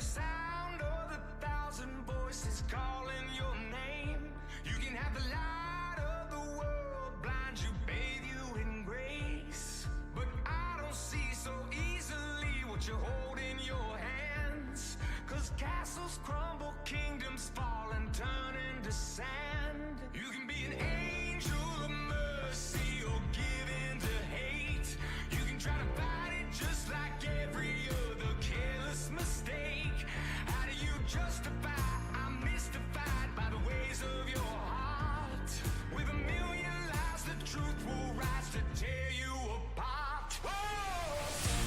sound of 1,000 voices calling your name. You can have the light of the world blind you, bathe you in grace. But I don't see so easily what you hold in your hands. 'Cause castles crumble, kingdoms fall and turn into sand. You can be an angel of mercy or give in to hate. You can try to fight it just like every other careless mistake. How do you justify? I'm mystified by the ways of your heart. With a million lies, the truth will rise to tear you apart. Whoa!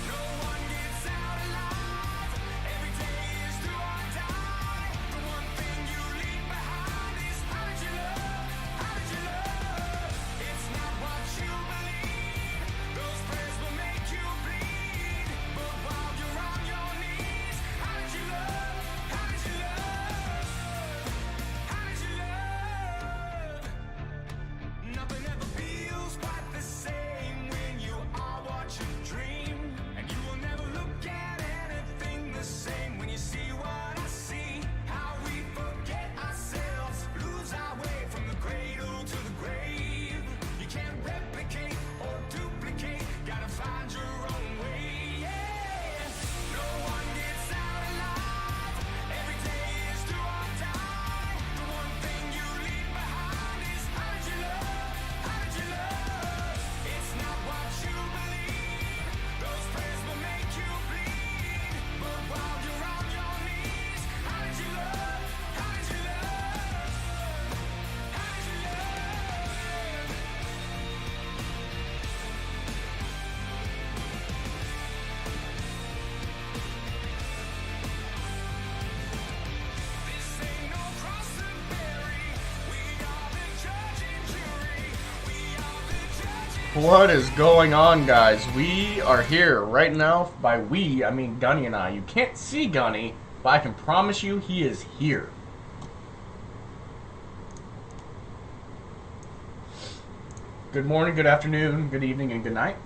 No one gets out alive. Every day is do or die. The one thing you leave behind is how did you love? How did you love? It's not what you believe. Those prayers will make you bleed. But while you're on your knees, how did you love? How did you love? How did you love? Nothing ever feels quite the same when you are what you dream. And you will never look at anything the same when you see what I see. How we forget ourselves, lose our way from the cradle to the grave. You can't replicate or duplicate, gotta find your own way, yeah. No one gets out alive. Every day is do or die. The one thing you leave behind is how did you love? How did you love? It's not what you believe. Those prayers will make you bleed. But while you're on your knees, how did you love? How did you love? How did you love? This ain't no cross to bury. We are the judge and jury. We are the judge and What is going on, guys? We are here right now. By we, I mean Gunny and I. You can't see Gunny, but I can promise you he is here. Good morning, good afternoon, good evening, and good night.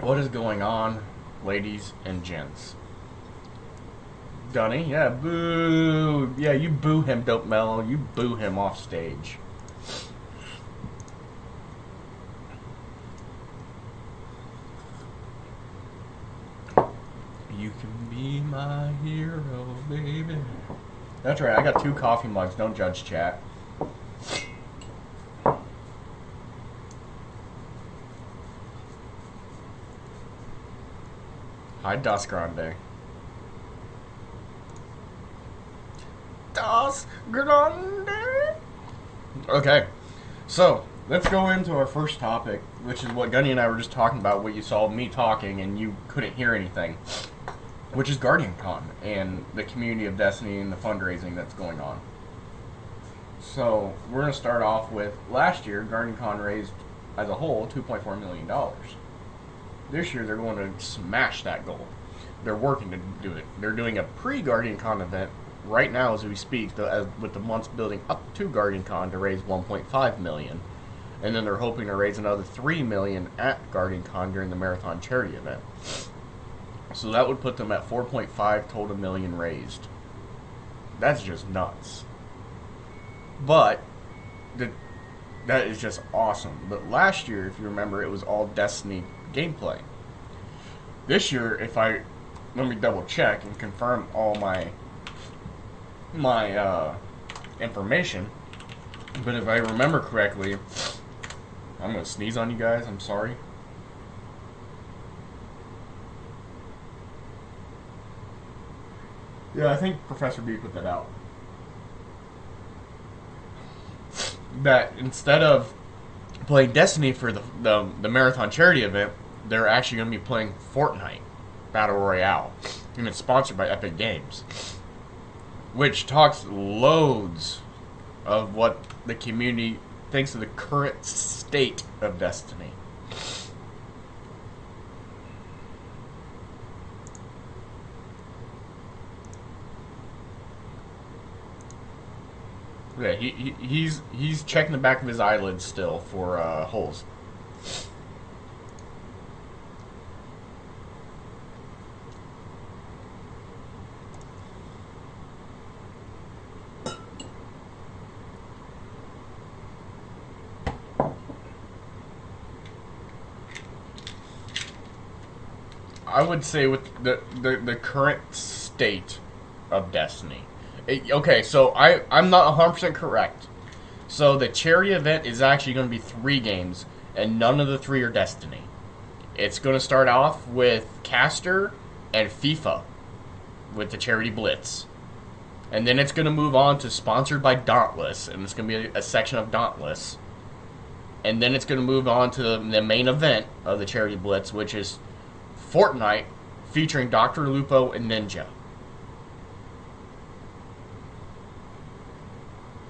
What is going on, ladies and gents? Gunny, yeah, boo. Yeah, you boo him, Dope Mellow. You boo him off stage. You can be my hero, baby. That's right, I got 2 coffee mugs. Don't judge, chat. Hi, Das Grande. Das Grande. Okay, so let's go into our first topic, which is what Gunny and I were just talking about. What you saw me talking and you couldn't hear anything, which is GuardianCon and the community of Destiny and the fundraising that's going on. So we're gonna start off with last year. GuardianCon raised as a whole $2.4 million. This year they're going to smash that goal. They're working to do it. They're doing a pre-GuardianCon event right now as we speak, with the months building up to GuardianCon to raise $1.5 million. And then they're hoping to raise another $3 million at GuardianCon during the Marathon charity event. So that would put them at 4.5 total million raised. That's just nuts. But that is just awesome. But last year, if you remember, it was all Destiny gameplay. This year, let me double check and confirm all my information. But if I remember correctly, I'm gonna sneeze on you guys. I'm sorry. Yeah, I think Professor B put that out. That instead of playing Destiny for the Marathon charity event, they're actually going to be playing Fortnite Battle Royale. And it's sponsored by Epic Games. Which talks loads of what the community thinks of the current state of Destiny. Yeah, he's checking the back of his eyelids still for holes. I would say with the current state of Destiny. Okay, so I'm not 100% correct. So the charity event is actually going to be 3 games, and none of the 3 are Destiny. It's going to start off with Caster and FIFA with the charity blitz. And then it's going to move on to sponsored by Dauntless, and it's going to be a section of Dauntless. And then it's going to move on to the main event of the charity blitz, which is Fortnite featuring Dr. Lupo and Ninja.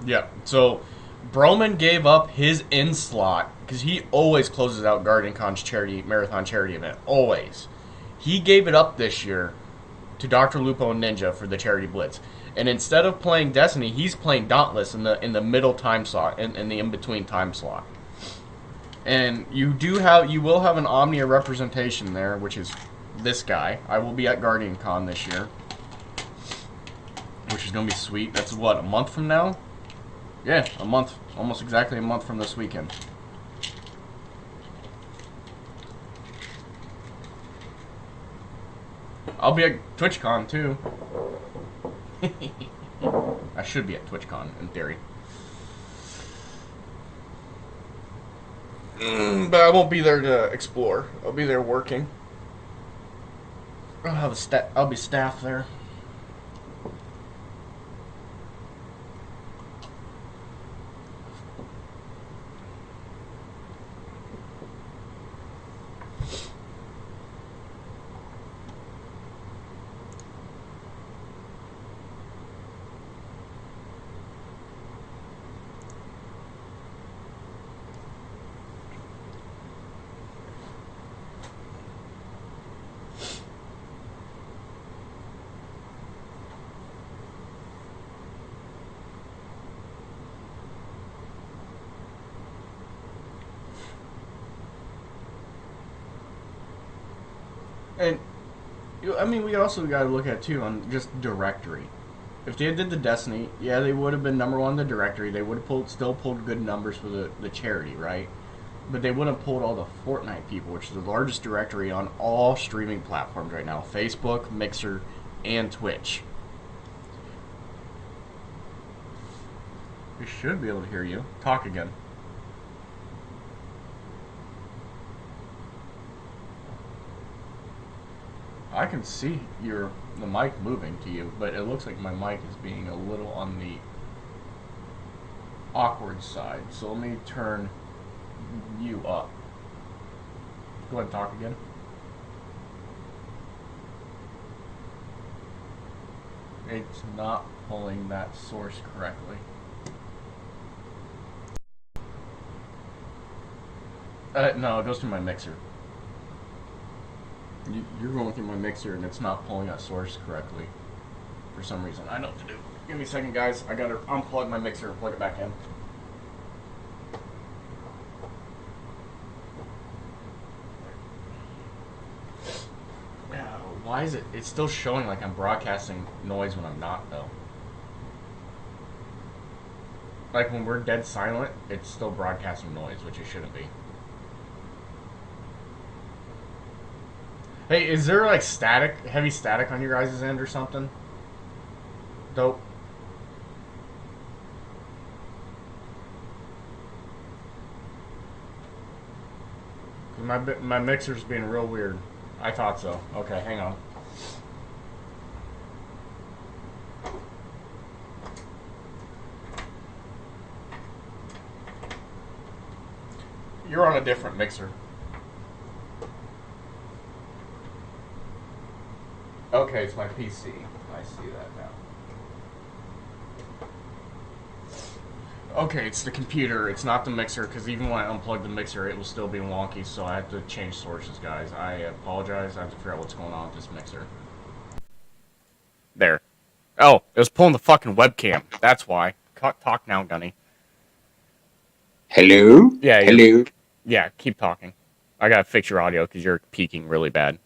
Yeah, so Broman gave up his in slot because he always closes out Guardian Con's marathon charity event. Always. He gave it up this year to Dr. Lupo and Ninja for the charity blitz. And instead of playing Destiny, he's playing Dauntless in the middle time slot, in the in-between time slot. And you will have an Omnia representation there, which is this guy. I will be at Guardian Con this year, which is going to be sweet. That's what, a month from now? Yeah, a month. Almost exactly a month from this weekend. I'll be at TwitchCon too. I should be at TwitchCon in theory. But I won't be there to explore. I'll be there working. I'll be staff there. And, I mean, we also got to look at, too, on just directory. If they did the Destiny, yeah, they would have been number 1 in the directory. They would have still pulled good numbers for the charity, right? But they wouldn't have pulled all the Fortnite people, which is the largest directory on all streaming platforms right now. Facebook, Mixer, and Twitch. We should be able to hear you. Talk again. I can see the mic moving to you, but it looks like my mic is being a little on the awkward side. So let me turn you up. Go ahead and talk again. It's not pulling that source correctly. No, it goes through my mixer. You're going through my mixer and it's not pulling that source correctly for some reason. I know what to do. Give me a second, guys. I gotta unplug my mixer and plug it back in. Why is it? It's still showing like I'm broadcasting noise when I'm not, though. Like when we're dead silent, it's still broadcasting noise, which it shouldn't be. Hey, is there like heavy static on your guys' end or something? Dope. My mixer's being real weird. I thought so. Okay, hang on. You're on a different mixer. Okay, it's my PC. I see that now. Okay, it's the computer. It's not the mixer, because even when I unplug the mixer, it will still be wonky, so I have to change sources, guys. I apologize. I have to figure out what's going on with this mixer. There. Oh, it was pulling the fucking webcam. That's why. Talk now, Gunny. Hello? Yeah. Hello? Yeah, keep talking. I gotta fix your audio because you're peaking really bad.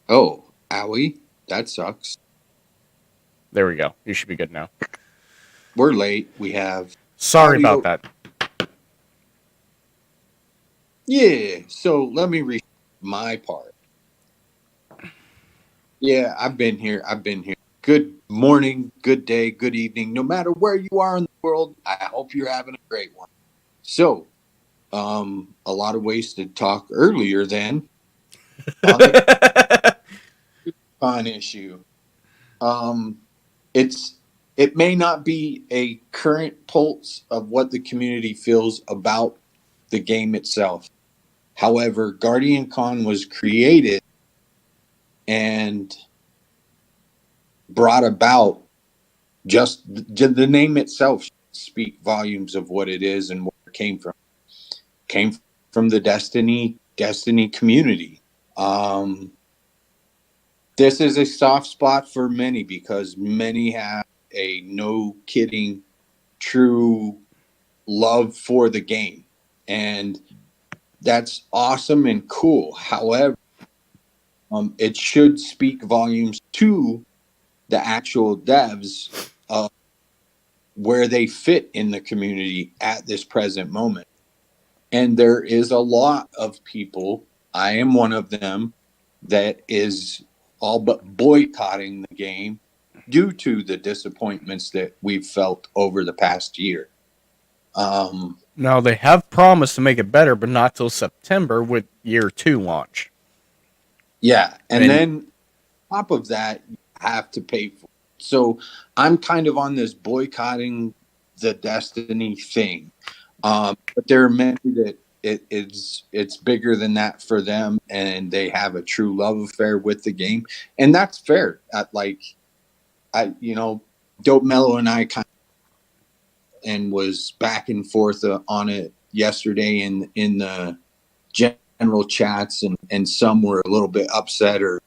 Oh, owie. That sucks. There we go. You should be good now. We're late. We have... Sorry audio. about that. Yeah, so let me read my part. Yeah, I've been here. Good morning, good day, good evening. No matter where you are in the world, I hope you're having a great one. So, a lot of ways to talk earlier then on the con issue. It may not be a current pulse of what the community feels about the game itself. However, Guardian Con was created and brought about, just the name itself speak volumes of what it is and where it came from. Came from the Destiny community. This is a soft spot for many because many have a no kidding true love for the game, and that's awesome and cool. However, it should speak volumes to the actual devs of where they fit in the community at this present moment. And there is a lot of people, I am one of them, that is all but boycotting the game due to the disappointments that we've felt over the past year. Now, they have promised to make it better, but not till September with year 2 launch. Yeah, and then on top of that, you have to pay for it. So I'm kind of on this boycotting the Destiny thing. But there are many that it's bigger than that for them, and they have a true love affair with the game, and that's fair. Dope Mellow and I kind of, and was back and forth on it yesterday in the general chats, and some were a little bit upset, or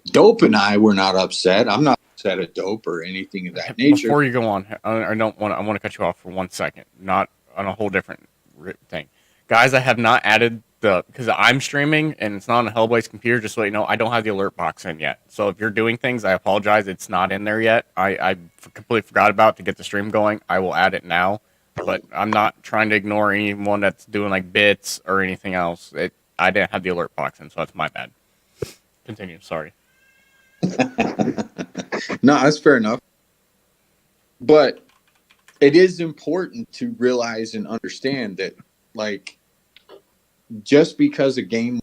Dope and I were not upset. I'm not upset at Dope or anything of that nature. Before you go on, I want to cut you off for 1 second. Not on a whole different thing. Guys, I have not added because I'm streaming and it's not on a Hellblaze computer, just so you know, I don't have the alert box in yet. So if you're doing things, I apologize. It's not in there yet. I completely forgot about it to get the stream going. I will add it now, but I'm not trying to ignore anyone that's doing like bits or anything else. I didn't have the alert box in, so that's my bad. Continue. Sorry. No, that's fair enough. But it is important to realize and understand that, like, just because a game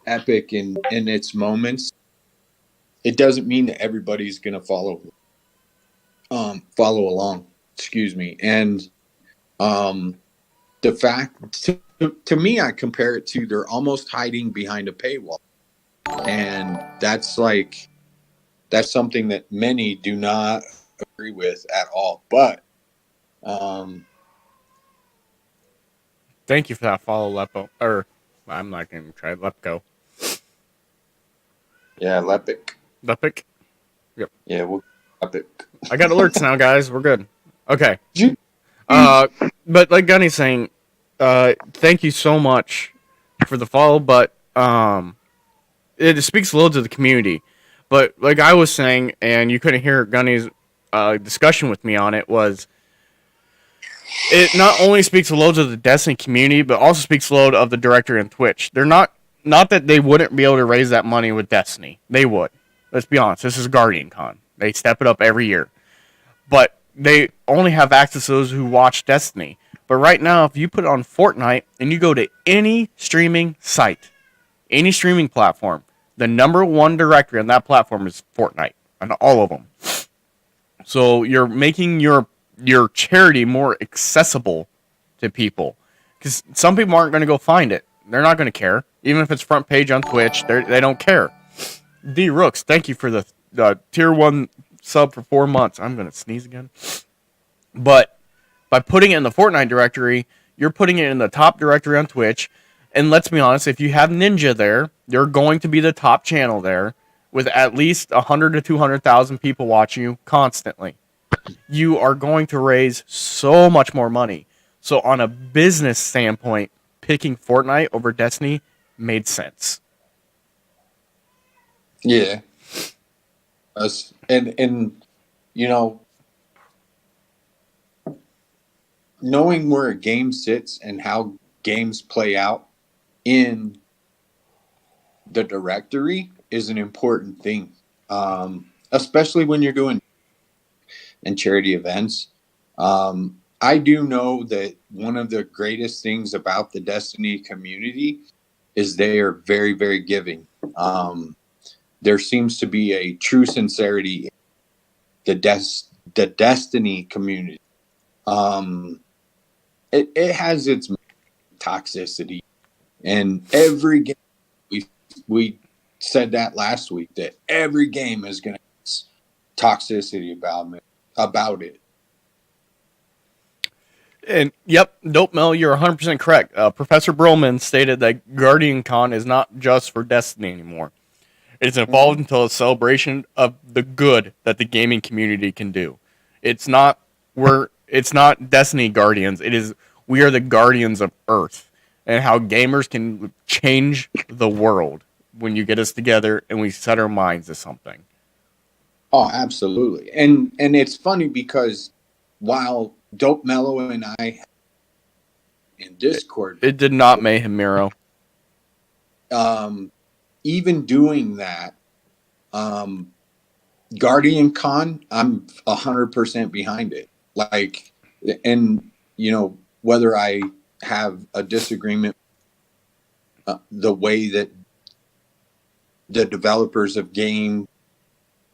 epic in its moments, it doesn't mean that everybody's going to follow along. Excuse me. And the fact, to me, I compare it to they're almost hiding behind a paywall. And that's something that many do not agree with at all. But thank you for that follow, Lepo. Or I'm not going to try Lepco. Yeah, Lepic. Lepic? Yep. Yeah, Lepic. I got alerts now, guys. We're good. Okay. But like Gunny's saying, thank you so much for the follow, but it speaks loads to the community. But like I was saying, and you couldn't hear Gunny's discussion with me on it, was it not only speaks loads of the Destiny community, but also speaks load of the director and Twitch. They're not that they wouldn't be able to raise that money with Destiny. They would. Let's be honest. This is Guardian Con. They step it up every year. But they only have access to those who watch Destiny. But right now, if you put it on Fortnite and you go to any streaming site, any streaming platform, the number one directory on that platform is Fortnite, on all of them. So you're making your charity more accessible to people, because some people aren't going to go find it. They're not going to care, even if it's front page on Twitch. They don't care. D Rooks, thank you for the tier 1 sub for 4 months. I'm going to sneeze again. But by putting it in the Fortnite directory, you're putting it in the top directory on Twitch. And let's be honest, if you have Ninja there, you're going to be the top channel there with at least 100 to 200,000 people watching you constantly. you are going to raise so much more money. So on a business standpoint, picking Fortnite over Destiny made sense. Yeah. And you know, knowing where a game sits and how games play out in the directory is an important thing, especially when you're doing and charity events. I do know that one of the greatest things about the Destiny community is they are very, very giving. There seems to be a true sincerity in the Destiny community. It has its toxicity, and every game we said that last week, that every game is going to have toxicity about it. And yep, Dope Mel, you're 100% correct. Professor Brillman stated that Guardian Con is not just for Destiny anymore. It's evolved into a celebration of the good that the gaming community can do. It's not Destiny Guardians. We are the guardians of Earth, and how gamers can change the world when you get us together and we set our minds to something. Oh, absolutely. And it's funny because while Dope Mellow and I in Discord, it did not mayhem Miro. Even doing that, Guardian Con, I'm 100% behind it. Like, and you know, whether I have a disagreement, the way that the developers of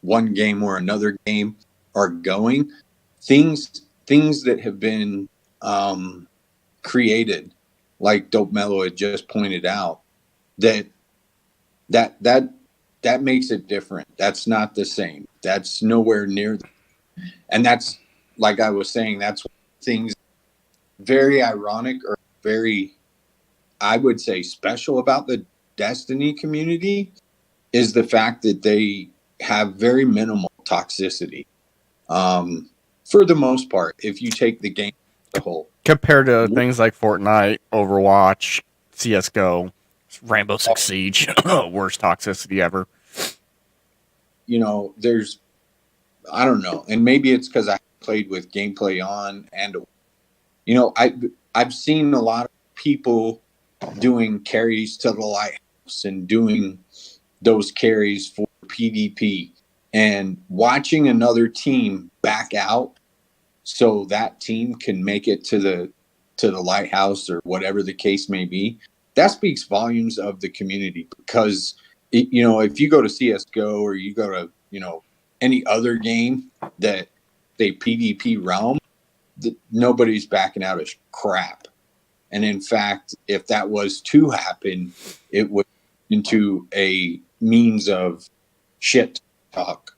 one game or another game are going, things that have been created, like Dope Mellow had just pointed out, that makes it different. That's not the same. That's nowhere near. And that's, like I was saying, that's things very ironic or very, I would say, special about the Destiny community is the fact that they have very minimal toxicity. For the most part, if you take the game as a whole. Compared to things like Fortnite, Overwatch, CSGO, Rainbow Six Siege, worst toxicity ever. You know, I don't know, and maybe it's because I played with gameplay on, and you know, I've seen a lot of people doing carries to the lighthouse and doing those carries for PvP, and watching another team back out so that team can make it to the lighthouse or whatever the case may be. That speaks volumes of the community, because you know, if you go to CSGO or you go to, you know, any other game that they PvP realm, nobody's backing out of crap. And in fact, if that was to happen, it would into a means of shit talk.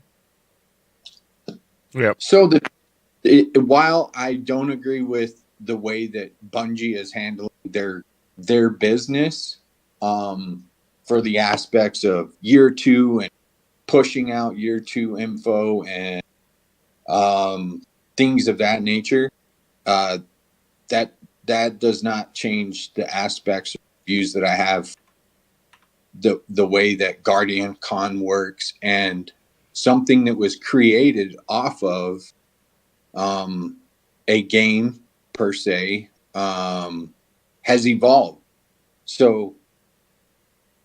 Yeah. So while I don't agree with the way that Bungie is handling their business, for the aspects of year 2 and pushing out year 2 info and things of that nature, that does not change the aspects of views that I have, the way that Guardian Con works, and something that was created off of a game per se has evolved. So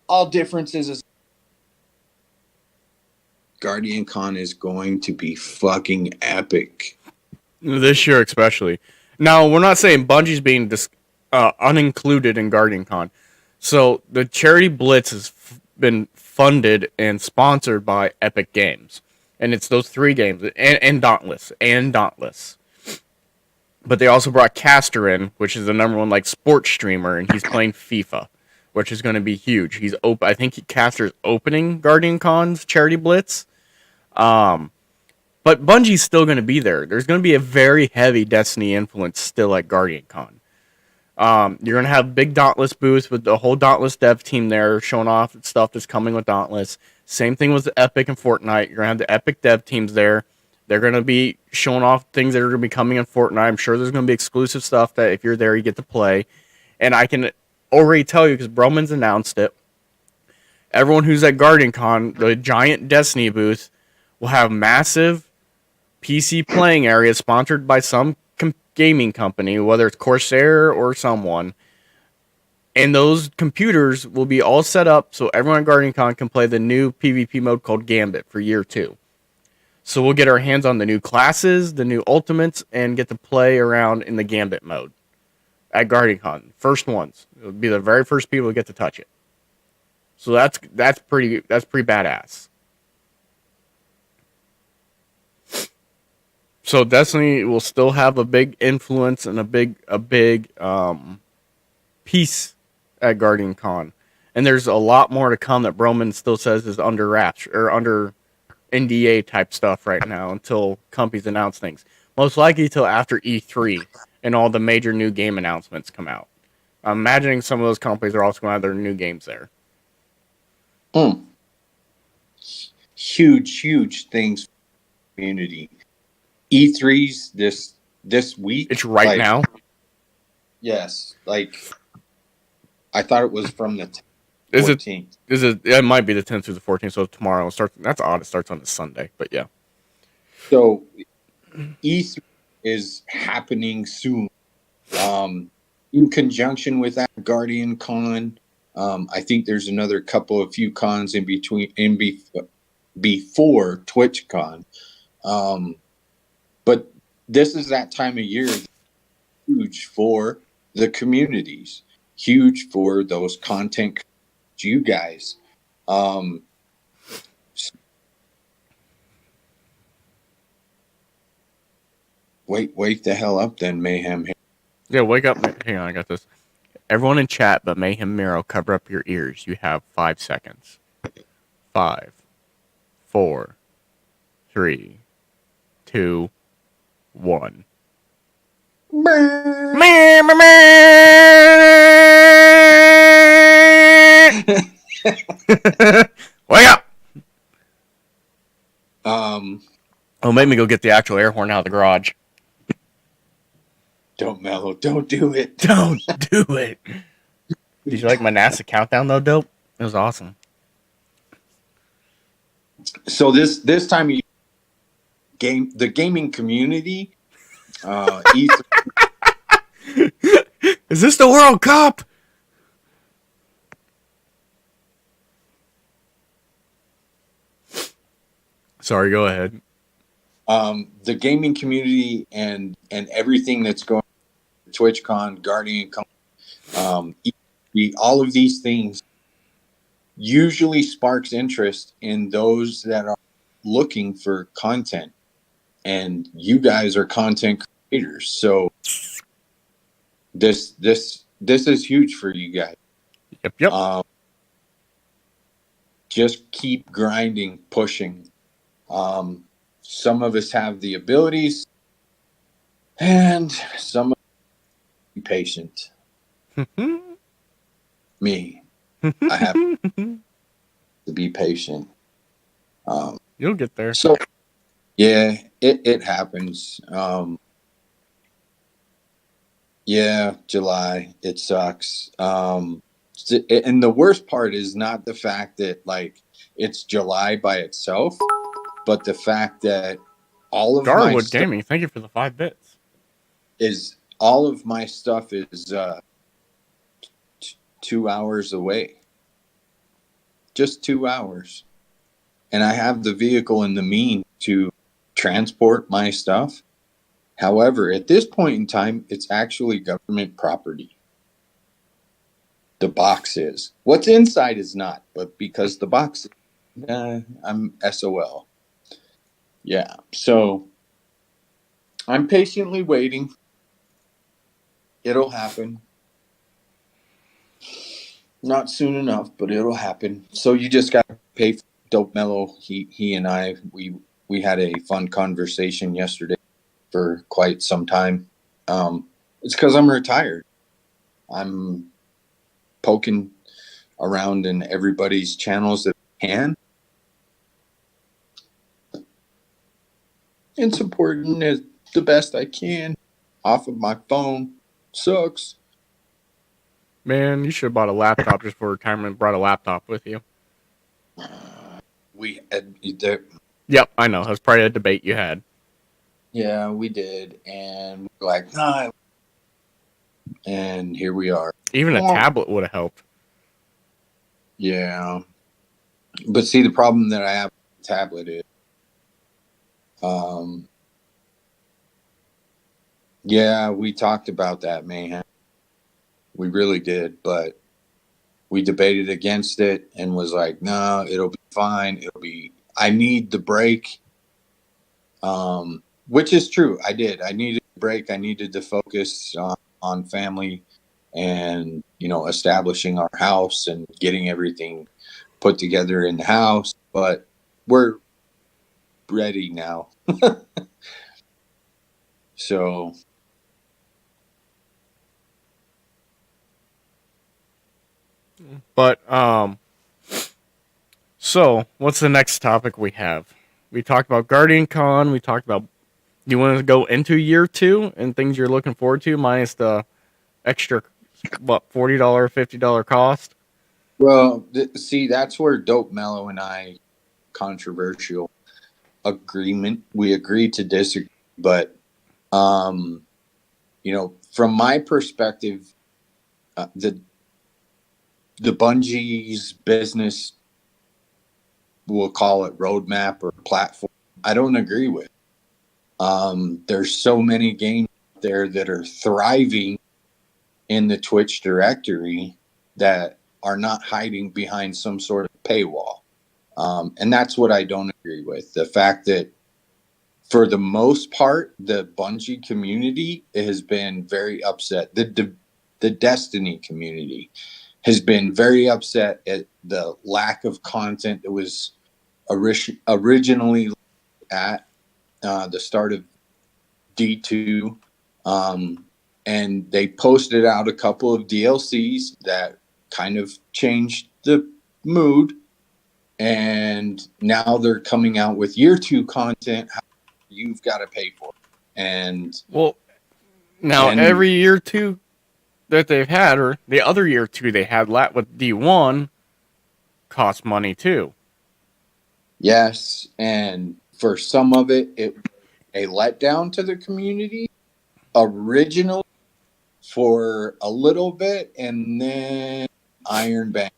all differences is Guardian Con is going to be fucking epic. This year especially. Now, we're not saying Bungie's being unincluded in Guardian Con. So the Charity Blitz has been funded and sponsored by Epic Games. And it's those 3 games, and Dauntless. But they also brought Caster in, which is the #1 like sports streamer, and he's playing FIFA, which is going to be huge. I think Caster's opening Guardian Con's Charity Blitz. But Bungie's still going to be there. There's going to be a very heavy Destiny influence still at Guardian Con. You're going to have big Dauntless booths with the whole Dauntless dev team there showing off stuff that's coming with Dauntless. Same thing with Epic and Fortnite. You're going to have the Epic dev teams there. They're going to be showing off things that are going to be coming in Fortnite. I'm sure there's going to be exclusive stuff that if you're there, you get to play. And I can already tell you, because Broman's announced it, everyone who's at GuardianCon, the giant Destiny booth, will have massive PC playing areas sponsored by some gaming company, whether it's Corsair or someone. And those computers will be all set up so everyone at GuardianCon can play the new PvP mode called Gambit for year 2. So we'll get our hands on the new classes, the new ultimates, and get to play around in the Gambit mode at GuardianCon. First ones. It'll be the very first people to get to touch it. So that's pretty badass. So Destiny will still have a big influence and a big piece at GuardianCon. And there's a lot more to come that Broman still says is under wraps or under NDA type stuff right now until companies announce things. Most likely till after E3 and all the major new game announcements come out. I'm imagining some of those companies are also going to have their new games there. Huge things for the community. E3's this week. It's right now. Yes, like I thought it was from the 14th. It might be the 10th through the 14th. So tomorrow it starts. That's odd. It starts on a Sunday, but yeah. So E3 is happening soon. In conjunction with that GuardianCon, I think there's another few cons in between before TwitchCon. But this is that time of year huge for the communities, huge for those content you guys. Wake the hell up then, Mayhem. Yeah, wake up. Hang on, I got this. Everyone in chat but Mayhem Miro, cover up your ears. You have 5 seconds. 5, 4, 3, 2, 1. Wake up! Oh, make me go get the actual air horn out of the garage. Don't mellow. Don't do it. Don't do it. Did you like my NASA countdown though, dope? It was awesome. So this time the gaming community, is this the World Cup? Sorry, go ahead. The gaming community and everything that's going on, TwitchCon, GuardianCon, all of these things usually sparks interest in those that are looking for content, and you guys are content creators, so this is huge for you guys. Yep. Just keep grinding, pushing. Some of us have the abilities, and some of us be patient. Me, I have to be patient. You'll get there. So, yeah, it happens. Yeah, July, it sucks. And the worst part is not the fact that like it's July by itself, but the fact that all of Garwood Gaming, thank you for the 5 bits. All of my stuff is 2 hours away. Just 2 hours. And I have the vehicle and the means to transport my stuff. However, at this point in time, it's actually government property. The box is. What's inside is not, but because the box is, I'm SOL. Yeah, so I'm patiently waiting. It'll happen. Not soon enough, but it'll happen. So you just got to pay for Dope Mellow. He and I, we had a fun conversation yesterday for quite some time. It's because I'm retired. I'm poking around in everybody's channels that I can. and supporting it the best I can off of my phone. Sucks. Man, you should have bought a laptop just for retirement. Brought a laptop with you. We Yep, I know. That's probably a debate you had. Yeah, we did, and we're like, nah, and here we are. Even a tablet would have helped. Yeah, but see, the problem that I have with the tablet is, yeah, we talked about that, man. We really did, but we debated against it and was like, no, it'll be fine. It'll be. I need the break. Which is true. I did. I needed a break. I needed to focus on family and, establishing our house and getting everything put together in the house. But we're ready now. So. But, so what's the next topic we have? We talked about Guardian Con. We talked about, you want to go into year 2 and things you're looking forward to minus the extra, $40, $50 cost? Well, see, that's where Dope Mellow and I controversial agreement. We agree to disagree, but from my perspective, the Bungie's business, we'll call it roadmap or platform, I don't agree with. There's so many games there that are thriving in the Twitch directory that are not hiding behind some sort of paywall. And that's what I don't agree with. The fact that for the most part, the Bungie community has been very upset. The Destiny community has been very upset at the lack of content that was originally at the start of D2. And they posted out a couple of DLCs that kind of changed the mood. And now they're coming out with year 2 content you've got to pay for. And every year 2 that they've had, or the other year 2 they had with D1, cost money too. Yes, and for some of it a letdown to the community originally for a little bit, and then Iron Bank,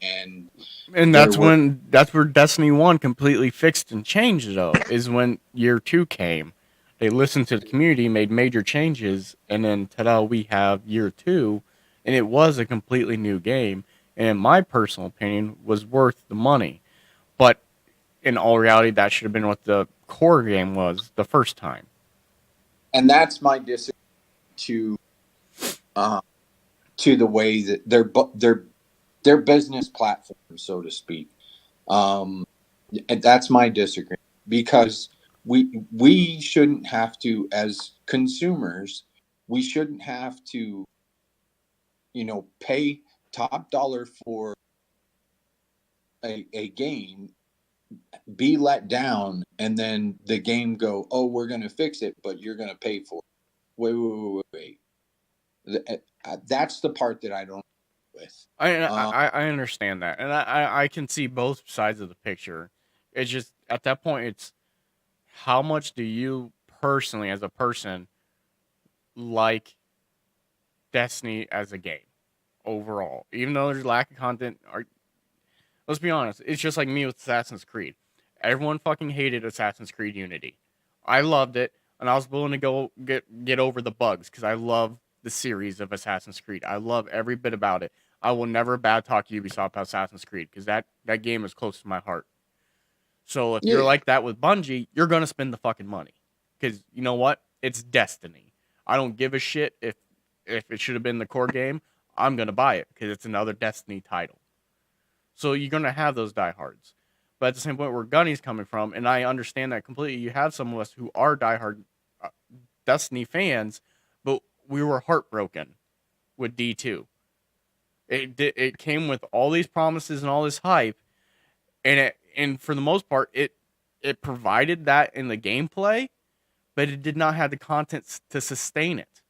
and that's where Destiny 1 completely fixed and changed, though, is when year 2 came. They listened to the community, made major changes, and then ta-da, we have year 2, and it was a completely new game, and in my personal opinion, was worth the money. But in all reality, that should have been what the core game was the first time. And that's my disagreement to the way that their business platform, so to speak. And that's my disagreement, because we shouldn't have to, as consumers, we shouldn't have to, pay top dollar for a game, be let down, and then the game go, oh, we're going to fix it, but you're going to pay for it. Wait. That's the part that I don't agree with. I understand that, and I can see both sides of the picture. It's just, at that point, it's how much do you personally, as a person, like Destiny as a game overall? Even though there's lack of content, let's be honest, it's just like me with Assassin's Creed. Everyone fucking hated Assassin's Creed Unity. I loved it, and I was willing to go get over the bugs, because I love the series of Assassin's Creed. I love every bit about it. I will never bad talk Ubisoft about Assassin's Creed, because that game is close to my heart. So if you're like that with Bungie, you're going to spend the fucking money. Because you know what? It's Destiny. I don't give a shit if it should have been the core game. I'm going to buy it, because it's another Destiny title. So you're going to have those diehards. But at the same point where Gunny's coming from, and I understand that completely, you have some of us who are diehard Destiny fans, but we were heartbroken with D2. It came with all these promises and all this hype, and for the most part, it it provided that in the gameplay, but it did not have the content to sustain it.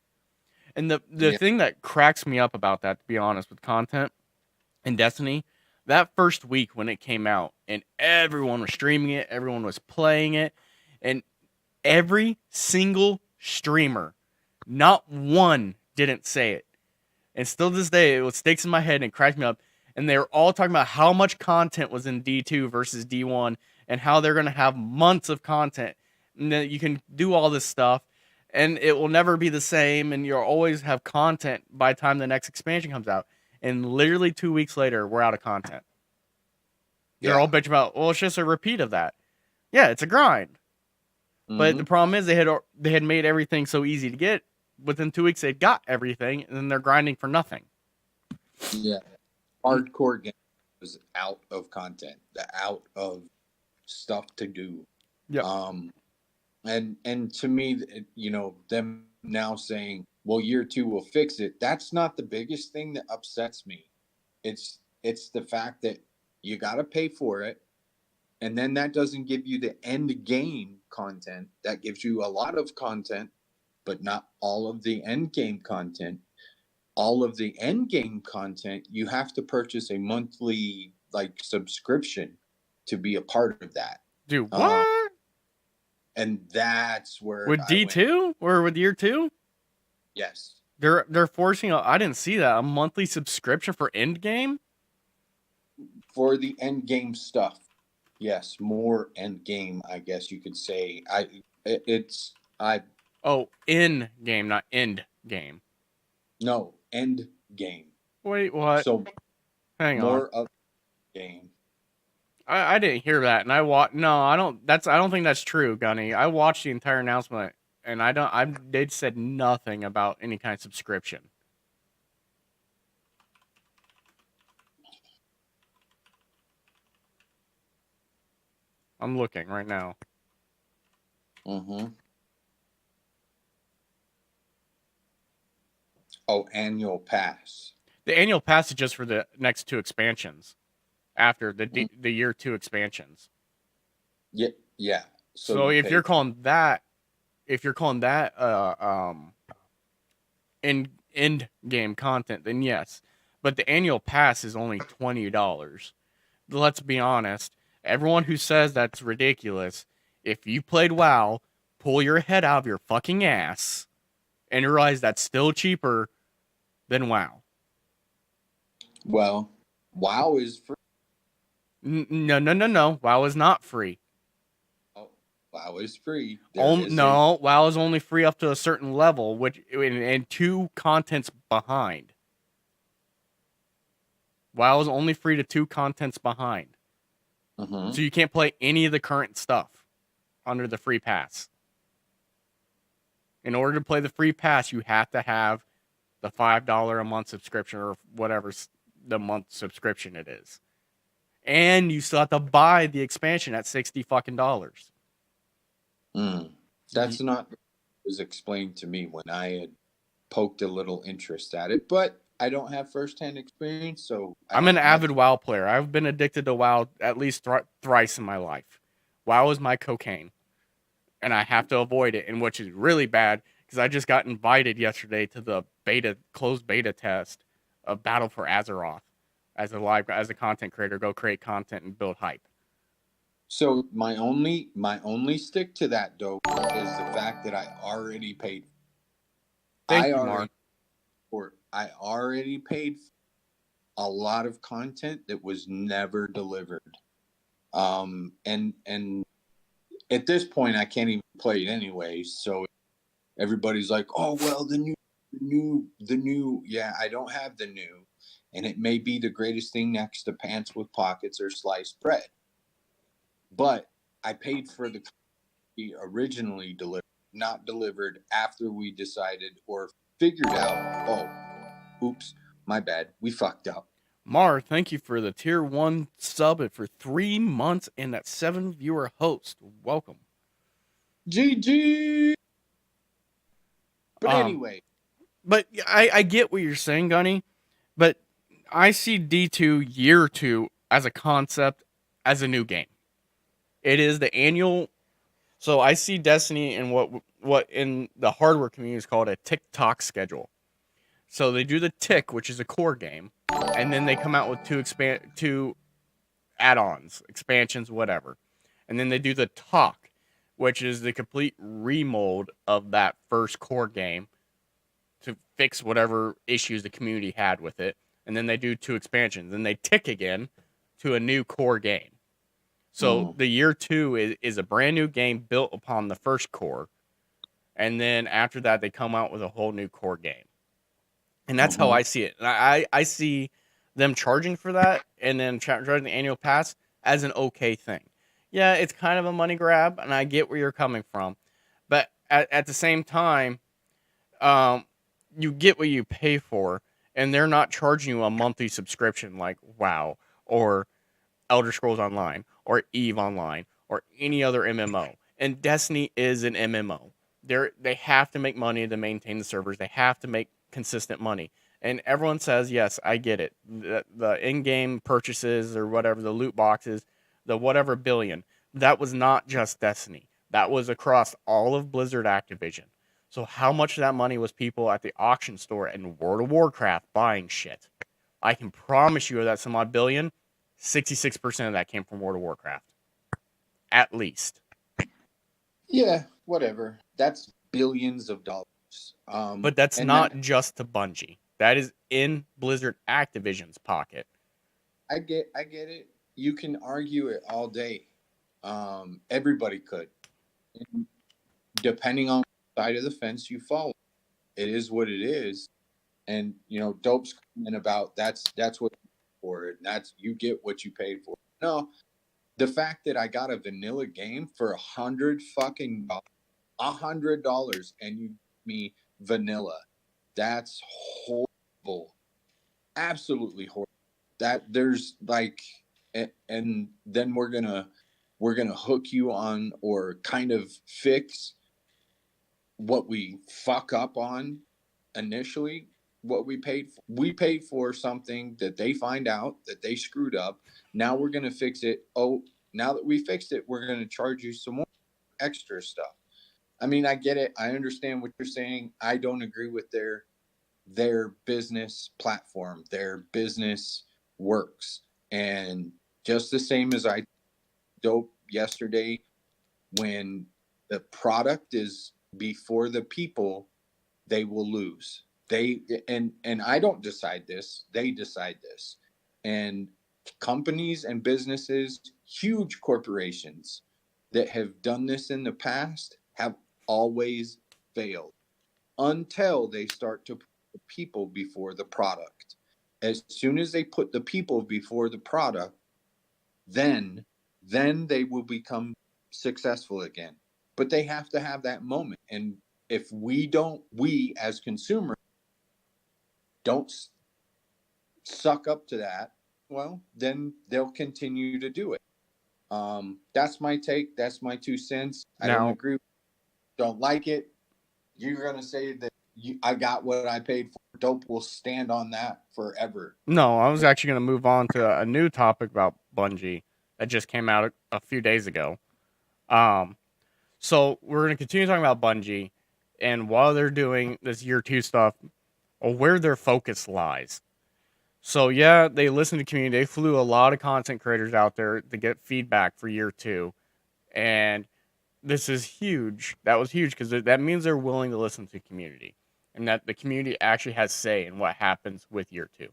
And the thing that cracks me up about that, to be honest, with content in Destiny, that first week when it came out and everyone was streaming it, everyone was playing it, and every single streamer, not one didn't say it. And still to this day, it sticks in my head and it cracks me up. And they were all talking about how much content was in D2 versus D1 and how they're going to have months of content. And that you can do all this stuff and it will never be the same. And you'll always have content by the time the next expansion comes out. And literally 2 weeks later, we're out of content. They're all bitching about, well, it's just a repeat of that. Yeah, it's a grind. Mm-hmm. But the problem is they had made everything so easy to get. Within 2 weeks, they got everything, and then they're grinding for nothing. Yeah. Hardcore game was out of content, out of stuff to do. Yeah. And to me, you know, them now saying, well, year 2 will fix it. That's not the biggest thing that upsets me. It's the fact that you got to pay for it. And then that doesn't give you the end game content. That gives you a lot of content, but not all of the end game content. All of the end game content, you have to purchase a monthly subscription to be a part of that. Dude, what? And that's where with D2 or with year 2? Yes. They're forcing I didn't see that, a monthly subscription for end game? For the end game stuff. Yes, more end game, I guess you could say. Oh, in game, not end game. No, end game. Wait, what? So hang on. More of game. I didn't hear that, and I don't think that's true, Gunny. I watched the entire announcement, and they said nothing about any kind of subscription. I'm looking right now. Mm-hmm. Oh, annual pass. The annual pass is just for the next 2 expansions. After the year 2 expansions. Yeah. So if you're calling that end game content, then yes. But the annual pass is only $20. Let's be honest. Everyone who says that's ridiculous, if you played WoW, pull your head out of your fucking ass and realize that's still cheaper than WoW. Well, WoW is free. No. WoW is not free. Oh, WoW is free. No, WoW is only free up to a certain level, which and 2 contents behind. WoW is only free to 2 contents behind. Mm-hmm. So you can't play any of the current stuff under the free pass. In order to play the free pass, you have to have the $5 a month subscription or whatever the month subscription it is. And you still have to buy the expansion at $60 fucking dollars. That's not what was explained to me when I had poked a little interest at it, but I don't have firsthand experience, so I'm an avid WoW player. I've been addicted to WoW at least thrice in my life. WoW is my cocaine, and I have to avoid it, and which is really bad because I just got invited yesterday to the closed beta test of Battle for Azeroth as a content creator. Go create content and build hype. So my only stick to that though is the fact that I already paid. Thank you, Mark. I already paid a lot of content that was never delivered. And at this point I can't even play it anyway. So everybody's like, oh, well, the new. Yeah, I don't have the new. And it may be the greatest thing next to pants with pockets or sliced bread. But I paid for the originally delivered, not delivered after we decided or figured out, oh, oops, my bad, we fucked up. Mar, thank you for the tier 1 sub and for 3 months and that 7-viewer host. Welcome. GG! But anyway. But I get what you're saying, Gunny, but I see D2 year 2 as a concept, as a new game. It is the annual. So I see Destiny in what in the hardware community is called a tick-tock schedule. So they do the tick, which is a core game, and then they come out with two add-ons, expansions, whatever. And then they do the talk, which is the complete remold of that first core game to fix whatever issues the community had with it. And then they do two expansions. Then they tick again to a new core game. So the year 2 is a brand new game built upon the first core. And then after that, they come out with a whole new core game. And that's how I see it. And I see them charging for that and then charging the annual pass as an okay thing. Yeah, it's kind of a money grab, and I get where you're coming from. But at the same time, you get what you pay for, and they're not charging you a monthly subscription like WoW or Elder Scrolls Online or EVE Online or any other MMO. And Destiny is an MMO. They have to make money to maintain the servers. They have to make consistent money. And everyone says, yes, I get it. The in-game purchases or whatever, the loot boxes, the whatever billion, that was not just Destiny. That was across all of Blizzard Activision. So how much of that money was people at the auction store in World of Warcraft buying shit? I can promise you that some odd billion, 66% of that came from World of Warcraft. At least. Yeah, whatever. That's billions of dollars. But that's not just to Bungie. That is in Blizzard Activision's pocket. I get it. You can argue it all day. Everybody could. And depending on the side of the fence you follow. It is what it is. And, Dope's comment about that's what you paid for it. And you get what you paid for. No, the fact that I got a vanilla game for $100 and you give me vanilla, that's horrible. Absolutely horrible. That there's and then we're gonna hook you on or kind of fix what we fuck up on initially. What we paid for something that they find out that they screwed up. Now we're gonna fix it. Oh, now that we fixed it, we're gonna charge you some more extra stuff. I mean, I get it. I understand what you're saying. I don't agree with their business platform. Their business works. And just the same as I Dope yesterday, when the product is before the people, they will lose. And I don't decide this. They decide this. And companies and businesses, huge corporations that have done this in the past have always failed until they start to put the people before the product. As soon as they put the people before the product, then they will become successful again. But they have to have that moment. And if we as consumers don't suck up to that, well, then they'll continue to do it. That's my take. That's my 2 cents. I don't agree. Don't like it. You're going to say that I got what I paid for. Dope will stand on that forever. No, I was actually going to move on to a new topic about Bungie that just came out a few days ago. So we're going to continue talking about Bungie and while they're doing this year 2 stuff, or where their focus lies. So yeah, they listened to community. They flew a lot of content creators out there to get feedback for year 2. And this is huge. That was huge because that means they're willing to listen to community and that the community actually has say in what happens with year 2.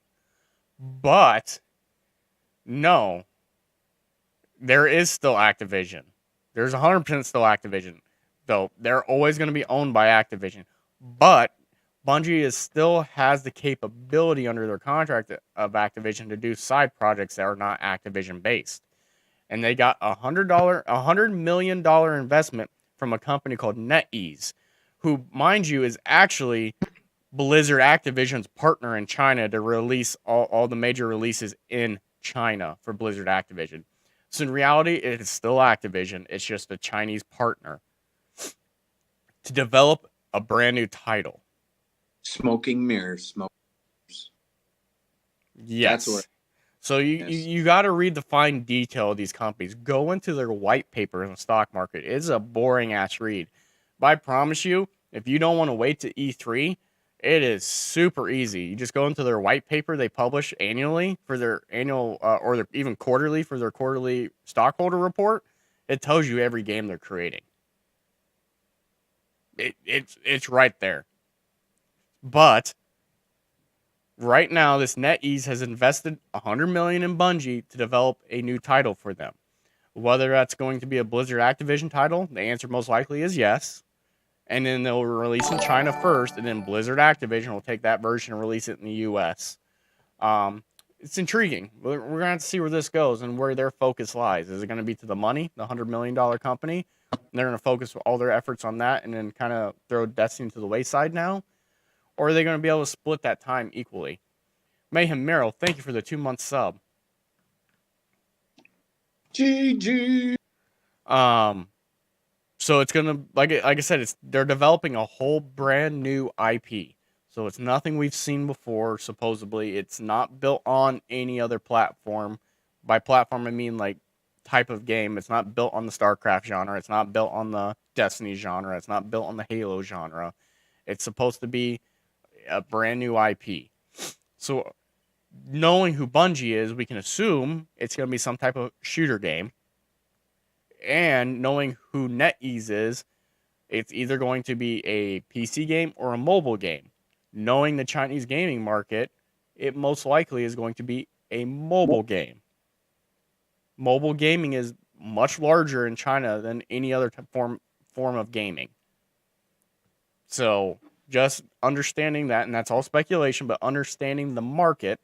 But no, there is still Activision. There's 100% still Activision, though they're always going to be owned by Activision. But Bungie still has the capability under their contract of Activision to do side projects that are not Activision based. And they got $100 million investment from a company called NetEase, who, mind you, is actually Blizzard Activision's partner in China to release all the major releases in China for Blizzard Activision. So in reality, it is still Activision. It's just a Chinese partner to develop a brand new title. Smoking mirrors. Yes. So you got to read the fine detail of these companies. Go into their white paper in the stock market. It's a boring ass read. But I promise you, if you don't want to wait to E3, it is super easy. You just go into their white paper they publish annually for their annual or even quarterly for their quarterly stockholder report. It tells you every game they're creating. It's right there. But right now, this NetEase has invested $100 million in Bungie to develop a new title for them. Whether that's going to be a Blizzard Activision title, the answer most likely is yes. And then they'll release in China first, and then Blizzard Activision will take that version and release it in the U.S. It's intriguing. We're going to have to see where this goes and where their focus lies. Is it going to be to the money, the $100 million company? And they're going to focus all their efforts on that and then kind of throw Destiny to the wayside now? Or are they going to be able to split that time equally? Mayhem Merrill, thank you for the 2-month sub. GG. So it's gonna like I said, they're developing a whole brand new IP. So it's nothing we've seen before. Supposedly, it's not built on any other platform. By platform, I mean like type of game. It's not built on the StarCraft genre. It's not built on the Destiny genre. It's not built on the Halo genre. It's supposed to be a brand new IP. So knowing who Bungie is, we can assume it's going to be some type of shooter game. And knowing who NetEase is, it's either going to be a PC game or a mobile game. Knowing the Chinese gaming market, it most likely is going to be a mobile game. Mobile gaming is much larger in China than any other form of gaming. So just understanding that, and that's all speculation, but understanding the market,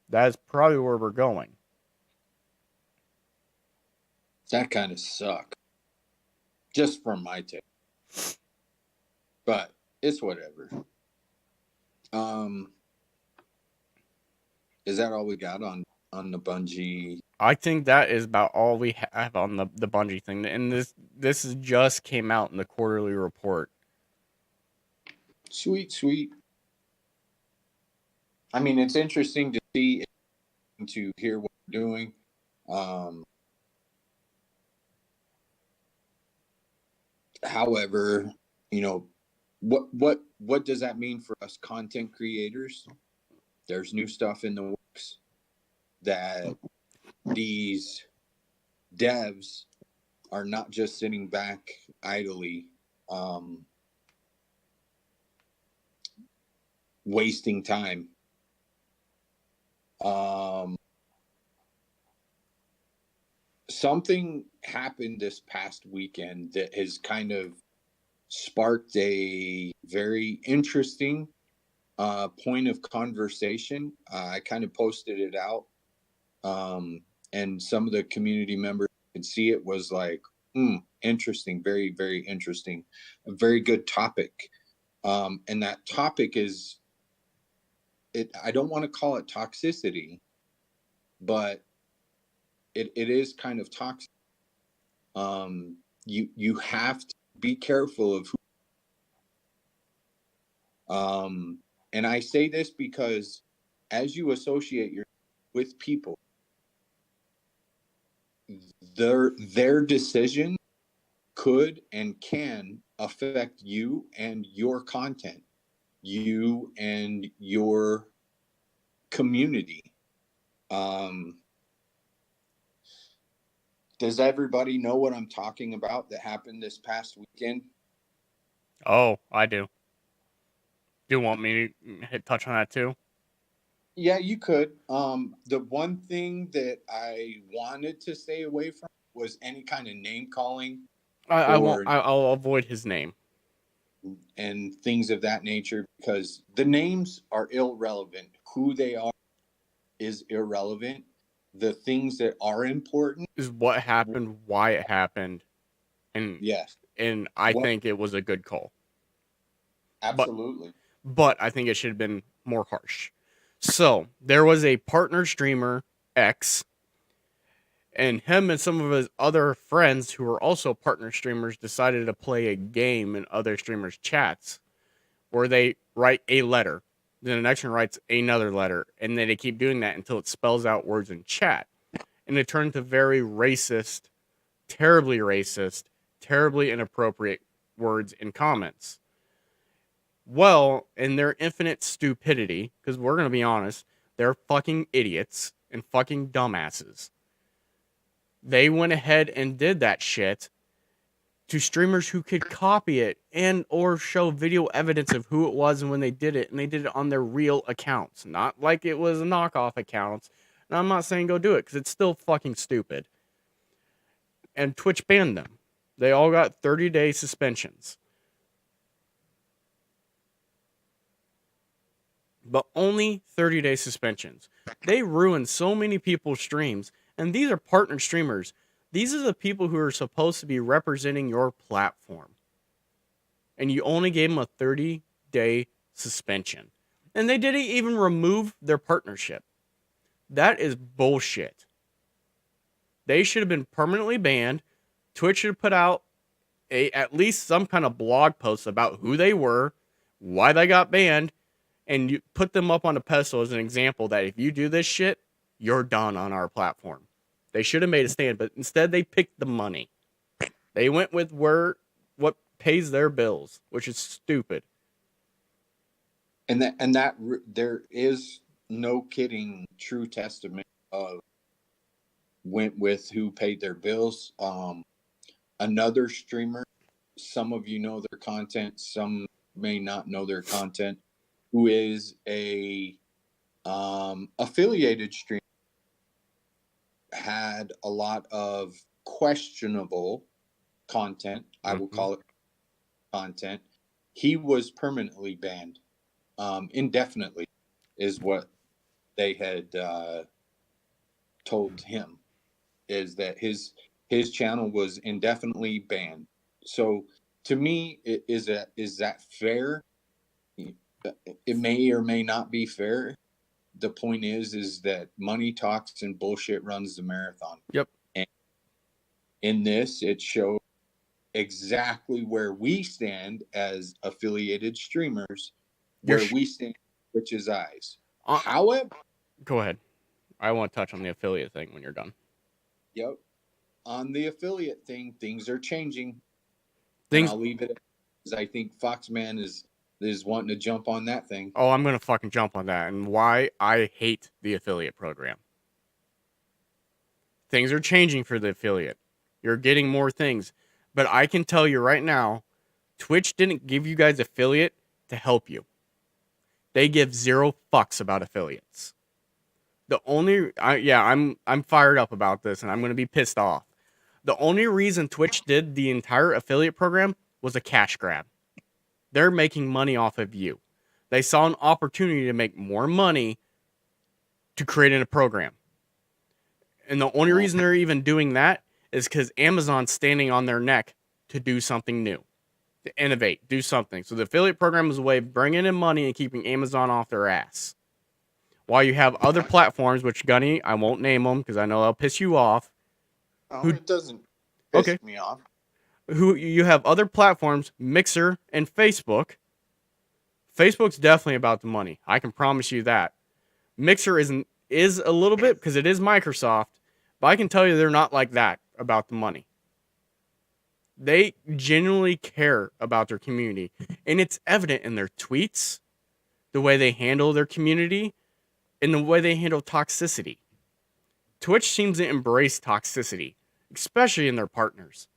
that is probably where we're going. That kind of sucks. Just from my take. But it's whatever. Is that all we got on the Bungie? I think that is about all we have on the Bungie thing. And this just came out in the quarterly report. Sweet. I mean, it's interesting to see, to hear what we're doing. However, you know, what does that mean for us content creators? There's new stuff in the works that these devs are not just sitting back idly, wasting time. Something happened this past weekend that has kind of sparked a very interesting point of conversation. I kind of posted it out, and some of the community members could see it. Was like, interesting, very, very interesting, a very good topic. And that topic is, I don't want to call it toxicity, but it is kind of toxic. You have to be careful of who. And I say this because as you associate with people, their decision could and can affect you and your content, you and your community. Does everybody know what I'm talking about that happened this past weekend? Oh, I do. Do you want me to touch on that too? Yeah, you could. The one thing that I wanted to stay away from was any kind of name calling. I won't. I'll avoid his name and things of that nature, because the names are irrelevant. Who they are is irrelevant. The things that are important is what happened, why it happened, and yes, and I think it was a good call. Absolutely, but I think it should have been more harsh. So there was a partner streamer X, and him and some of his other friends who were also partner streamers decided to play a game in other streamers' chats, where they write a letter. Then the next one writes another letter. And then they keep doing that until it spells out words in chat. And it turns to very racist, terribly inappropriate words in comments. Well, in their infinite stupidity, because we're going to be honest, they're fucking idiots and fucking dumbasses. They went ahead and did that shit to streamers who could copy it and or show video evidence of who it was and when they did it. And they did it on their real accounts, not like it was a knockoff accounts. And I'm not saying go do it because it's still fucking stupid. And Twitch banned them. They all got 30-day suspensions. But only 30-day suspensions. They ruined so many people's streams. And these are partner streamers. These are the people who are supposed to be representing your platform. And you only gave them a 30-day suspension. And they didn't even remove their partnership. That is bullshit. They should have been permanently banned. Twitch should have put out at least some kind of blog post about who they were, why they got banned, and you put them up on a pedestal as an example that if you do this shit, you're done on our platform. They should have made a stand, but instead they picked the money. They went with what pays their bills, which is stupid. And that there is no kidding true testament of went with who paid their bills. Another streamer, some of you know their content, some may not know their content, who is a affiliated streamer, had a lot of questionable content. I will call it content. He was permanently banned, indefinitely, is what they had told him. Is that his channel was indefinitely banned. So to me, is that fair? It may or may not be fair. The point is that money talks and bullshit runs the marathon. Yep. And in this, it shows exactly where we stand as affiliated streamers, where we stand in Twitch's eyes. However, go ahead. I want to touch on the affiliate thing when you're done. Yep. On the affiliate thing, things are changing. And I'll leave it because I think Foxman is wanting to jump on that thing. Oh, I'm going to fucking jump on that. And why I hate the affiliate program. Things are changing for the affiliate. You're getting more things. But I can tell you right now, Twitch didn't give you guys affiliate to help you. They give zero fucks about affiliates. The only... I'm fired up about this, and I'm going to be pissed off. The only reason Twitch did the entire affiliate program was a cash grab. They're making money off of you. They saw an opportunity to make more money to create in a program. And the only reason they're even doing that is because Amazon's standing on their neck to do something new. To innovate, do something. So the affiliate program is a way of bringing in money and keeping Amazon off their ass. While you have other platforms, which, Gunny, I won't name them because I know they'll piss you off. It doesn't piss me off. Who you have other platforms, Mixer and Facebook. Facebook's definitely about the money. I can promise you that. Mixer is a little bit because it is Microsoft, but I can tell you they're not like that about the money. They genuinely care about their community, and it's evident in their tweets, the way they handle their community, and the way they handle toxicity. Twitch seems to embrace toxicity, especially in their partners.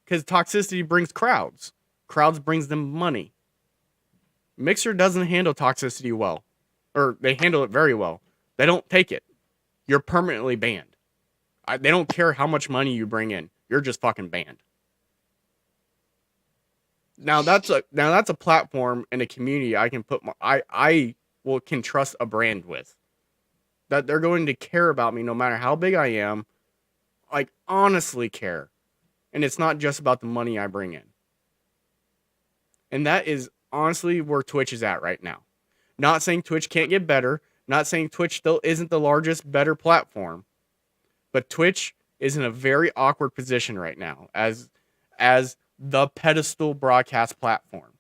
Because toxicity brings crowds. Crowds brings them money. Mixer doesn't handle toxicity well. Or they handle it very well. They don't take it. You're permanently banned. They don't care how much money you bring in. You're just fucking banned. Now that's a platform and a community I can put I can trust a brand with. That they're going to care about me no matter how big I am. Like, honestly care. And it's not just about the money I bring in. And that is honestly where Twitch is at right now. Not saying Twitch can't get better. Not saying Twitch still isn't the largest, better platform. But Twitch is in a very awkward position right now as the pedestal broadcast platform.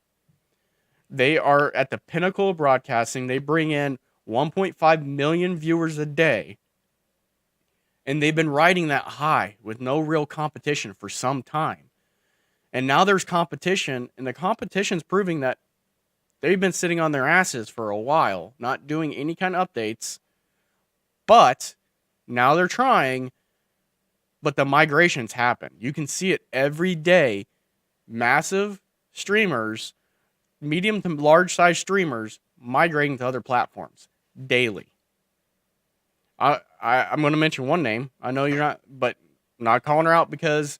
They are at the pinnacle of broadcasting. They bring in 1.5 million viewers a day. And they've been riding that high with no real competition for some time. And now there's competition, and the competition's proving that they've been sitting on their asses for a while, not doing any kind of updates. But now they're trying, but the migrations happen. You can see it every day. Massive streamers, medium to large size streamers, migrating to other platforms daily. I'm going to mention one name. I know you're not, but I'm not calling her out because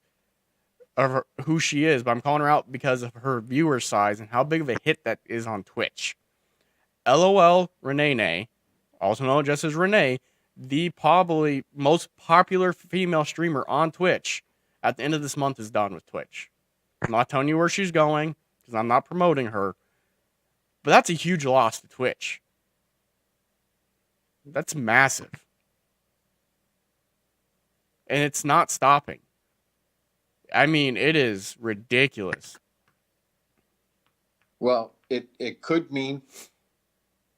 of who she is, but I'm calling her out because of her viewer size and how big of a hit that is on Twitch. LOL Renee, also known just as Renee, the probably most popular female streamer on Twitch, at the end of this month is done with Twitch. I'm not telling you where she's going because I'm not promoting her, but that's a huge loss to Twitch. That's massive. And it's not stopping. I mean, it is ridiculous. Well, it could mean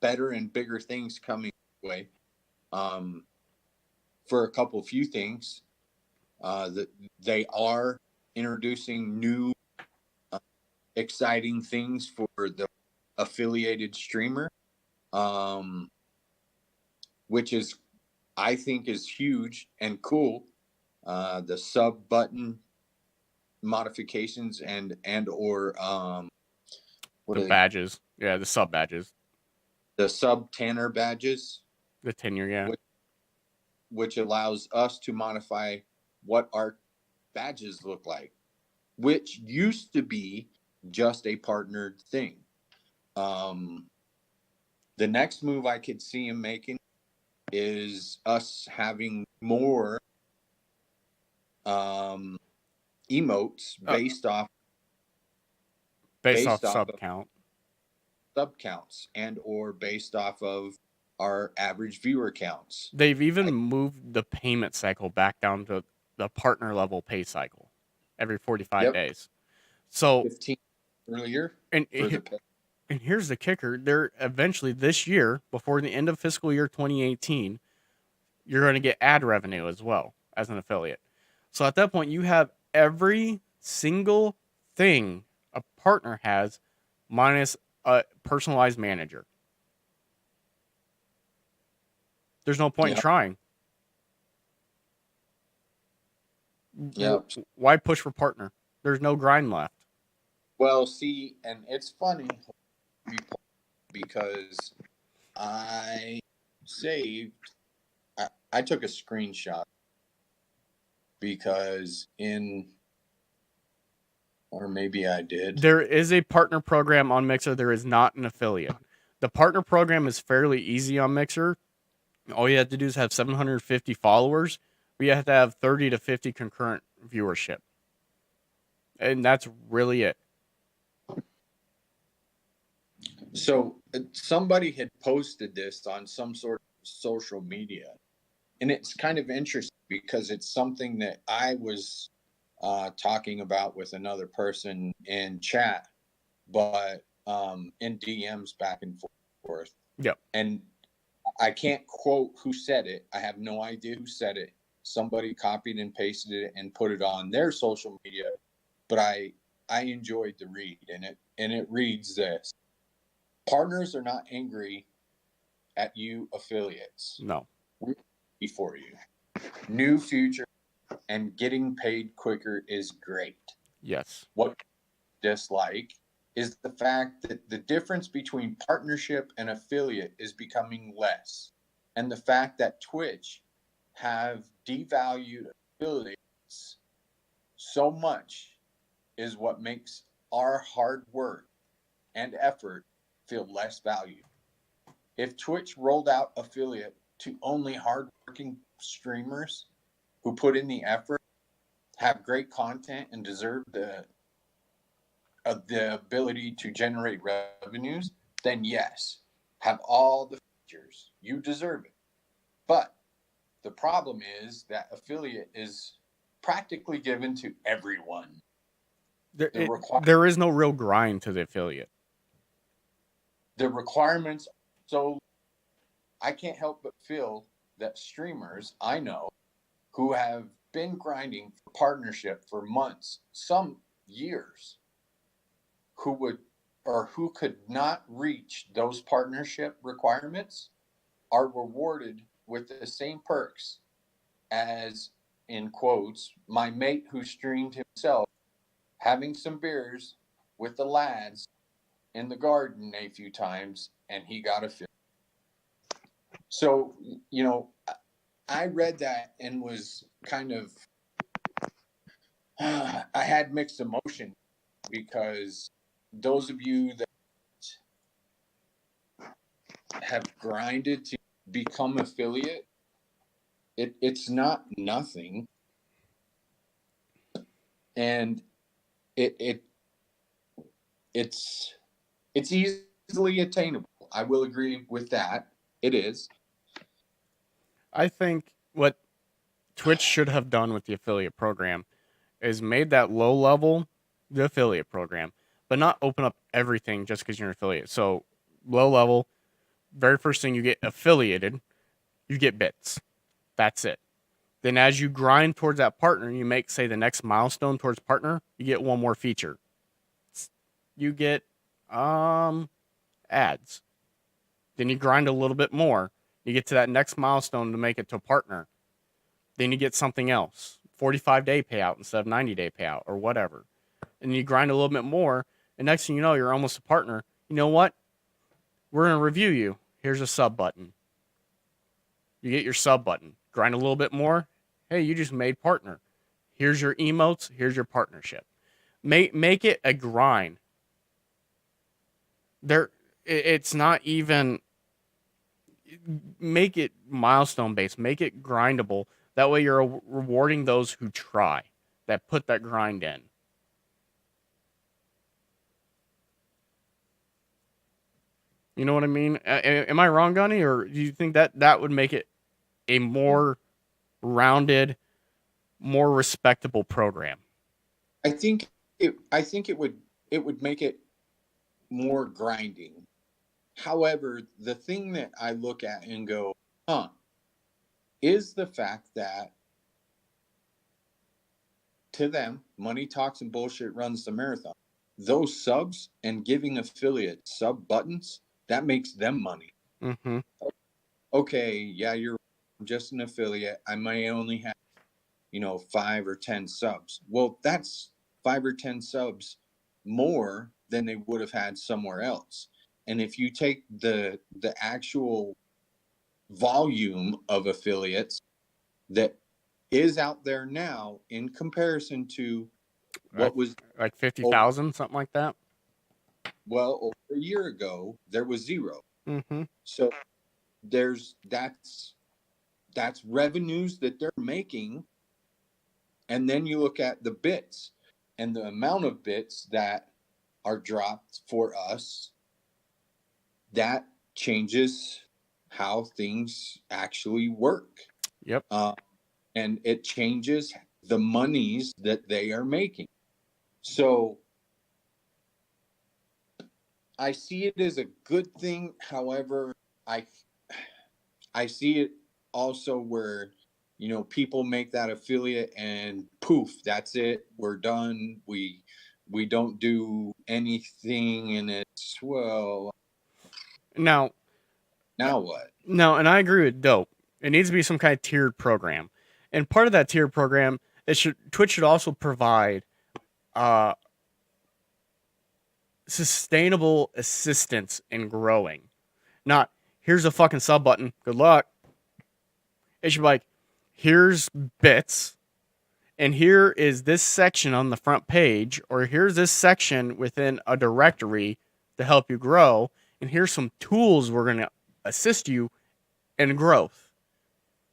better and bigger things coming away. For a few things, that they are introducing new, exciting things for the affiliated streamer, which is, I think, is huge and cool. The sub button modifications and or the badges, the sub badges, the sub tanner badges, the tenure, which allows us to modify what our badges look like, which used to be just a partnered thing. The next move I could see him making is us having more emotes based off sub counts and or based off of our average viewer counts. They've even moved the payment cycle back down to the partner level pay cycle every 45 days. So 15 earlier. And here's the kicker. They're eventually this year, before the end of fiscal year 2018, you're going to get ad revenue as well as an affiliate. So at that point, you have every single thing a partner has minus a personalized manager. There's no point in trying. Yep. Why push for partner? There's no grind left. Well, see, and it's funny because I took a screenshot because or maybe I did. There is a partner program on Mixer. There is not an affiliate. The partner program is fairly easy on Mixer. All you have to do is have 750 followers. But you have to have 30 to 50 concurrent viewership. And that's really it. So somebody had posted this on some sort of social media. And it's kind of interesting because it's something that I was talking about with another person in chat, but in DMs back and forth. Yep. And I can't quote who said it. I have no idea who said it. Somebody copied and pasted it and put it on their social media, but I enjoyed the read, and it reads this: partners are not angry at you affiliates. No. We're happy for you. New future and getting paid quicker is great. Yes. What I dislike is the fact that the difference between partnership and affiliate is becoming less. And the fact that Twitch have devalued affiliates so much is what makes our hard work and effort feel less valued. If Twitch rolled out affiliate to only hardworking streamers who put in the effort, have great content, and deserve the ability to generate revenues, then yes, have all the features. You deserve it. But the problem is that affiliate is practically given to everyone. There is no real grind to the affiliate. the requirements. So I can't help but feel that streamers I know who have been grinding for partnership for months, some years, who could not reach those partnership requirements are rewarded with the same perks as, in quotes, my mate who streamed himself having some beers with the lads in the garden a few times, and he got a fill. So, I read that and was kind of, I had mixed emotion, because those of you that have grinded to become affiliate, it's not nothing, and it's easily attainable. I will agree with that. It is. I think what Twitch should have done with the affiliate program is made that low level the affiliate program, but not open up everything just because you're an affiliate. So low level, very first thing you get affiliated, you get bits. That's it. Then as you grind towards that partner, you make, say, the next milestone towards partner, you get one more feature. You get ads. Then you grind a little bit more. You get to that next milestone to make it to a partner. Then you get something else. 45-day payout instead of 90-day payout or whatever. And you grind a little bit more, and next thing you know, you're almost a partner. You know what? We're going to review you. Here's a sub button. You get your sub button. Grind a little bit more. Hey, you just made partner. Here's your emotes. Here's your partnership. Make it a grind. It's not even... Make it milestone based. Make it grindable. That way you're rewarding those who try, that put that grind in. You know what I mean? Am I wrong, Gunny? Or do you think that would make it a more rounded, more respectable program? I think it would make it more grinding. However, the thing that I look at and go, is the fact that to them, money talks and bullshit runs the marathon. Those subs and giving affiliate sub buttons, that makes them money. Mm-hmm. Okay, yeah, I'm just an affiliate. I may only have, 5 or 10 subs. Well, that's 5 or 10 subs more than they would have had somewhere else. And if you take the actual volume of affiliates that is out there now in comparison to what was like 50,000, something like that. Well, over a year ago, there was 0. Mm-hmm. So that's revenues that they're making. And then you look at the bits and the amount of bits that are dropped for us. That changes how things actually work. Yep. And it changes the monies that they are making. So I see it as a good thing. However, I see it also where, people make that affiliate and poof, that's it. We're done. We don't do anything, and it's, well, Now what? No, and I agree with Dope. It needs to be some kind of tiered program. And part of that tiered program, Twitch should also provide sustainable assistance in growing. Not, here's a fucking sub button, good luck. It should be like, here's bits, and here is this section on the front page, or here's this section within a directory to help you grow, and here's some tools we're going to assist you in growth.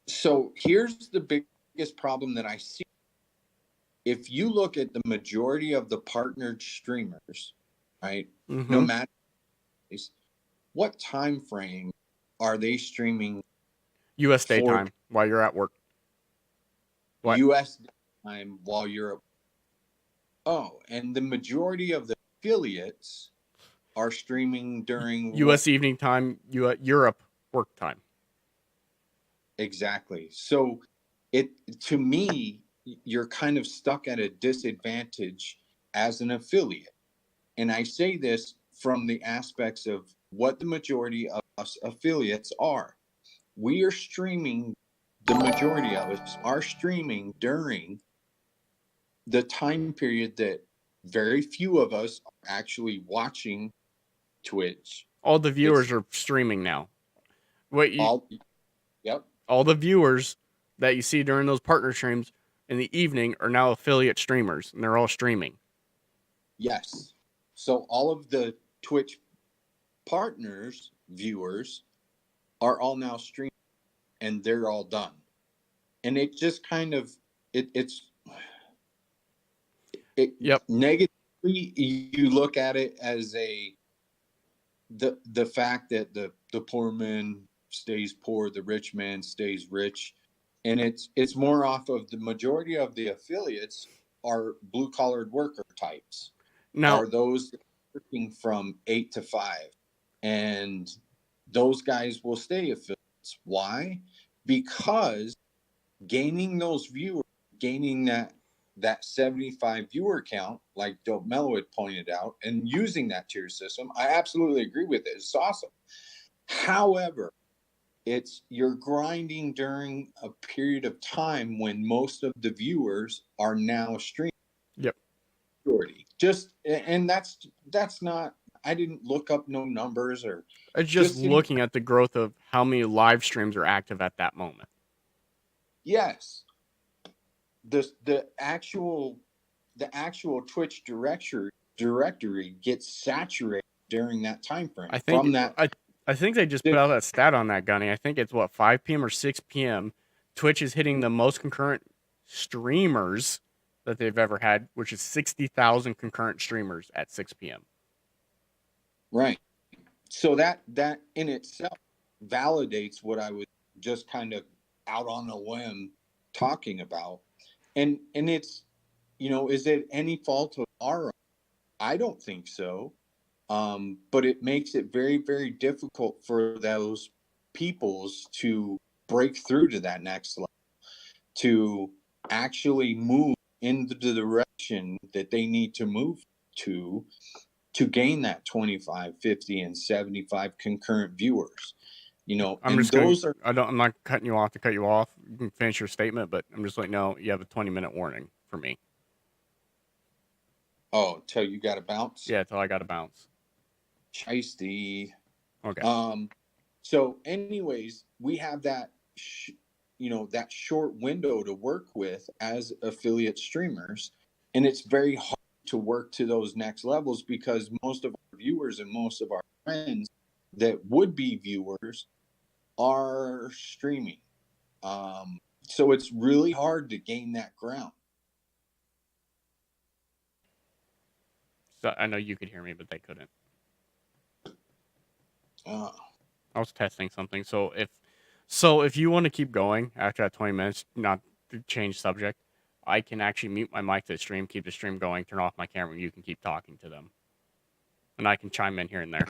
So here's the biggest problem that I see. If you look at the majority of the partnered streamers, right? Mm-hmm. No matter what time frame are they streaming? U.S. daytime while you're at work. What? U.S. time while you're at work. Oh, and the majority of the affiliates are streaming during U.S. evening time, Europe work time. Exactly. So to me, you're kind of stuck at a disadvantage as an affiliate. And I say this from the aspects of what the majority of us affiliates are. We are streaming, the majority of us are streaming during the time period that very few of us are actually watching Twitch. All the viewers are streaming now. Yep. All the viewers that you see during those partner streams in the evening are now affiliate streamers, and they're all streaming. Yes. So all of the Twitch partners, viewers, are all now streaming, and they're all done. And it just kind of Yep. Negatively, you look at it as the fact that the poor man stays poor, the rich man stays rich, and it's more off of the majority of the affiliates are blue collared worker types. Now, are those working from 8 to 5, and those guys will stay affiliates. Why? Because gaining those viewers, gaining that 75 viewer count, like Dope Mello had pointed out, and using that tier system, I absolutely agree with it. It's awesome. However, you're grinding during a period of time when most of the viewers are now streaming. Yep. And that's not. I didn't look up no numbers or. It's just looking at the growth of how many live streams are active at that moment. Yes. The actual Twitch directory gets saturated during that time frame. I think they just put out that stat on that, Gunny. I think it's 5 p.m. or 6 p.m. Twitch is hitting the most concurrent streamers that they've ever had, which is 60,000 concurrent streamers at 6 p.m. Right. So that in itself validates what I was just kind of out on a limb talking about. And it's, is it any fault of our own? I don't think so. But it makes it very, very difficult for those peoples to break through to that next level, to actually move in the direction that they need to move to gain that 25, 50, and 75 concurrent viewers. I'm not cutting you off to cut you off. You can finish your statement, but I'm just letting you know you have a 20-minute warning for me. Oh, till you got to bounce? Yeah, till I got to bounce. Shiesty. Okay. So anyways, we have that, that short window to work with as affiliate streamers. And it's very hard to work to those next levels because most of our viewers and most of our friends that would be viewers are streaming. So it's really hard to gain that ground. So I know you could hear me, but they couldn't. I was testing something. So if you want to keep going after that 20 minutes, not to change subject, I can actually mute my mic to the stream, keep the stream going, turn off my camera, and you can keep talking to them. And I can chime in here and there.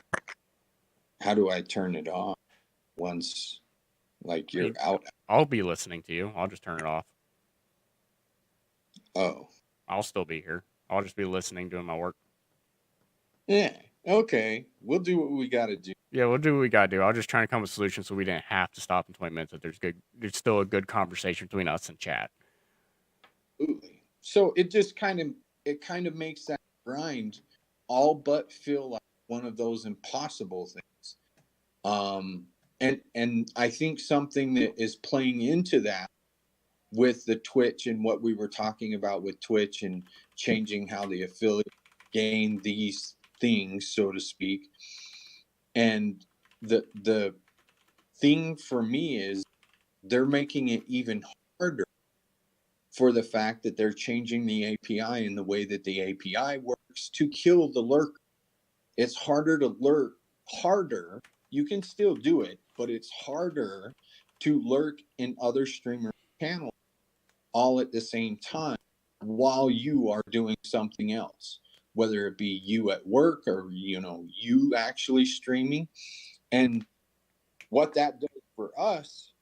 How do I turn it off once, you're out? I'll be listening to you. I'll just turn it off. Oh. I'll still be here. I'll just be listening, doing my work. Yeah. Okay. We'll do what we got to do. Yeah, we'll do what we got to do. I'll just try to come up with a solution so we didn't have to stop in 20 minutes. That there's still a good conversation between us and chat. Absolutely. So it just kind of makes that grind all but feel like one of those impossible things. And I think something that is playing into that with the Twitch and what we were talking about with Twitch and changing how the affiliate gain these things, so to speak. And the thing for me is they're making it even harder for the fact that they're changing the API and the way that the API works to kill the lurker. It's harder to lurk. You can still do it, but it's harder to lurk in other streamer channels all at the same time while you are doing something else. whether it be you at work or, you actually streaming. And what that does for us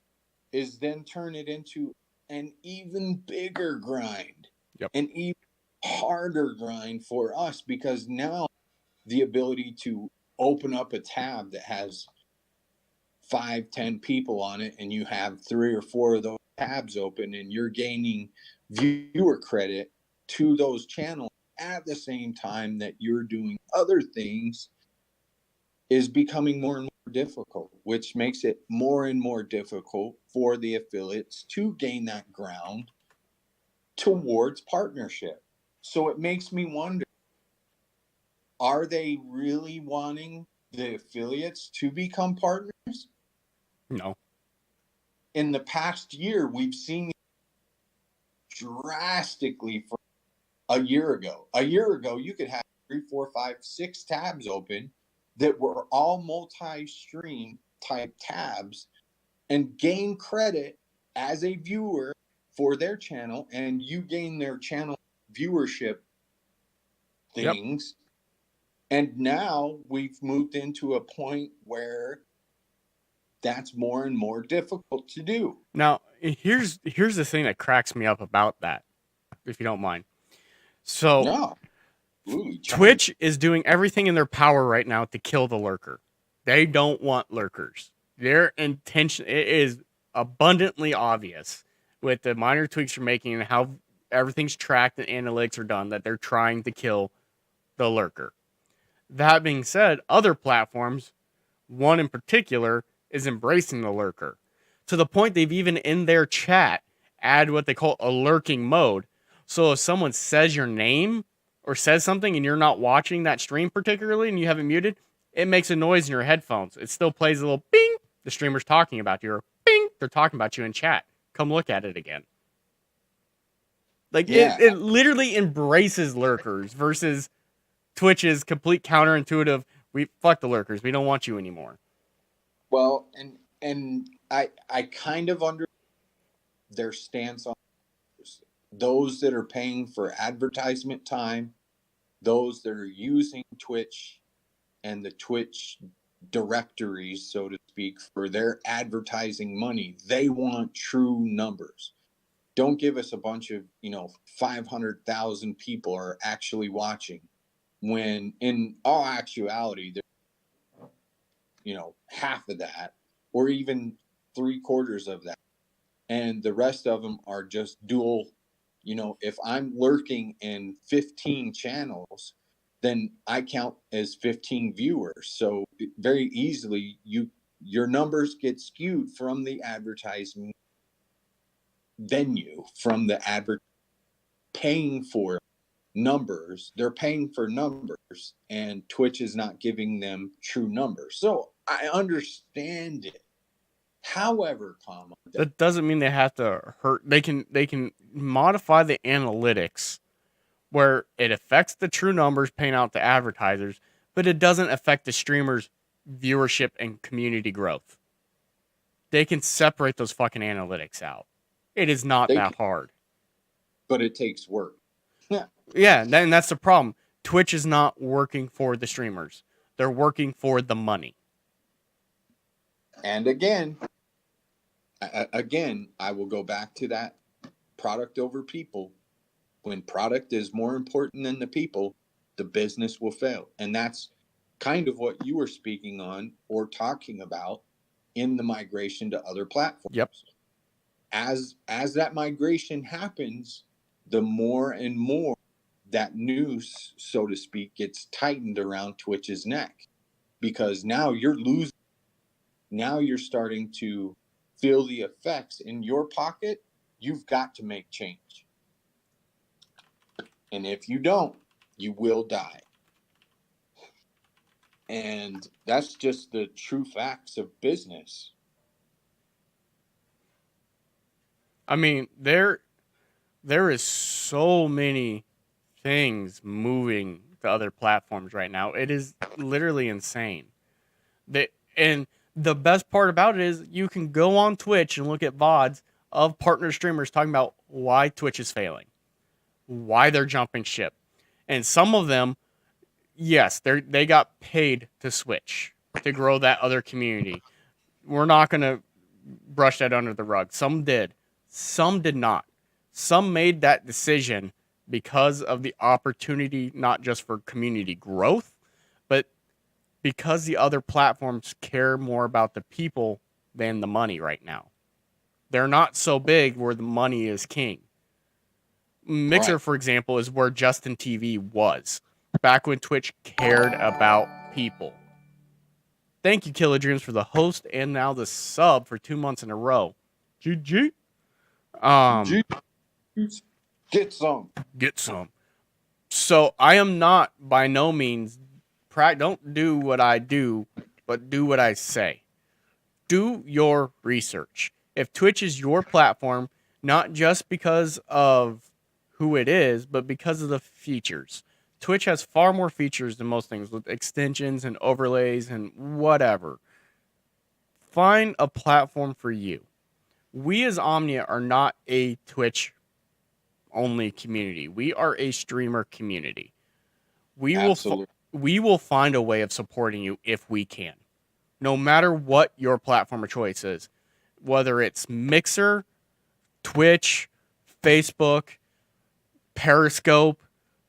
is then turn it into an even bigger grind, Yep. an even harder grind for us, because now the ability to open up a tab that has 5-10 people on it, and you have 3 or 4 of those tabs open, and you're gaining viewer credit to those channels at the same time that you're doing other things, is becoming more and more difficult, which makes it more and more difficult for the affiliates to gain that ground towards partnership. So it makes me wonder, are they really wanting the affiliates to become partners? No. In the past year, we've seen drastically from a year ago. A year ago, you could have 3, 4, 5, 6 tabs open that were all multi-stream type tabs and gain credit as a viewer for their channel, and you gain their channel viewership things. Yep. And now we've moved into a point where that's more and more difficult to do. Now, here's the thing that cracks me up about that, if you don't mind. So, no. Twitch is doing everything in their power right now to kill the lurker. They don't want lurkers. Their intention, it is abundantly obvious with the minor tweaks you're making and how everything's tracked and analytics are done, that they're trying to kill the lurker. That being said, other platforms, one in particular, is embracing the lurker to the point they've even in their chat add what they call a lurking mode. So if someone says your name or says something and you're not watching that stream particularly and you have it muted, it makes a noise in your headphones. It still plays a little bing. The streamer's talking about you, or bing, they're talking about you in chat. Come look at it again. Like, yeah. It literally embraces lurkers versus Twitch's complete counterintuitive, we fuck the lurkers, we don't want you anymore. Well, and I kind of under their stance on those that are paying for advertisement time, those that are using Twitch and the Twitch directories, so to speak, for their advertising money. They want true numbers. Don't give us a bunch of, 500,000 people are actually watching, when in all actuality, half of that, or even 3/4 of that. And the rest of them are just dual. If I'm lurking in 15 channels, then I count as 15 viewers. So very easily your numbers get skewed from the advertising venue, from the paying for numbers. They're paying for numbers, and Twitch is not giving them true numbers. So I understand it. However, that doesn't mean they have to hurt. They can modify the analytics where it affects the true numbers paying out to advertisers, but it doesn't affect the streamers' viewership and community growth. They can separate those fucking analytics out. It is not that hard. But it takes work. Yeah, and that's the problem. Twitch is not working for the streamers. They're working for the money. And again, I will go back to that product over people. When product is more important than the people, the business will fail. And that's kind of what you were speaking on or talking about in the migration to other platforms. Yep. As that migration happens, the more and more that noose, so to speak, gets tightened around Twitch's neck, because now you're losing. Now you're starting to feel the effects in your pocket. You've got to make change. And if you don't, you will die. And that's just the true facts of business. I mean, there is so many things moving to other platforms right now. It is literally insane. And the best part about it is you can go on Twitch and look at VODs of partner streamers talking about why Twitch is failing, why they're jumping ship. And some of them, yes, they got paid to switch to grow that other community. We're not going to brush that under the rug. Some did. Some did not. Some made that decision because of the opportunity, not just for community growth, but because the other platforms care more about the people than the money right now. They're not so big where the money is king. Mixer, for example, is where Justin TV was back when Twitch cared about people. Thank you, Killer Dreams, for the host and now the sub for 2 months in a row. GG. Get some. Get some. So I am not by no means. Don't do what I do, but do what I say. Do your research. If Twitch is your platform, not just because of who it is, but because of the features. Twitch has far more features than most things with extensions and overlays and whatever. Find a platform for you. We as Omnia are not a Twitch only community. We are a streamer community. We will find a way of supporting you if we can. No matter what your platform of choice is, whether it's Mixer, Twitch, Facebook, Periscope,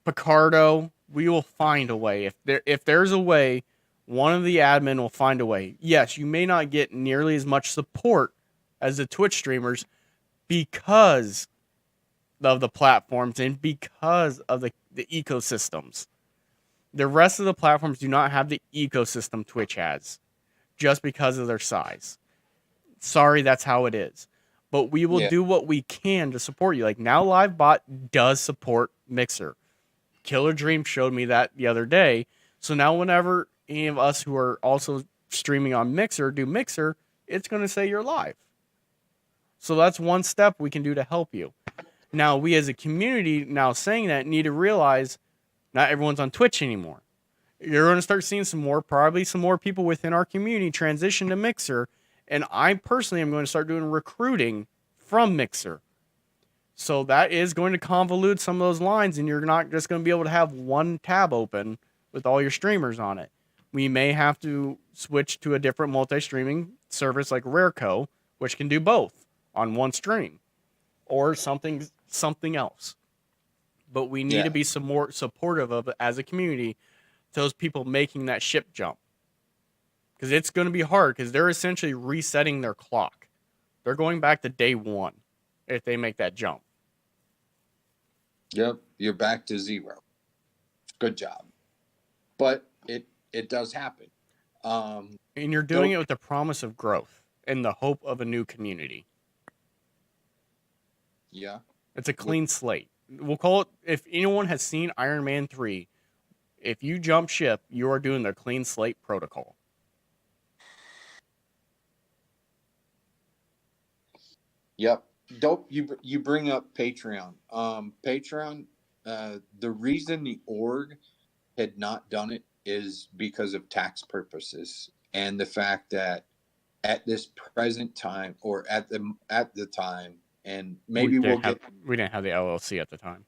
Picardo, we will find a way. If there's a way, one of the admin will find a way. Yes, you may not get nearly as much support as the Twitch streamers because of the platforms and because of the ecosystems. The rest of the platforms do not have the ecosystem Twitch has just because of their size. Sorry, that's how it is. But we will do what we can to support you. Like now LiveBot does support Mixer. Killer Dream showed me that the other day. So now whenever any of us who are also streaming on Mixer do Mixer, it's going to say you're live. So that's one step we can do to help you. Now, we as a community, now saying that, need to realize not everyone's on Twitch anymore. You're going to start seeing probably some more people within our community transition to Mixer. And I personally am going to start doing recruiting from Mixer. So that is going to convolute some of those lines, and you're not just going to be able to have one tab open with all your streamers on it. We may have to switch to a different multi-streaming service like Rareco, which can do both on one stream, or something else. But we need to be some more supportive of it as a community to those people making that ship jump. Because it's going to be hard, because they're essentially resetting their clock. They're going back to day one if they make that jump. Yep, you're back to zero. Good job. But it does happen. And you're doing it with the promise of growth and the hope of a new community. Yeah. It's a clean slate. We'll call it, if anyone has seen Iron Man 3, if you jump ship, you are doing the clean slate protocol. Yep. Dope. You bring up Patreon. Patreon, the reason the org had not done it is because of tax purposes and the fact that at this present time, or at the time, and maybe we didn't have the LLC at the time.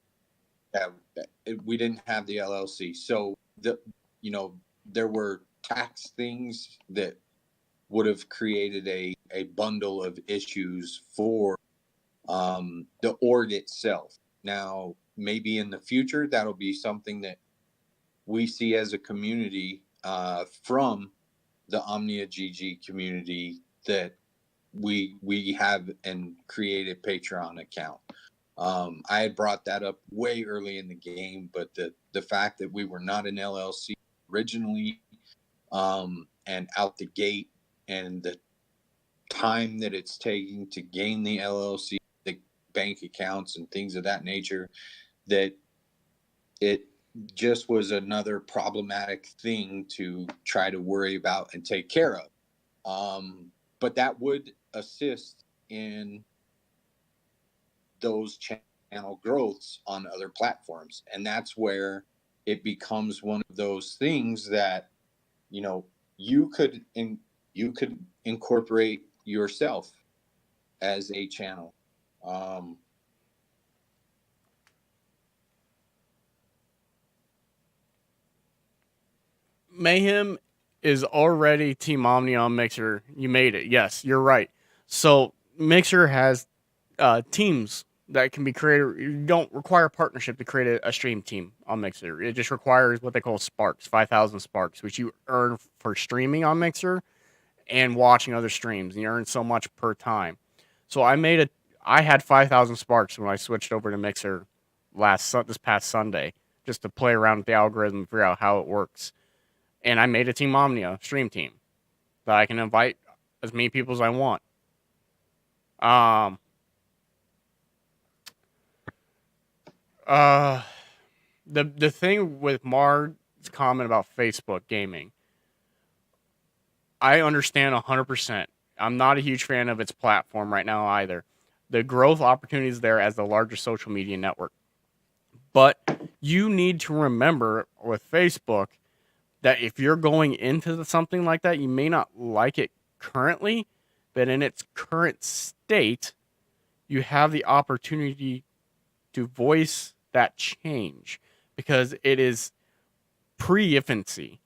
Yeah, we didn't have the LLC, so there were tax things that would have created a bundle of issues for the org itself. Now, maybe in the future, that'll be something that we see as a community from the Omnia GG community, that we have and create a Patreon account. I had brought that up way early in the game, but the fact that we were not an LLC originally, and out the gate, and the time that it's taking to gain the LLC, the bank accounts and things of that nature, that it just was another problematic thing to try to worry about and take care of. But that would assist in those channel growths on other platforms. And that's where it becomes one of those things that, you could incorporate yourself as a channel. Mayhem is already Team Omnia on Mixer. You made it. Yes, you're right. So Mixer has teams that can be created. You don't require a partnership to create a stream team on Mixer. It just requires what they call sparks, 5,000 sparks, which you earn for streaming on Mixer and watching other streams. And you earn so much per time. So I had 5,000 sparks when I switched over to Mixer this past Sunday, just to play around with the algorithm and figure out how it works. And I made a Team Omnia stream team that I can invite as many people as I want. The thing with Mar's comment about Facebook gaming, I understand 100%. I'm not a huge fan of its platform right now either. The growth opportunities there as the largest social media network. But you need to remember with Facebook that if you're going into something like that, you may not like it currently, but in its current state, you have the opportunity to voice that change because it is pre-infancy.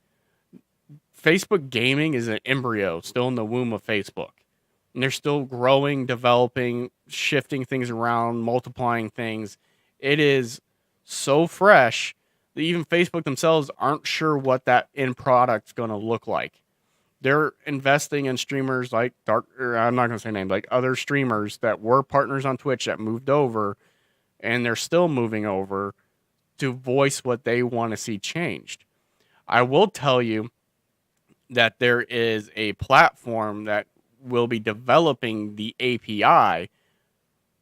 Facebook gaming is an embryo still in the womb of Facebook. And they're still growing, developing, shifting things around, multiplying things. It is so fresh that even Facebook themselves aren't sure what that end product's going to look like. They're investing in streamers like I'm not going to say names, like other streamers that were partners on Twitch that moved over, and they're still moving over to voice what they want to see changed. I will tell you that there is a platform that will be developing the API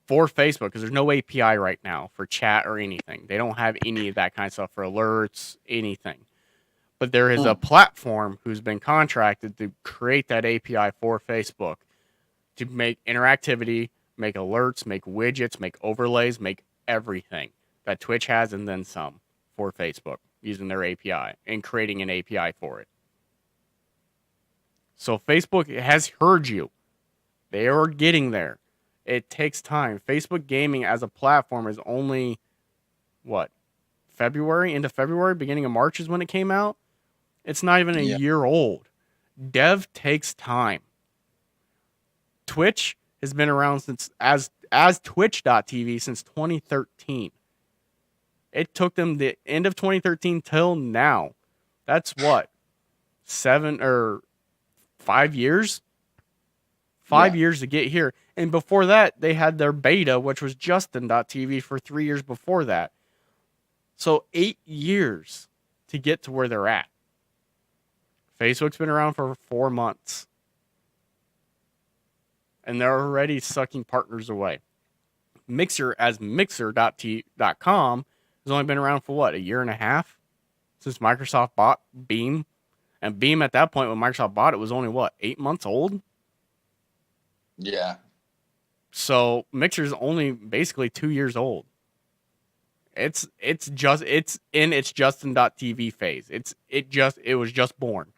for Facebook, because there's no API right now for chat or anything. They don't have any of that kind of stuff for alerts, anything. But there is a platform who's been contracted to create that API for Facebook to make interactivity, make alerts, make widgets, make overlays, make everything that Twitch has and then some for Facebook using their API and creating an API for it. So Facebook has heard you. They are getting there. It takes time. Facebook gaming as a platform is only, into February, beginning of March is when it came out. It's not even a year old. Dev takes time. Twitch has been around since as Twitch.tv since 2013. It took them the end of 2013 till now. That's 5 years? 5 years to get here. And before that, they had their beta, which was Justin.tv for 3 years before that. So 8 years to get to where they're at. Facebook's been around for 4 months. And they're already sucking partners away. Mixer, as Mixer.com, has only been around for a year and a half? Since Microsoft bought Beam. And Beam at that point, when Microsoft bought it, was only 8 months old? Yeah. So Mixer's only basically 2 years old. It's in its Justin.tv phase. It was just born.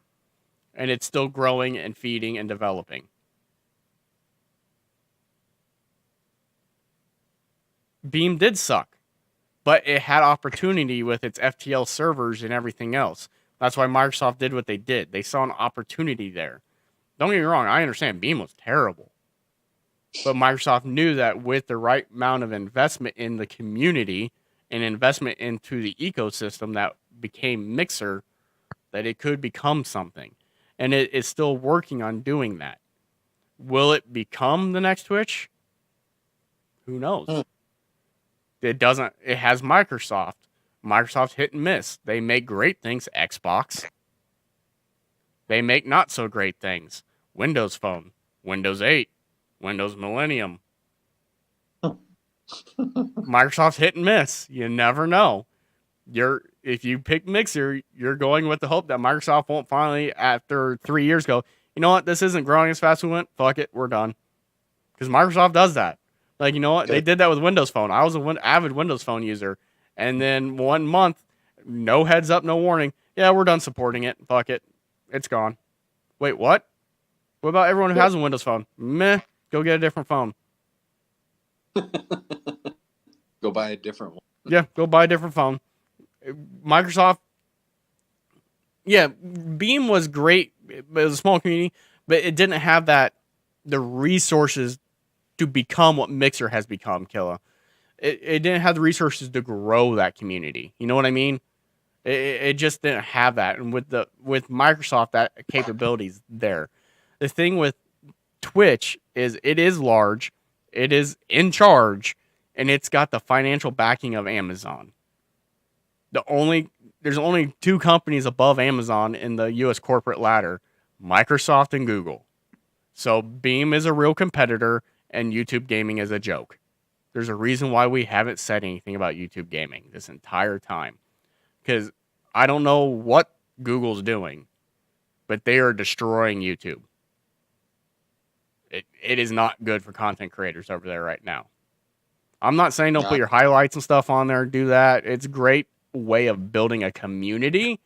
And it's still growing and feeding and developing. Beam did suck, but it had opportunity with its FTL servers and everything else. That's why Microsoft did what they did. They saw an opportunity there. Don't get me wrong, I understand Beam was terrible. But Microsoft knew that with the right amount of investment in the community and investment into the ecosystem that became Mixer, that it could become something. And it is still working on doing that. Will it become the next Twitch? Who knows? It has Microsoft. Microsoft's hit and miss. They make great things, Xbox. They make not so great things. Windows Phone, Windows 8, Windows Millennium. Microsoft's hit and miss. You never know. If you pick Mixer, you're going with the hope that Microsoft won't finally, after 3 years, go, you know what, this isn't growing as fast as we went. Fuck it, we're done. Because Microsoft does that. Like, you know what? They did that with Windows Phone. I was an avid Windows Phone user. And then 1 month, no heads up, no warning. Yeah, we're done supporting it. Fuck it. It's gone. Wait, what? What about everyone who has a Windows Phone? Meh. Go get a different phone. Go buy a different one. Yeah, go buy a different phone. Microsoft Yeah, Beam was great. It was a small community, but it didn't have the resources to become what Mixer has become, Killa. It didn't have the resources to grow that community. You know what I mean? It just didn't have that. And with Microsoft, that capability's there. The thing with Twitch is it is large, it is in charge, and it's got the financial backing of Amazon. There's only two companies above Amazon in the US corporate ladder, Microsoft and Google. So Beam is a real competitor and YouTube gaming is a joke. There's a reason why we haven't said anything about YouTube gaming this entire time. Because I don't know what Google's doing, but they are destroying YouTube. It is not good for content creators over there right now. I'm not saying don't put your highlights and stuff on there, do that. It's a great way of building a community,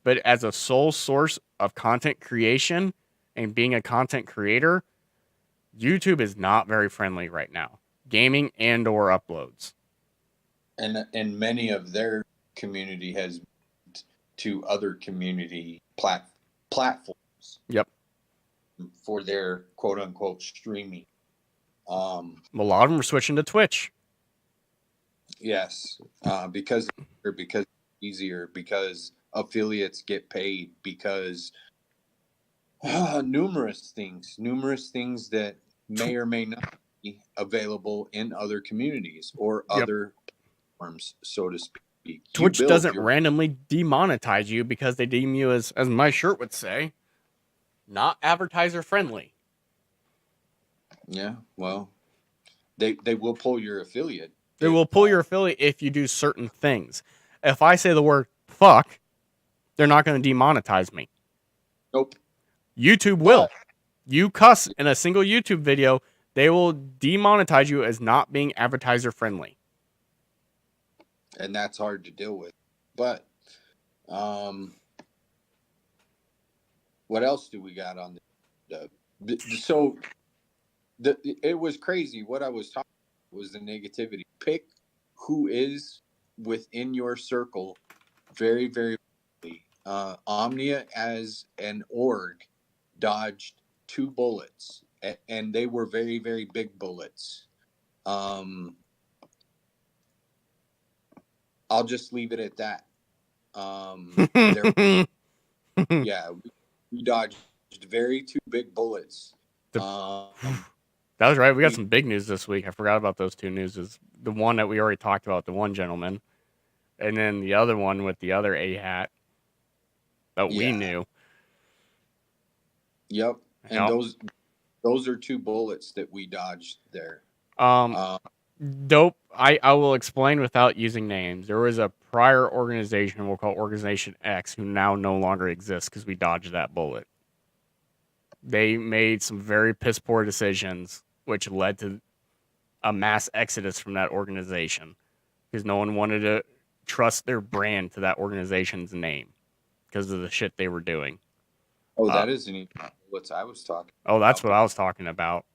but as a sole source of content creation and being a content creator, YouTube is not very friendly right now. Gaming and or uploads. And many of their community has moved to other community platforms. Yep. For their quote unquote streaming. A lot of them are switching to Twitch. Yes, because it's easier, because affiliates get paid, because numerous things that may or may not be available in other communities or other platforms, so to speak. Twitch doesn't randomly demonetize you because they deem you as my shirt would say, not advertiser friendly. Yeah, well, they will pull your affiliate. They will pull your affiliate if you do certain things. If I say the word fuck, they're not going to demonetize me. Nope. YouTube will. You cuss in a single YouTube video, they will demonetize you as not being advertiser friendly. And that's hard to deal with. But what else do we got on it was crazy. What I was talking about was the negativity. Pick who is within your circle very, very quickly. Omnia as an org dodged 2 bullets, and they were very, very big bullets. I'll just leave it at that. We dodged very 2 big bullets. That was right. We got some big news this week. I forgot about those 2 news. The one that we already talked about, the one gentleman, and then the other one with the other A hat that we knew. Yep. And those are 2 bullets that we dodged there. Dope. I will explain without using names. There was a prior organization, we'll call Organization X, who now no longer exists because we dodged that bullet. They made some very piss poor decisions, which led to a mass exodus from that organization because no one wanted to trust their brand to that organization's name because of the shit they were doing. Oh, that isn't even what I was talking about. Oh, that's what I was talking about.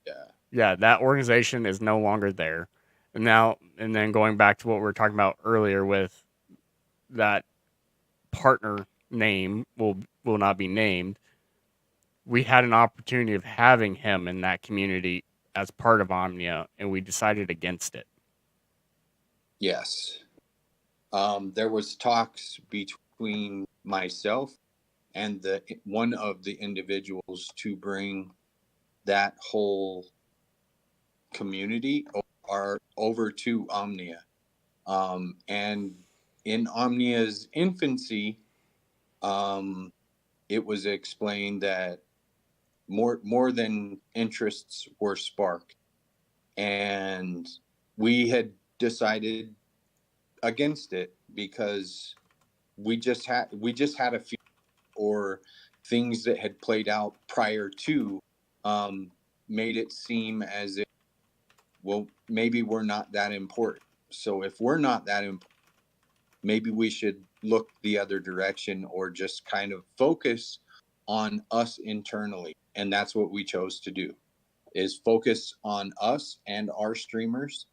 Yeah. Yeah, that organization is no longer there. And then going back to what we were talking about earlier with that partner name will not be named. We had an opportunity of having him in that community as part of Omnia, and we decided against it. Yes. There was talks between myself and one of the individuals to bring that whole community over to Omnia. And in Omnia's infancy, it was explained that more than interests were sparked, and we had decided against it because we just had a few or things that had played out prior to made it seem as if, well, maybe we're not that important. So if we're not that important, maybe we should look the other direction or just kind of focus on us internally. And that's what we chose to do, is focus on us and our streamers.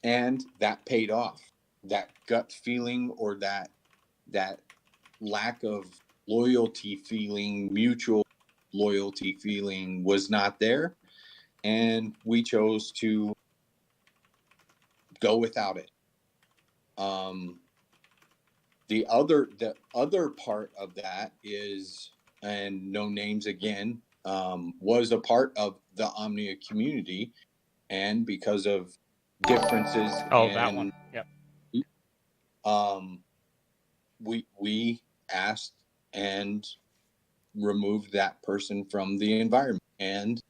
And that paid off. that gut feeling or that lack of loyalty feeling, mutual loyalty feeling was not there, and we chose to go without it. The other part of that is, and no names again, was a part of the Omnia community, and because of differences that one. Yep. We asked and removed that person from the environment, and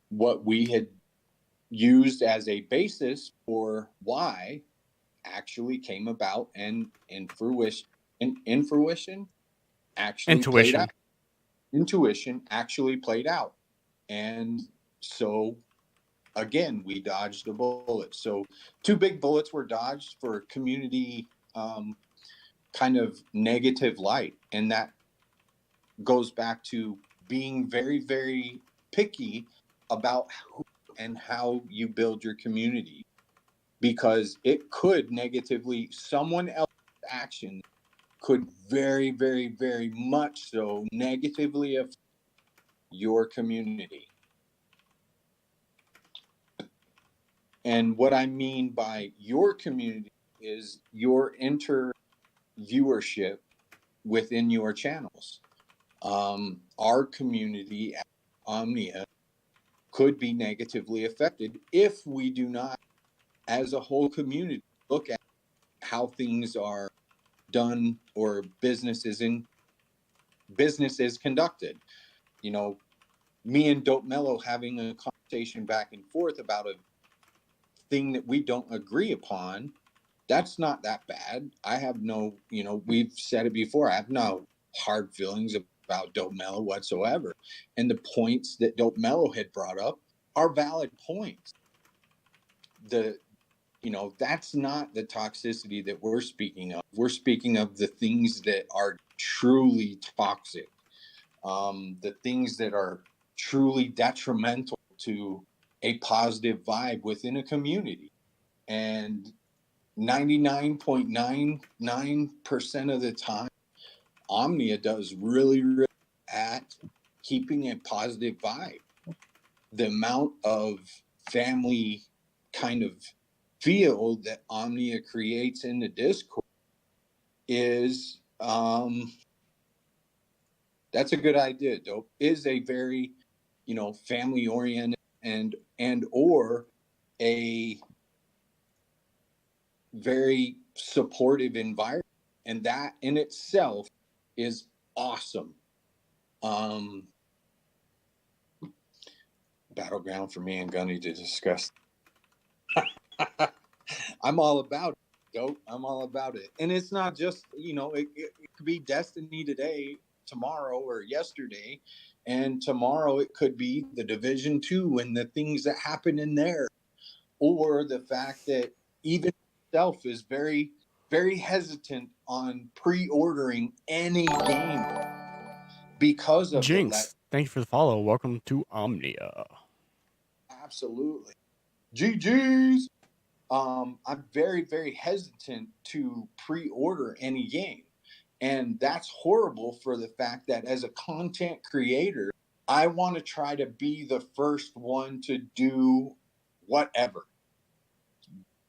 what we had used as a basis for why actually came about and in fruition actually played out. Intuition actually played out. And so again, we dodged a bullet. So 2 big bullets were dodged for community kind of negative light. And that goes back to being very, very picky about who and how you build your community, because it could negatively, someone else's action could very, very, very much so negatively affect your community. And what I mean by your community is your viewership within your channels. Our community at Omnia could be negatively affected if we do not, as a whole community, look at how things are done or business is conducted. You know, me and Dope Mellow having a conversation back and forth about a thing that we don't agree upon, that's not that bad. I have no, we've said it before, I have no hard feelings about Dope Mellow whatsoever. And the points that Dope Mellow had brought up are valid points. That's not the toxicity that we're speaking of. We're speaking of the things that are truly toxic, the things that are truly detrimental to a positive vibe within a community. And 99.99% of the time, Omnia does really, really at keeping a positive vibe. The amount of family kind of feel that Omnia creates in the Discord is that's a good idea. Dope is a very family oriented and or a very supportive environment, and that in itself is awesome. Battleground for me and Gunny to discuss. I'm all about it, Dope. I'm all about it. And it's not just, it could be Destiny today, tomorrow, or yesterday. And tomorrow it could be the Division 2 and the things that happen in there. Or the fact that even itself is very, very hesitant on pre-ordering any game because of Jinx, thank you for the follow. Welcome to Omnia. Absolutely. GG's. I'm very, very hesitant to pre-order any game. And that's horrible for the fact that as a content creator, I want to try to be the first one to do whatever.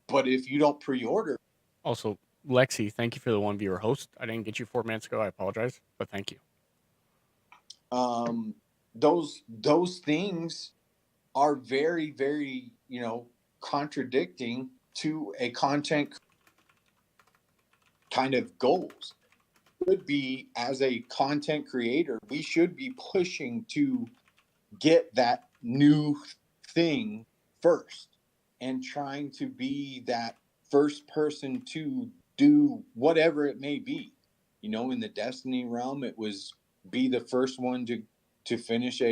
But if you don't pre-order. Also, Lexi, thank you for the 1 viewer host. I didn't get you 4 minutes ago. I apologize, but thank you. Those things are very, very, contradicting to a content kind of goals. Should be, as a content creator, we should be pushing to get that new thing first and trying to be that first person to do whatever it may be. In the Destiny realm, it was be the first one to finish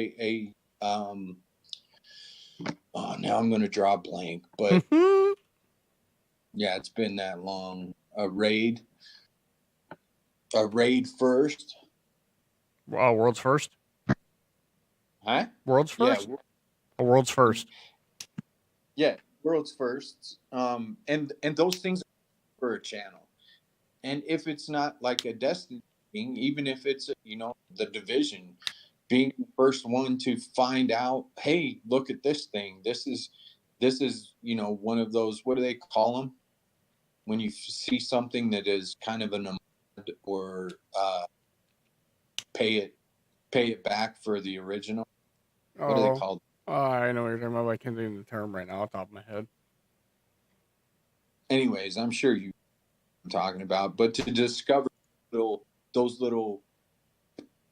now I'm going to draw a blank, but yeah, it's been that long. A raid first. World's first? Huh? World's first? Yeah. A world's first. Yeah, world's first. And those things are for a channel. And if it's not like a Destiny thing, even if it's, the Division, being the first one to find out, hey, look at this thing. This is, one of those, what do they call them? When you see something that is kind of an mod or pay it back for the original. What are they called? I know what you're talking about. I can't think of the term right now off the top of my head. Anyways, I'm sure you know what I'm talking about. But to discover those little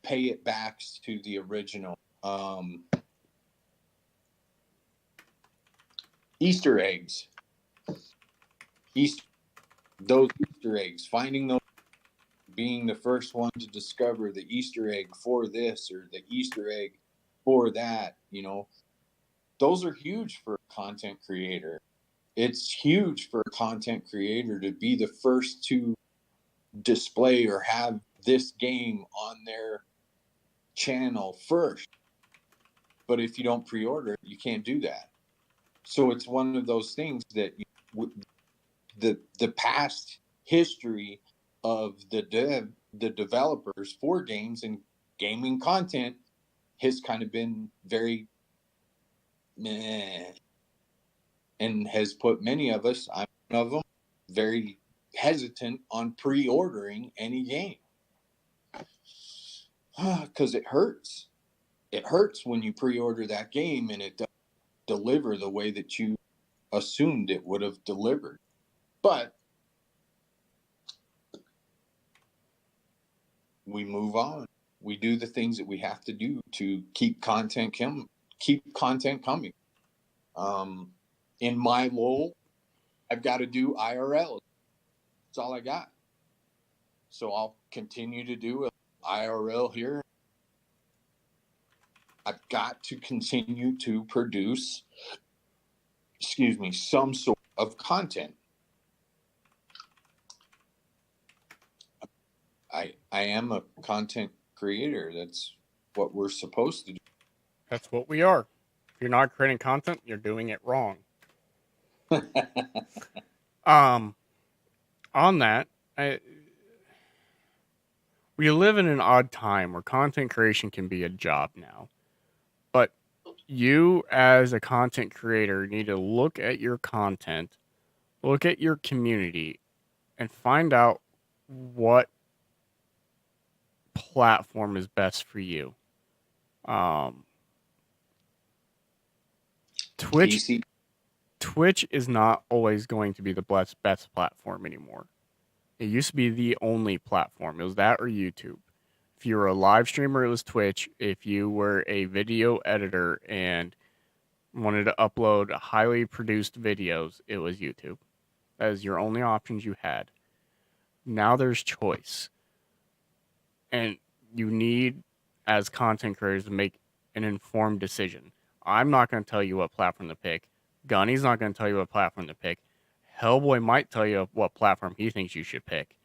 pay it backs to the original Easter eggs. Those Easter eggs, finding those, being the first one to discover the Easter egg for this or the Easter egg for that, those are huge for a content creator. It's huge for a content creator to be the first to display or have this game on their channel first. But if you don't pre-order it, you can't do that. So it's one of those things that the past history of the developers for games and gaming content has kind of been very meh, and has put many of us, I'm one of them, very hesitant on pre-ordering any game because it hurts. It hurts when you pre-order that game and it doesn't deliver the way that you assumed it would have delivered. But we move on. We do the things that we have to do to keep content coming. In my role, I've got to do IRL. That's all I got. So I'll continue to do IRL here. I've got to continue to produce, some sort of content. I am a content creator. That's what we're supposed to do. That's what we are. If you're not creating content, you're doing it wrong. On that, we live in an odd time where content creation can be a job now. But you, as a content creator, need to look at your content, look at your community, and find out what platform is best for you. Twitch is not always going to be the best platform anymore. It used to be the only platform. It was that or YouTube. If you were a live streamer, it was Twitch. If you were a video editor and wanted to upload highly produced videos, it was YouTube. That is your only options you had. Now there's choice. And you need, as content creators, to make an informed decision. I'm not going to tell you what platform to pick. Gunny's not going to tell you what platform to pick. Hellboy might tell you what platform he thinks you should pick,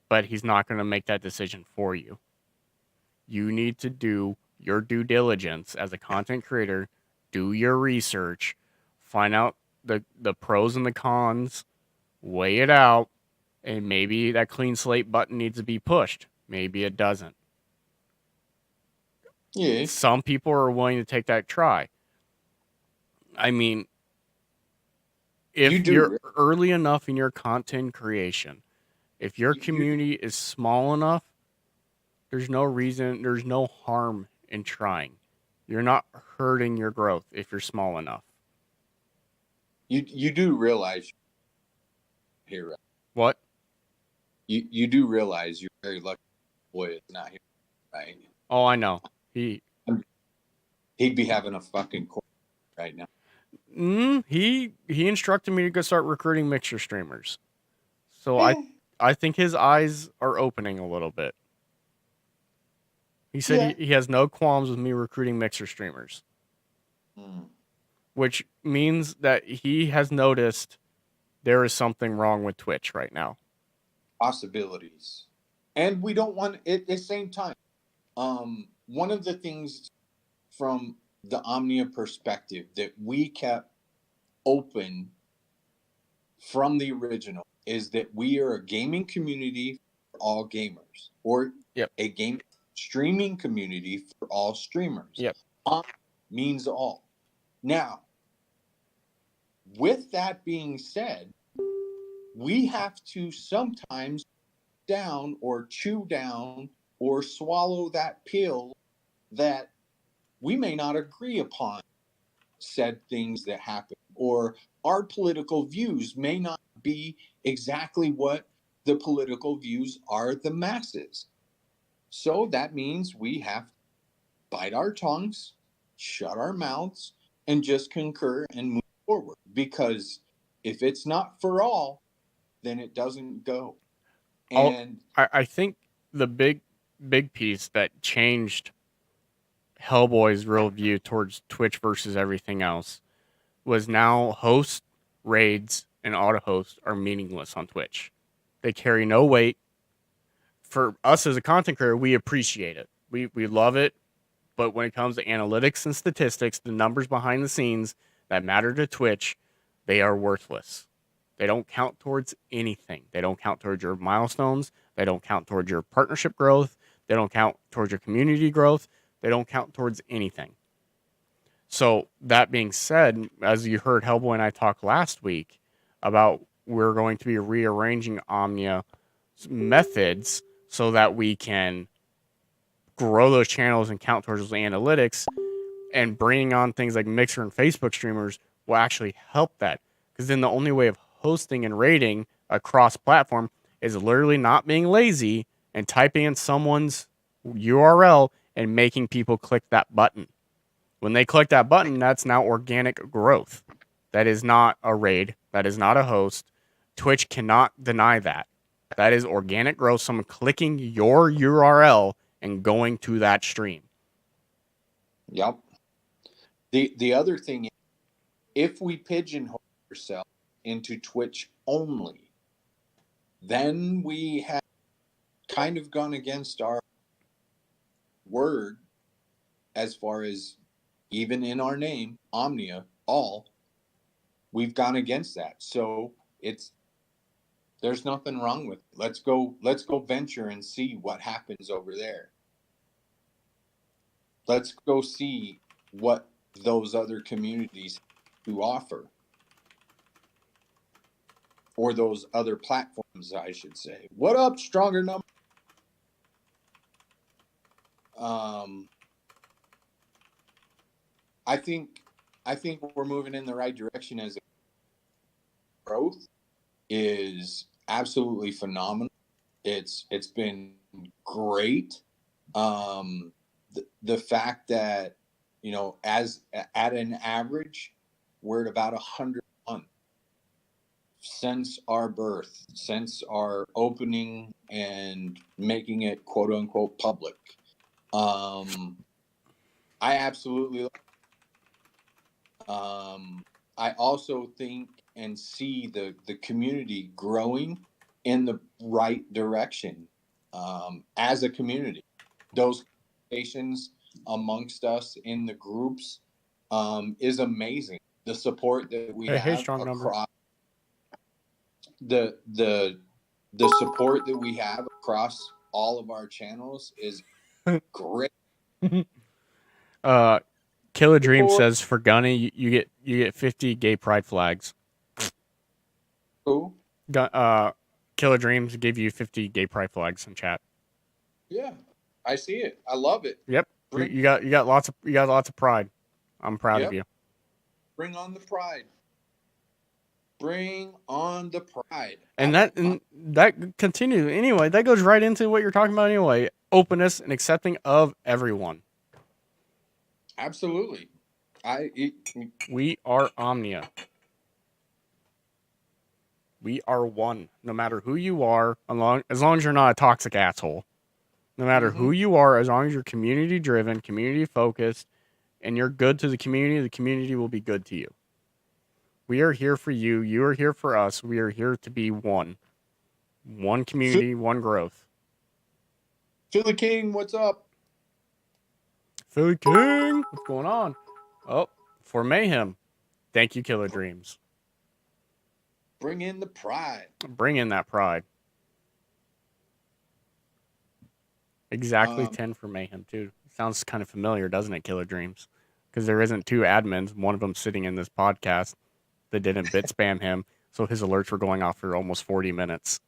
but he's not going to make that decision for you. You need to do your due diligence as a content creator, do your research, find out the pros and the cons, weigh it out, and maybe that clean slate button needs to be pushed. Maybe it doesn't. Yeah. Some people are willing to take that try. I mean, if you're early enough in your content creation, if your community is small enough, there's no reason, there's no harm in trying. You're not hurting your growth if you're small enough. You do realize here, right? What? You do realize you're very lucky boy is not here, right? Oh, I know. He'd be having a fucking course right now. He instructed me to go start recruiting mixer streamers. So I think his eyes are opening a little bit. He said he has no qualms with me recruiting mixer streamers. Which means that he has noticed there is something wrong with Twitch right now. Possibilities. And we don't want it at the same time. One of the things from the Omnia perspective that we kept open from the original is that we are a gaming community for all gamers, or Yep. a game streaming community for all streamers. Yep. Means all. Now, with that being said, we have to sometimes down or chew down or swallow that pill that we may not agree upon said things that happen, or our political views may not be exactly what the political views are the masses. So that means we have to bite our tongues, shut our mouths, and just concur and move forward. Because if it's not for all, then it doesn't go. And I think the big piece that changed Hellboy's real view towards Twitch versus everything else was now host raids and auto host are meaningless on Twitch. They carry no weight. For us as a content creator, we appreciate it. We love it. But when it comes to analytics and statistics, the numbers behind the scenes that matter to Twitch, they are worthless. They don't count towards anything. They don't count towards your milestones. They don't count towards your partnership growth. They don't count towards your community growth. They don't count towards anything. So that being said, as you heard Hellboy and I talk last week about, we're going to be rearranging Omnia methods so that we can grow those channels and count towards those analytics, and bringing on things like Mixer and Facebook streamers will actually help that. Because then the only way of hosting and rating across platform is literally not being lazy and typing in someone's URL and making people click that button. When they click that button, that's now organic growth. That is not a raid. That is not a host. Twitch cannot deny that. That is organic growth, someone clicking your URL and going to that stream. Yep. The other thing is, if we pigeonhole ourselves into Twitch only, then we have kind of gone against our word, as far as even in our name, Omnia, all, we've gone against that. So there's nothing wrong with it. Let's go venture and see what happens over there. Let's go see what those other communities have to offer. Or those other platforms, I should say. What up, Stronger Number? I think we're moving in the right direction, as growth is absolutely phenomenal. It's been great. The fact that, as at an average, we're at about 100 a month since our birth, since our opening and making it quote unquote public. I absolutely I also think and see the community growing in the right direction, as a community. Those conversations amongst us in the groups is amazing. The support that we have Strong across the support that we have across all of our channels is great. Killer Dream says for Gunny, you get 50 gay pride flags. Who? Killer Dreams gave you 50 gay pride flags in chat. Yeah, I see it. I love it. Yep. You got lots of pride. I'm proud of you. Bring on the pride. Bring on the pride. And that continues anyway. That goes right into what you're talking about anyway. Openness and accepting of everyone. Absolutely. We are Omnia. We are one. No matter who you are, as long as you're not a toxic asshole. No matter who you are, as long as you're community driven, community focused, and you're good to the community will be good to you. We are here for you. You are here for us. We are here to be one. One community, one growth. Philly King, what's up? Philly King, what's going on? Oh, for Mayhem. Thank you, Killer Dreams. Bring in the pride. Bring in that pride. Exactly 10 for Mayhem, too. Sounds kind of familiar, doesn't it, Killer Dreams? Because there isn't 2 admins, one of them sitting in this podcast that didn't bit spam him, so his alerts were going off for almost 40 minutes.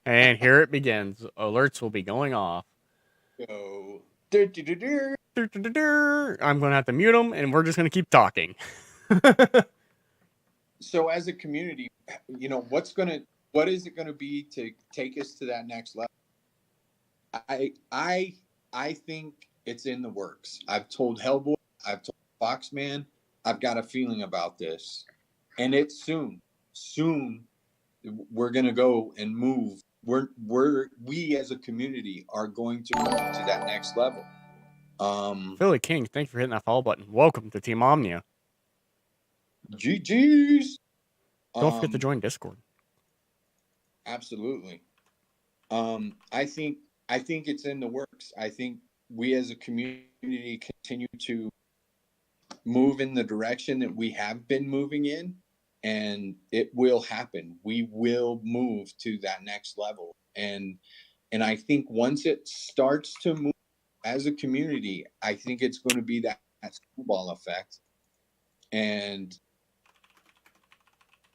And here it begins. Alerts will be going off. So, I'm going to have to mute them, and we're just going to keep talking. So as a community, you know, what is it going to be to take us to that next level? I think it's in the works. I've told Hellboy, I've told Foxman, I've got a feeling about this, and it's soon we're going to go and move. We as a community are going to move to that next level. Philly King, thank you for hitting that follow button. Welcome to Team Omnia. GG's. Don't forget to join Discord. Absolutely. I think it's in the works. I think we as a community continue to move in the direction that we have been moving in, and it will happen. We will move to that next level. And I think once it starts to move as a community, I think it's going to be that snowball effect. And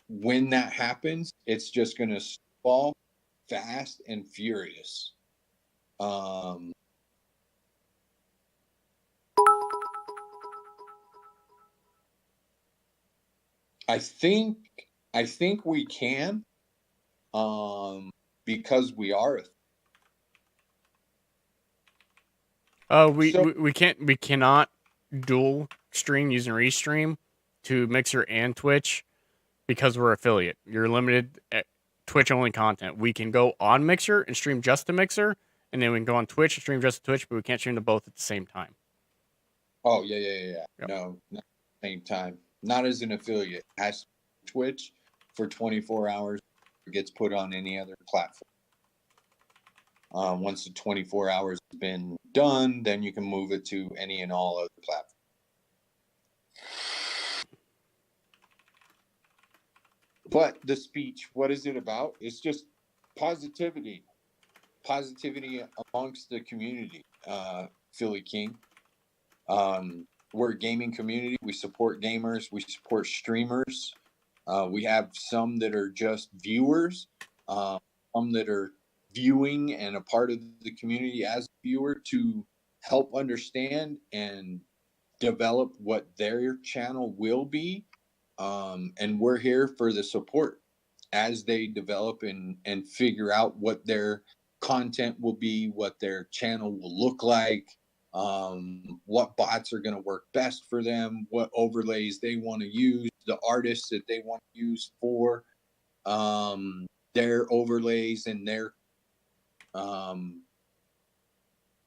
when that happens, it's just going to snowball fast and furious. I think we can, because we are. We cannot dual stream using Restream to Mixer and Twitch because we're affiliate. You're limited at Twitch only content. We can go on Mixer and stream just to Mixer, and then we can go on Twitch and stream just to Twitch, but we can't stream to both at the same time. Oh yeah. Yep. No, not at the same time. Not as an affiliate. It has to be Twitch for 24 hours. It gets put on any other platform. Once the 24 hours has been done, then you can move it to any and all other platforms. But the speech, what is it about? It's just positivity amongst the community. Philly King. We're a gaming community. We support gamers. We support streamers. We have some that are just viewers, some that are viewing and a part of the community as a viewer to help understand and develop what their channel will be. And we're here for the support as they develop and figure out what their content will be, what their channel will look like, what bots are going to work best for them, what overlays they want to use, the artists that they want to use for their overlays and their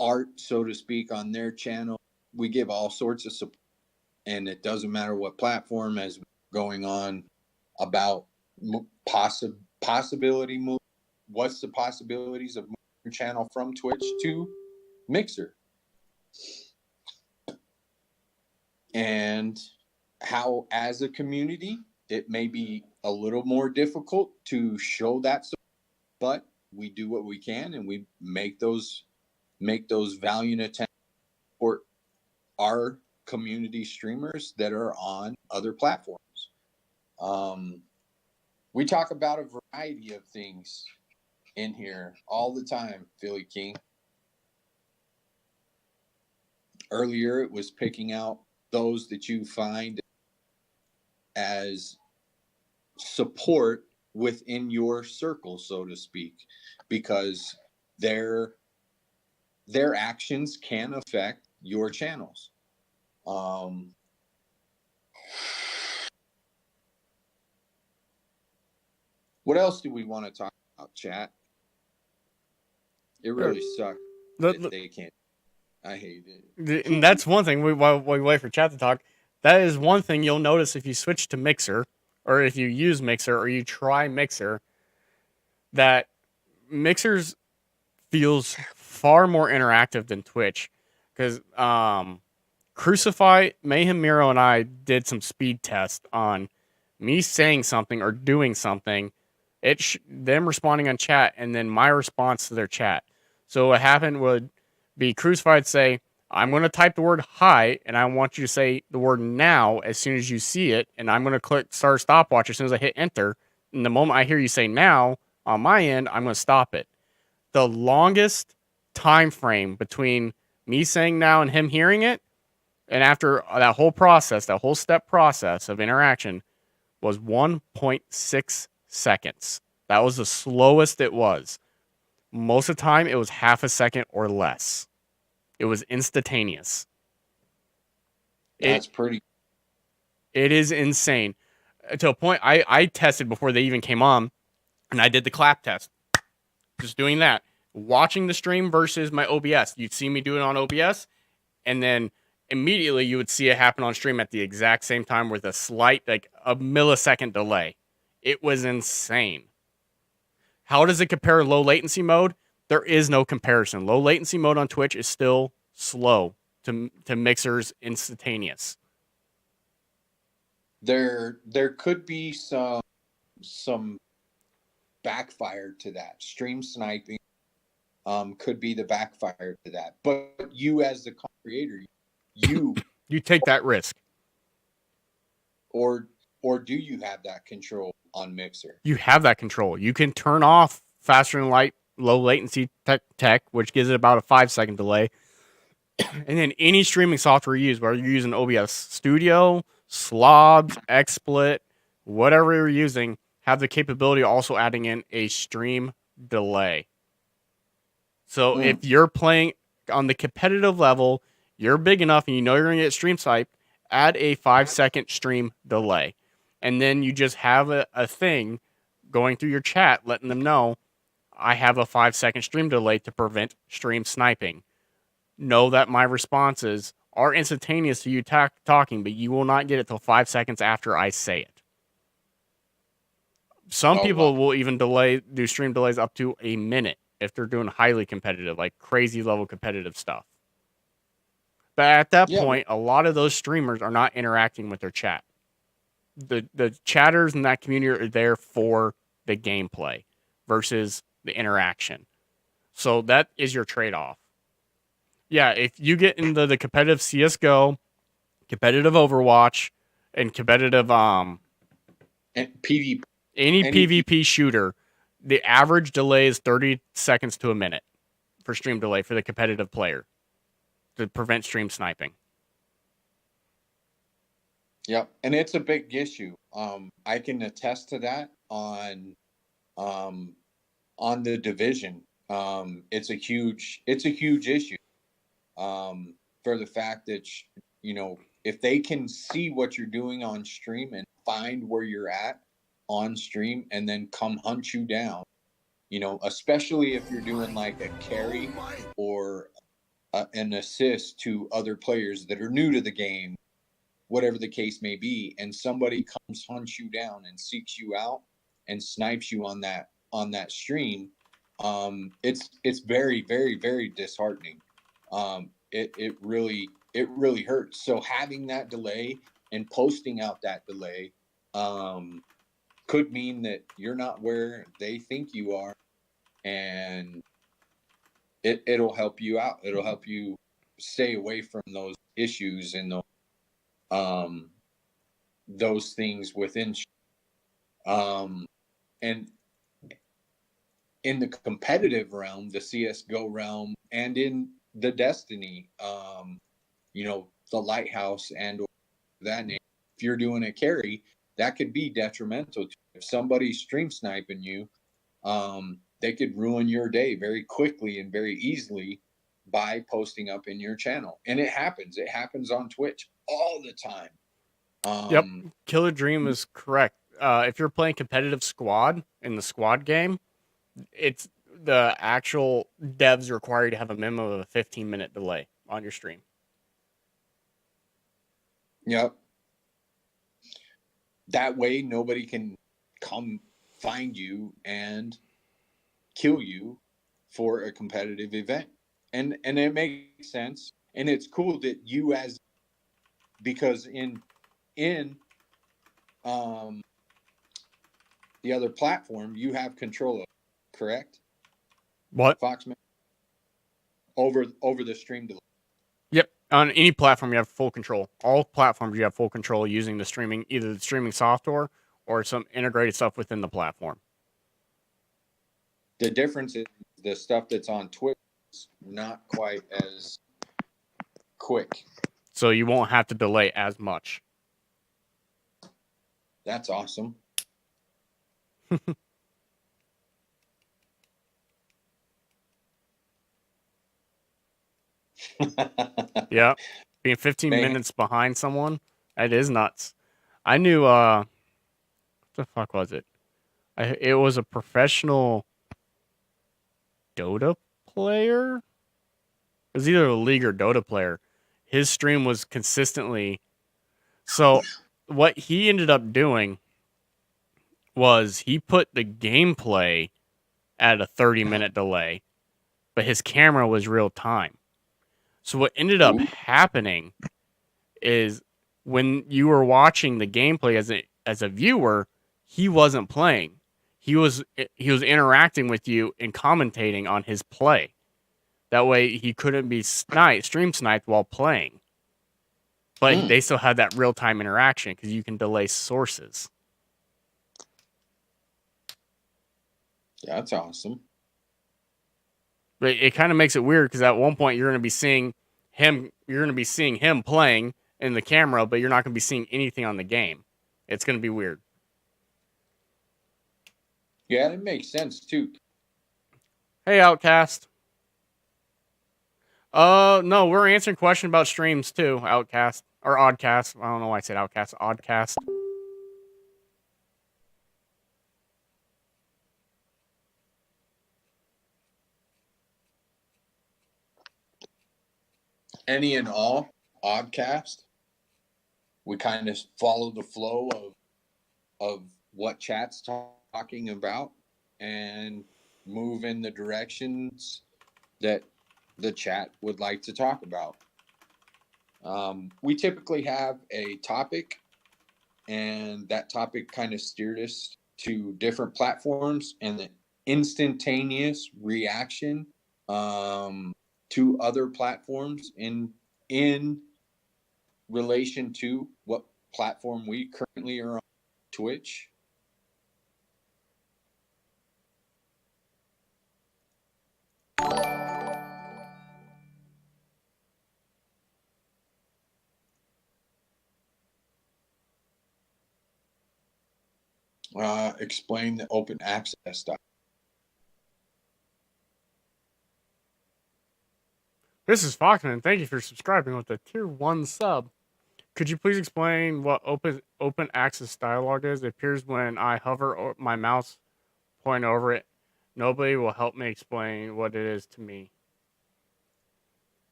art, so to speak, on their channel. We give all sorts of support, and it doesn't matter what platform, as going on about possibility move. What's the possibilities of moving your channel from Twitch to Mixer? And how, as a community, it may be a little more difficult to show that support, but we do what we can, and we make those valiant attempts for our community streamers that are on other platforms. We talk about a variety of things in here all the time, Philly King. Earlier, it was picking out those that you find as support within your circle, so to speak, because their actions can affect your channels. What else do we want to talk about, chat? It really sucks that they can't. I hate it. And that's one thing. While we wait for chat to talk, that is one thing you'll notice if you switch to Mixer, or if you use Mixer, or you try Mixer, that Mixer's feels far more interactive than Twitch. Because Crucify, Mayhem Miro, and I did some speed tests on me saying something or doing something, them responding on chat, and then my response to their chat. So what happened would be Crucified say, I'm going to type the word hi, and I want you to say the word now as soon as you see it, and I'm going to click start stopwatch as soon as I hit enter. And the moment I hear you say now, on my end, I'm going to stop it. The longest time frame between me saying now and him hearing it, and after that whole process, that whole step process of interaction, was 1.6 seconds. That was the slowest it was. Most of the time, it was half a second or less. It was instantaneous. That's pretty. It is insane. To a point, I tested before they even came on, and I did the clap test. Just doing that. Watching the stream versus my OBS. You'd see me do it on OBS, and then immediately you would see it happen on stream at the exact same time with a slight, like a millisecond delay. It was insane. How does it compare low latency mode? There is no comparison. Low latency mode on Twitch is still slow to Mixer's instantaneous. There could be some backfire to that. Stream sniping could be the backfire to that. But you as the creator, you take that risk. Or do you have that control on Mixer? You have that control. You can turn off faster than light, low latency tech, which gives it about a 5-second delay. And then any streaming software you use, whether you're using OBS Studio, Slobs, XSplit, whatever you're using, have the capability of also adding in a stream delay. So if you're playing on the competitive level, you're big enough and you know you're going to get stream sniped, add a 5-second stream delay. And then you just have a thing going through your chat letting them know, I have a 5-second stream delay to prevent stream sniping. Know that my responses are instantaneous to you talking, but you will not get it till 5 seconds after I say it. Some people will even do stream delays up to a minute if they're doing highly competitive, like crazy level competitive stuff. But at that point, a lot of those streamers are not interacting with their chat. The chatters in that community are there for the gameplay versus the interaction. So that is your trade-off. Yeah, if you get into the competitive CSGO, competitive Overwatch, and competitive and PvP, any PvP shooter, the average delay is 30 seconds to a minute for stream delay for the competitive player to prevent stream sniping. Yep, and it's a big issue. I can attest to that on the Division. It's a huge issue. For the fact that, if they can see what you're doing on stream and find where you're at on stream and then come hunt you down, especially if you're doing like a carry or an assist to other players that are new to the game, whatever the case may be, and somebody comes hunts you down and seeks you out and snipes you on that stream, it's very, very, very disheartening. It really hurts. So having that delay and posting out that delay could mean that you're not where they think you are, and it'll help you out. It'll help you stay away from those issues and those things within. And in the competitive realm, the CSGO realm, and in the Destiny, the Lighthouse and that name, if you're doing a carry, that could be detrimental. If somebody's stream sniping you, they could ruin your day very quickly and very easily by posting up in your channel. And it happens. It happens on Twitch all the time. Yep. Killer Dream is correct. If you're playing competitive squad in the squad game, it's the actual devs require you to have a minimum of a 15-minute delay on your stream. Yep. That way, nobody can come find you and kill you for a competitive event. And it makes sense. And it's cool that you as because in the other platform you have control of, correct? What? Foxman, over the stream delay. Yep. On any platform, you have full control. All platforms, you have full control using the streaming, either the streaming software or some integrated stuff within the platform. The difference is the stuff that's on Twitch is not quite as quick. So you won't have to delay as much. That's awesome. Yeah. Being 15 minutes behind someone, that is nuts. I knew, what the fuck was it? It was a professional Dota player? It was either a League or Dota player. His stream was consistently... So what he ended up doing was he put the gameplay at a 30-minute delay, but his camera was real time. So what ended up happening is when you were watching the gameplay as a viewer, he wasn't playing. He was interacting with you and commentating on his play. That way he couldn't be stream sniped while playing. But they still had that real-time interaction because you can delay sources. Yeah, that's awesome. But it kind of makes it weird because at one point you're going to be seeing him playing in the camera, but you're not going to be seeing anything on the game. It's going to be weird. Yeah, it makes sense too. Hey, Outcast. No, we're answering questions about streams too, Outcast. Or Oddcast. I don't know why I said Outcast. Oddcast. Any and all Oddcast. We kind of follow the flow of what chat's talking about and move in the directions that the chat would like to talk about. We typically have a topic, and that topic kind of steered us to different platforms and the instantaneous reaction to other platforms in relation to what platform we currently are on. Twitch. Explain the open access stuff. This is Foxman. Thank you for subscribing with a tier 1 sub. Could you please explain what open access dialogue is? It appears when I hover my mouse point over it. Nobody will help me explain what it is to me.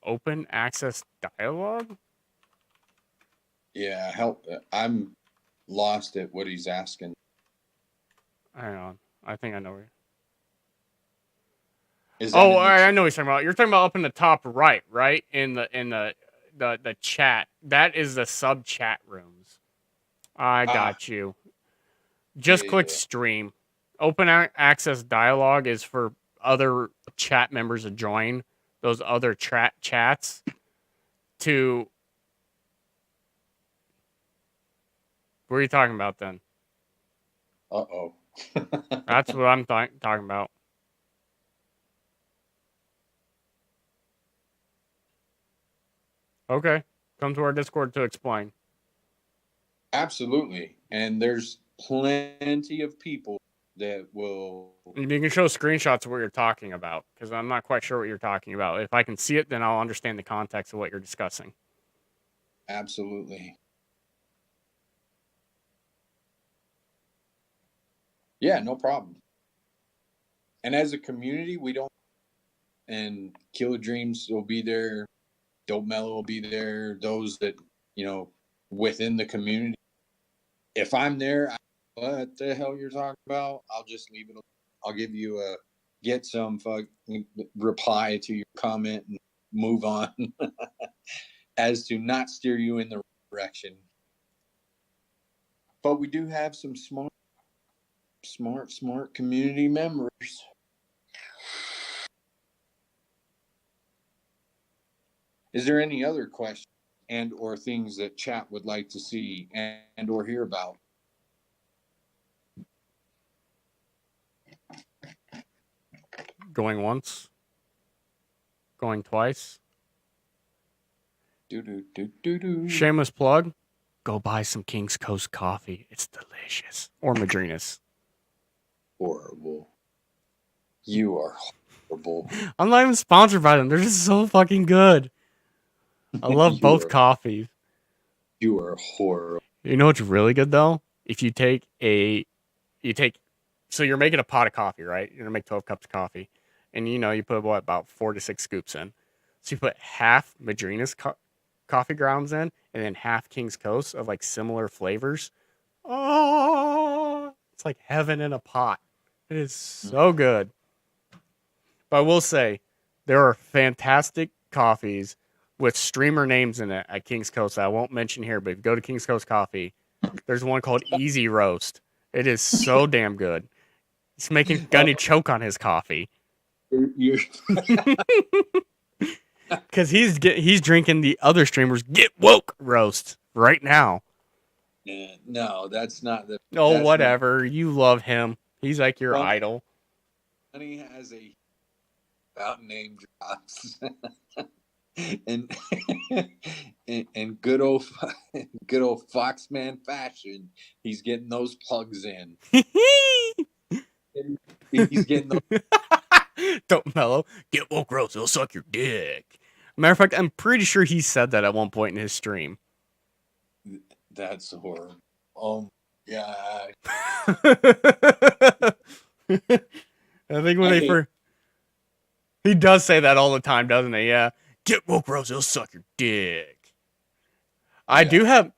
Open access dialogue? Yeah, help. I'm lost at what he's asking. Hang on. I think I know where. Oh, I know what you're talking about. You're talking about up in the top right, right? In the chat. That is the sub chat rooms. I got you. Just click stream. Open access dialogue is for other chat members to join those other chats to... What are you talking about then? Uh-oh. That's what I'm talking about. Okay. Come to our Discord to explain. Absolutely. And there's plenty of people that will... You can show screenshots of what you're talking about, because I'm not quite sure what you're talking about. If I can see it, then I'll understand the context of what you're discussing. Absolutely. Yeah, no problem. And as a community, we don't... And Killer Dreams will be there. Dope Mellow will be there. Those that, within the community. If I'm there, what the hell you're talking about? I'll just leave it. I'll give you get some reply to your comment and move on. as to not steer you in the right direction. But we do have some smart community members. Is there any other questions and or things that chat would like to see and or hear about? Going once. Going twice. Shameless plug. Go buy some King's Coast coffee. It's delicious. Or Madrinas. Horrible. You are horrible. I'm not even sponsored by them. They're just so fucking good. I love both coffees. You are horrible. You know what's really good though? If you take so you're making a pot of coffee, right? You're gonna make 12 cups of coffee, and you put about 4 to 6 scoops in. So you put half Madrinas coffee grounds in, and then half King's Coast of like similar flavors. Oh, it's like heaven in a pot. It is so good. But I will say, there are fantastic coffees with streamer names in it at King's Coast that I won't mention here, but if you go to King's Coast Coffee, there's one called Easy Roast. It is so damn good. He's making Gunny choke on his coffee. Because he's drinking the other streamers Get Woke roast right now. No, that's not the... Oh, whatever. You love him. He's like your idol. Gunny has a... about name drops. and good old Foxman fashion, he's getting those plugs in. He's getting those. Don't mellow. Get woke roast. He'll suck your dick. Matter of fact, I'm pretty sure he said that at one point in his stream. That's horrible. Oh my god. I think when he does say that all the time, doesn't he? Yeah. Get woke roast. He'll suck your dick. I do have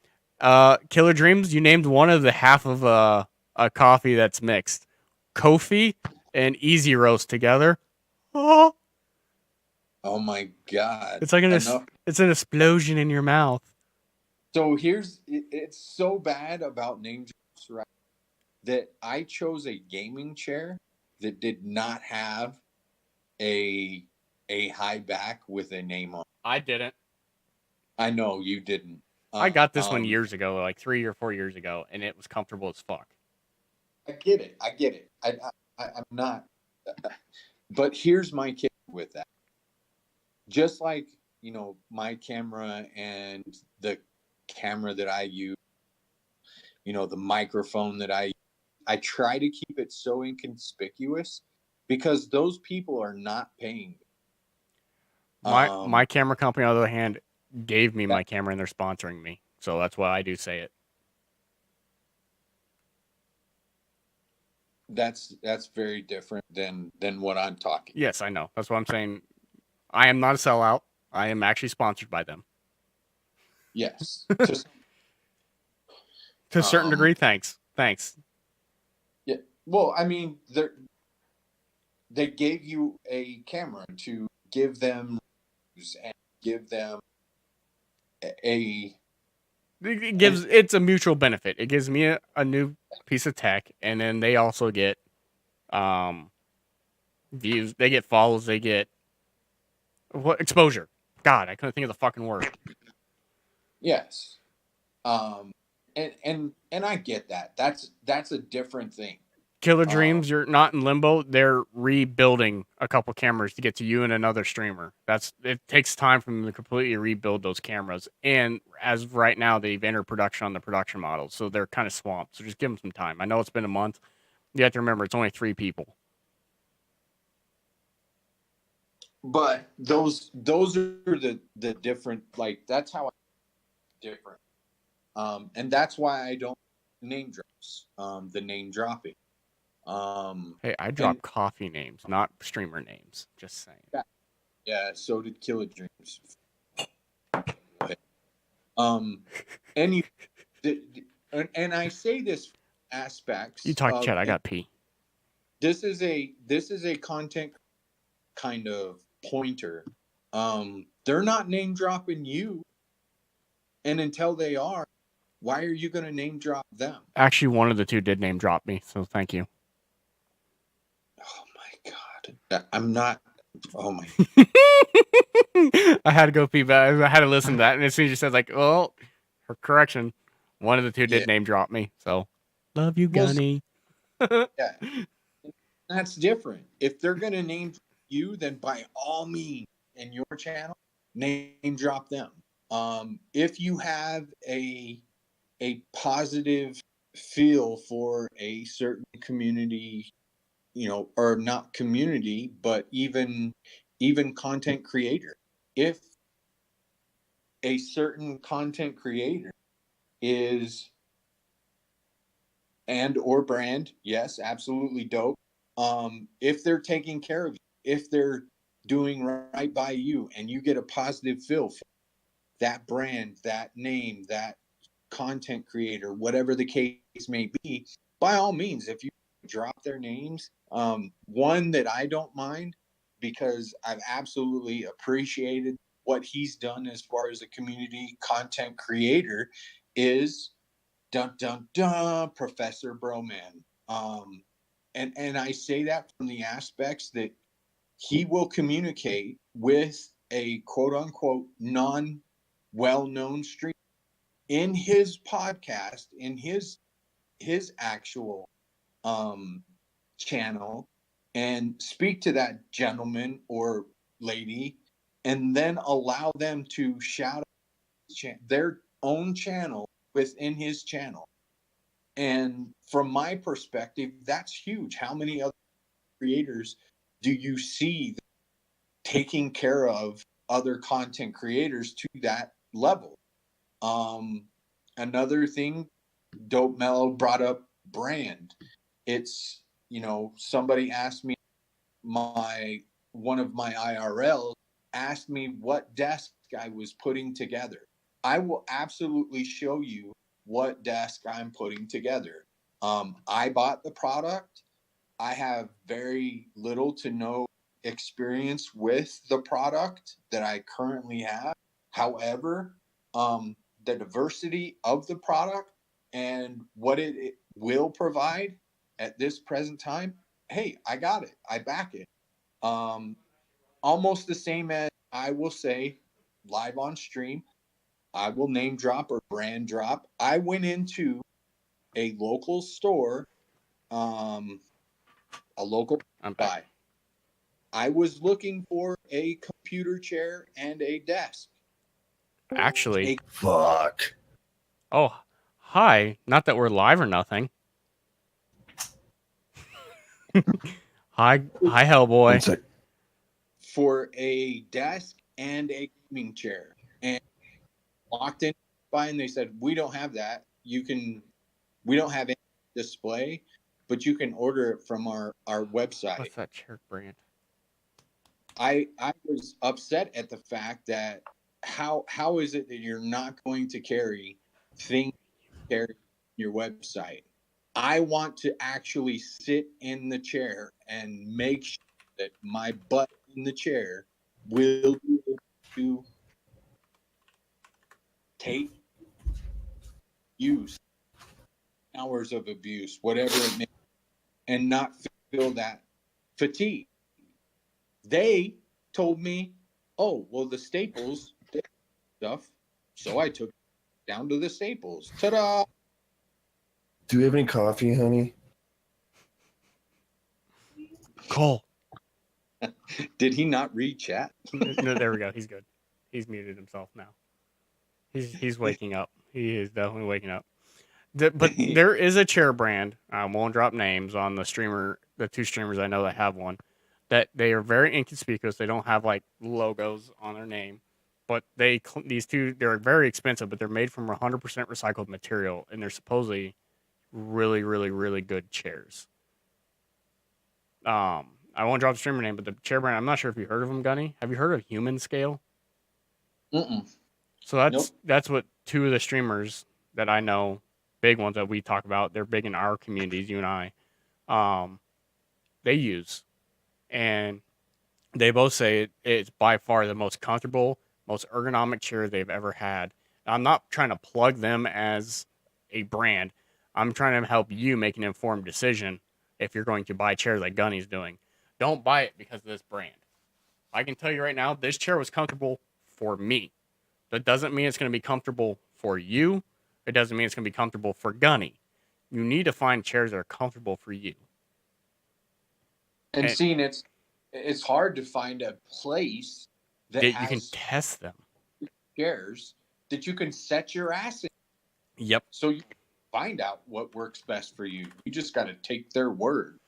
Killer Dreams. You named one of the half of a coffee that's mixed. Kofi and Easy Roast together. Oh my god! It's like it's an explosion in your mouth. So it's so bad about name drops, right? That I chose a gaming chair that did not have a high back with a name on it. I didn't. I know you didn't. I got this one years ago, like 3 or 4 years ago, and it was comfortable as fuck. I get it. I'm not. But here's my kick with that. Just like, my camera and the camera that I use, the microphone that I try to keep it so inconspicuous because those people are not paying. My camera company, on the other hand, gave me my camera and they're sponsoring me. So that's why I do say it. That's very different than what I'm talking. Yes, I know. That's what I'm saying. I am not a sellout. I am actually sponsored by them. Yes. To a certain degree, thanks. Yeah. Well, I mean, they gave you a camera to give them and give them it's a mutual benefit. It gives me a new piece of tech, and then they also get views. They get follows. They get exposure. God, I couldn't think of the fucking word. Yes. And I get that. That's a different thing. Killer Dreams, you're not in limbo. They're rebuilding a couple cameras to get to you and another streamer. It takes time for them to completely rebuild those cameras. And as of right now, they've entered production on the production models, so they're kind of swamped. So just give them some time. I know it's been a month. You have to remember it's only 3 people. But those are the different, like, that's how I different. And that's why I don't name drops. The name dropping. Hey, I drop coffee names, not streamer names. Just saying. Yeah, so did Killer Dreams. And I say this aspects. You talk chat. I got pee. This is a content kind of pointer. They're not name dropping you. And until they are, why are you going to name drop them? Actually, one of the two did name drop me, so thank you. Oh my God. I'm not. Oh my. I had to go pee back. I had to listen to that, and as soon as you said, like, well, her correction, one of the two did Yeah. name drop me. So, love you, Well, Gunny. yeah. That's different. If they're going to name you, then by all means, in your channel, name drop them. If you have a positive feel for a certain community, or not community, but even content creator, if a certain content creator is and or brand, yes, absolutely dope. If they're taking care of you, if they're doing right by you, and you get a positive feel for that brand, that name, that content creator, whatever the case may be, by all means, if you drop their names, one that I don't mind, because I've absolutely appreciated what he's done as far as a community content creator, is dun dun dun Professor Broman. And I say that from the aspects that he will communicate with a quote unquote non well known streamer in his podcast, in his actual channel, and speak to that gentleman or lady, and then allow them to shout out their own channel within his channel. And from my perspective, that's huge. How many other creators do you see taking care of other content creators to that level? Another thing, Dope Mellow brought up brand. It's, somebody asked me, one of my IRLs asked me what desk I was putting together. I will absolutely show you what desk I'm putting together. I bought the product. I have very little to no experience with the product that I currently have. However, the diversity of the product and what it will provide at this present time, hey, I got it. I back it. Almost the same as I will say live on stream, I will name drop or brand drop. I went into a local store, a local buy. I was looking for a computer chair and a desk. Actually, Fuck. oh, hi. Not that we're live or nothing. Hi, Hellboy. For a desk and a gaming chair, and walked in by, and they said, we don't have that. We don't have any display, but you can order it from our website. What's that chair brand? I was upset at the fact that how is it that you're not going to carry things carry your website? I want to actually sit in the chair and make sure that my butt in the chair will be able to take use, hours of abuse, whatever it may be, and not feel that fatigue. They told me, oh, well, the Staples stuff, so I took it down to the Staples. Ta-da! Do we have any coffee, honey? Cole. Did he not read chat? No, there we go. He's good. He's muted himself now. He's waking up. He is definitely waking up. But there is a chair brand. I won't drop names on the two streamers I know that have one. That they are very inconspicuous. They don't have like logos on their name, but these two, they're very expensive, but they're made from 100% recycled material, and they're supposedly really, really, really good chairs. I won't drop the streamer name, but the chair brand, I'm not sure if you heard of them, Gunny. Have you heard of Human Scale? Mm-mm. So Nope. that's what two of the streamers that I know, big ones that we talk about, they're big in our communities, you and I, they use. And they both say it's by far the most comfortable, most ergonomic chair they've ever had. I'm not trying to plug them as a brand. I'm trying to help you make an informed decision if you're going to buy a chair like Gunny's doing. Don't buy it because of this brand. I can tell you right now, this chair was comfortable for me. That doesn't mean it's going to be comfortable for you. It doesn't mean it's going to be comfortable for Gunny. You need to find chairs that are comfortable for you. And seeing it's hard to find a place that you has can test them. chairs that you can set your ass in. Yep. So you find out what works best for you. You just got to take their word.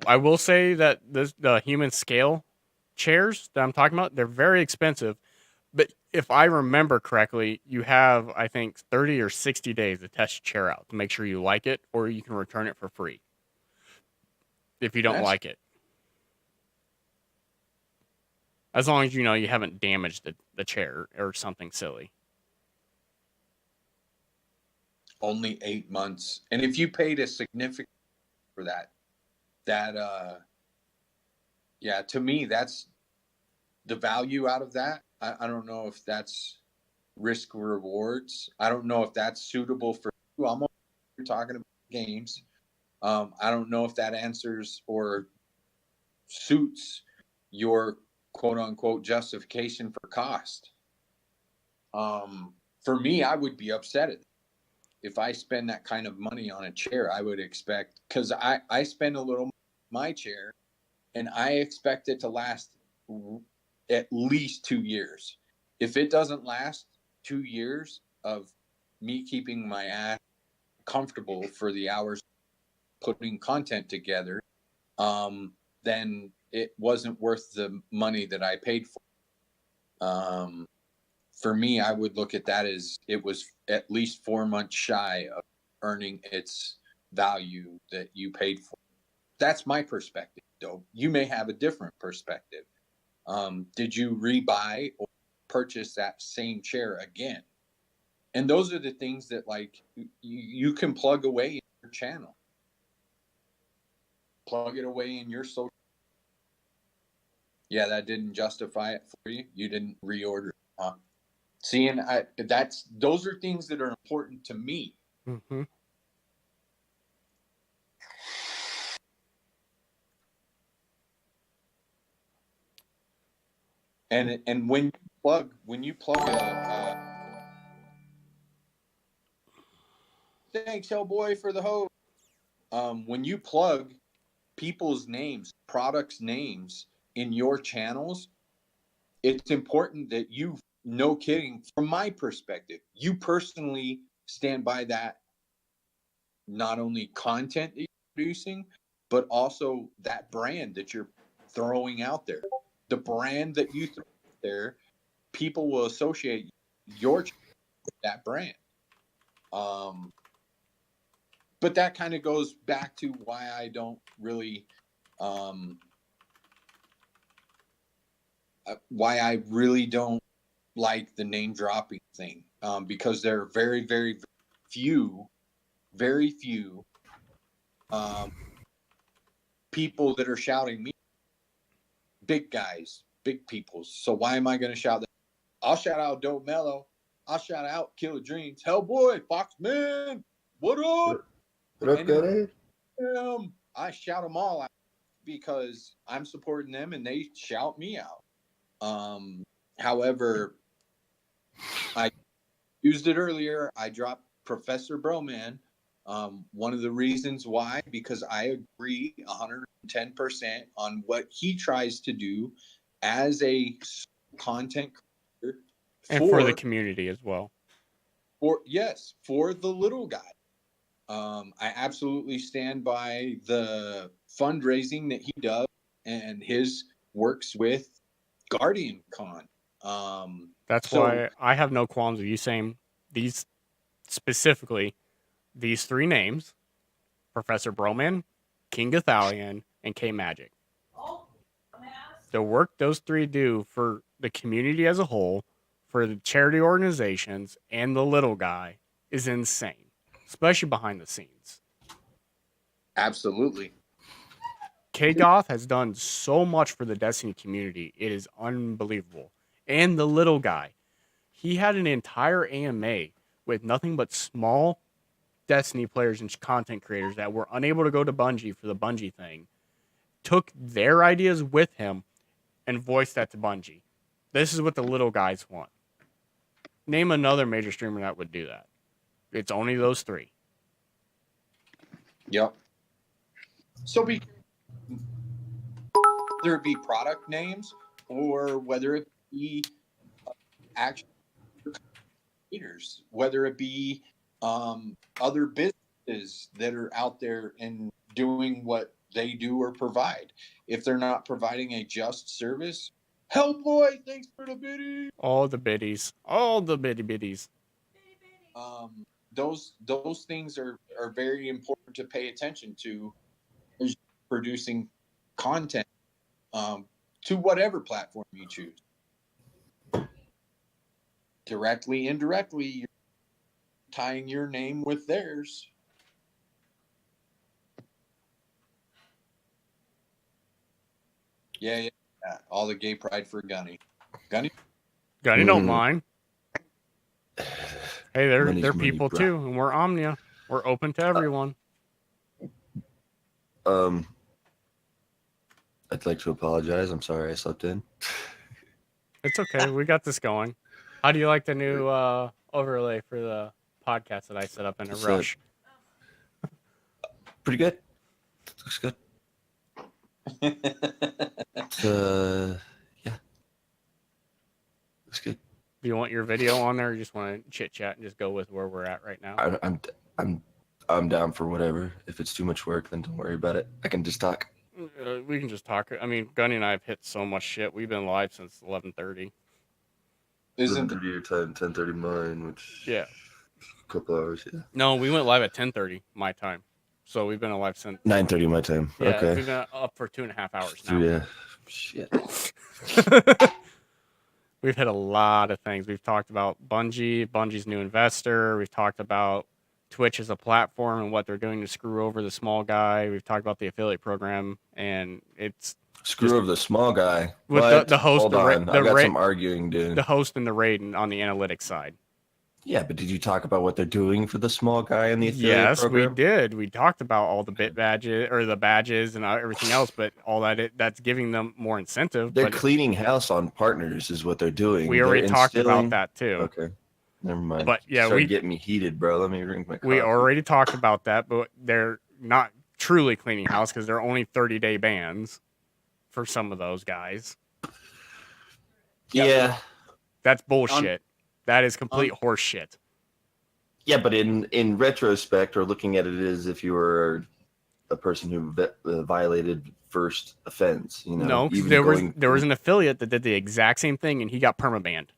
I will say that the human scale chairs that I'm talking about, they're very expensive. But if I remember correctly, you have, I think, 30 or 60 days to test your chair out to make sure you like it, or you can return it for free if you don't like it. As long as you know you haven't damaged the chair or something silly. Only 8 months. And if you paid a significant for that, to me, that's the value out of that. I don't know if that's risk rewards. I don't know if that's suitable for you. You're talking about games. I don't know if that answers or suits your quote unquote justification for cost. For me, I would be upset at that. If I spend that kind of money on a chair, I would expect, because I spend a little my chair, and I expect it to last at least 2 years. If it doesn't last 2 years of me keeping my ass comfortable for the hours putting content together, then it wasn't worth the money that I paid for. For me, I would look at that as it was at least 4 months shy of earning its value that you paid for. That's my perspective, though. You may have a different perspective. Did you rebuy or purchase that same chair again? And those are the things that, like, you can plug away in your channel. Plug it away in your social. Yeah, that didn't justify it for you. You didn't reorder it, huh? Seeing those are things that are important to me. Mm-hmm. And when you plug a thanks, Hellboy, for the host. When you plug people's names, products' names in your channels, it's important that you, no kidding, from my perspective, you personally stand by that, not only content that you're producing, but also that brand that you're throwing out there. The brand that you throw out there, people will associate your channel with that brand. But that kind of goes back to why I don't really, why I really don't like the name dropping thing, because there are very, very few people that are shouting me, big guys, big people. So why am I going to shout that? I'll shout out Dope Mellow. I'll shout out Killer Dreams, Hellboy, Foxman, what up? What up, Gunny? I shout them all out because I'm supporting them and they shout me out. However, I used it earlier. I dropped Professor Broman. One of the reasons why, because I agree 110% on what he tries to do as a content creator. And for the community as well. For the little guy. I absolutely stand by the fundraising that he does and his works with Guardian Con. That's why I have no qualms with you saying these three names: Professor Broman, King Gothalion, and K Magic. The work those three do for the community as a whole, for the charity organizations, and the little guy is insane, especially behind the scenes. Absolutely. K-Goth has done so much for the Destiny community. It is unbelievable. And the little guy. He had an entire AMA with nothing but small Destiny players and content creators that were unable to go to Bungie for the Bungie thing, took their ideas with him and voiced that to Bungie. This is what the little guys want. Name another major streamer that would do that. It's only those three. Yep. So whether it be product names or whether it be actual creators, whether it be other businesses that are out there and doing what they do or provide. If they're not providing a just service, Hellboy, thanks for the biddy. All the biddies. All the bitties. Those things are very important to pay attention to as producing content to whatever platform you choose. Directly, indirectly, you're tying your name with theirs. Yeah. All the gay pride for Gunny. Gunny don't mind. Hey, they're Money's people money, too, and we're Omnia. We're open to everyone. I'd like to apologize. I'm sorry I slept in. It's okay. We got this going. How do you like the new overlay for the podcast that I set up in a What's rush? Pretty good. Looks good. Yeah. Looks good. Do you want your video on there, or you just want to chit chat and just go with where we're at right now? I'm down for whatever. If it's too much work, then don't worry about it. I can just talk. We can just talk. I mean, Gunny and I have hit so much shit. We've been live since 11:30. Isn't 11:30 your time, 10:30 mine, which Yeah. a couple hours. Yeah. No, we went live at 10:30 my time, so we've been alive since 9:30 my time. Yeah, Okay. we've been up for 2.5 hours now. Yeah. Shit. We've hit a lot of things. We've talked about Bungie's new investor. We've talked about Twitch as a platform and what they're doing to screw over the small guy. We've talked about the affiliate program, and it's Screw over the small guy. with What? the host, Hold the on. I got some arguing, the dude. host and the raid on the analytics side. Yeah, but did you talk about what they're doing for the small guy in the affiliate Yes, program? we did. We talked about all the bit badges or the badges and everything else, but all that's giving them more incentive. They're but cleaning house on partners is what they're doing. we already They're talked about instilling- that too. Okay. Never mind. But yeah, Started we getting me heated, bro. Let me drink my coffee. We already talked about that, but they're not truly cleaning house because they're only 30-day bans for some of those guys. Yeah. That's bullshit. That is complete horse shit. Yeah, but in retrospect, or looking at it as if you were a person who violated first offense, you know. No, 'cause even there was an affiliate that did the exact same thing and he got permabanned.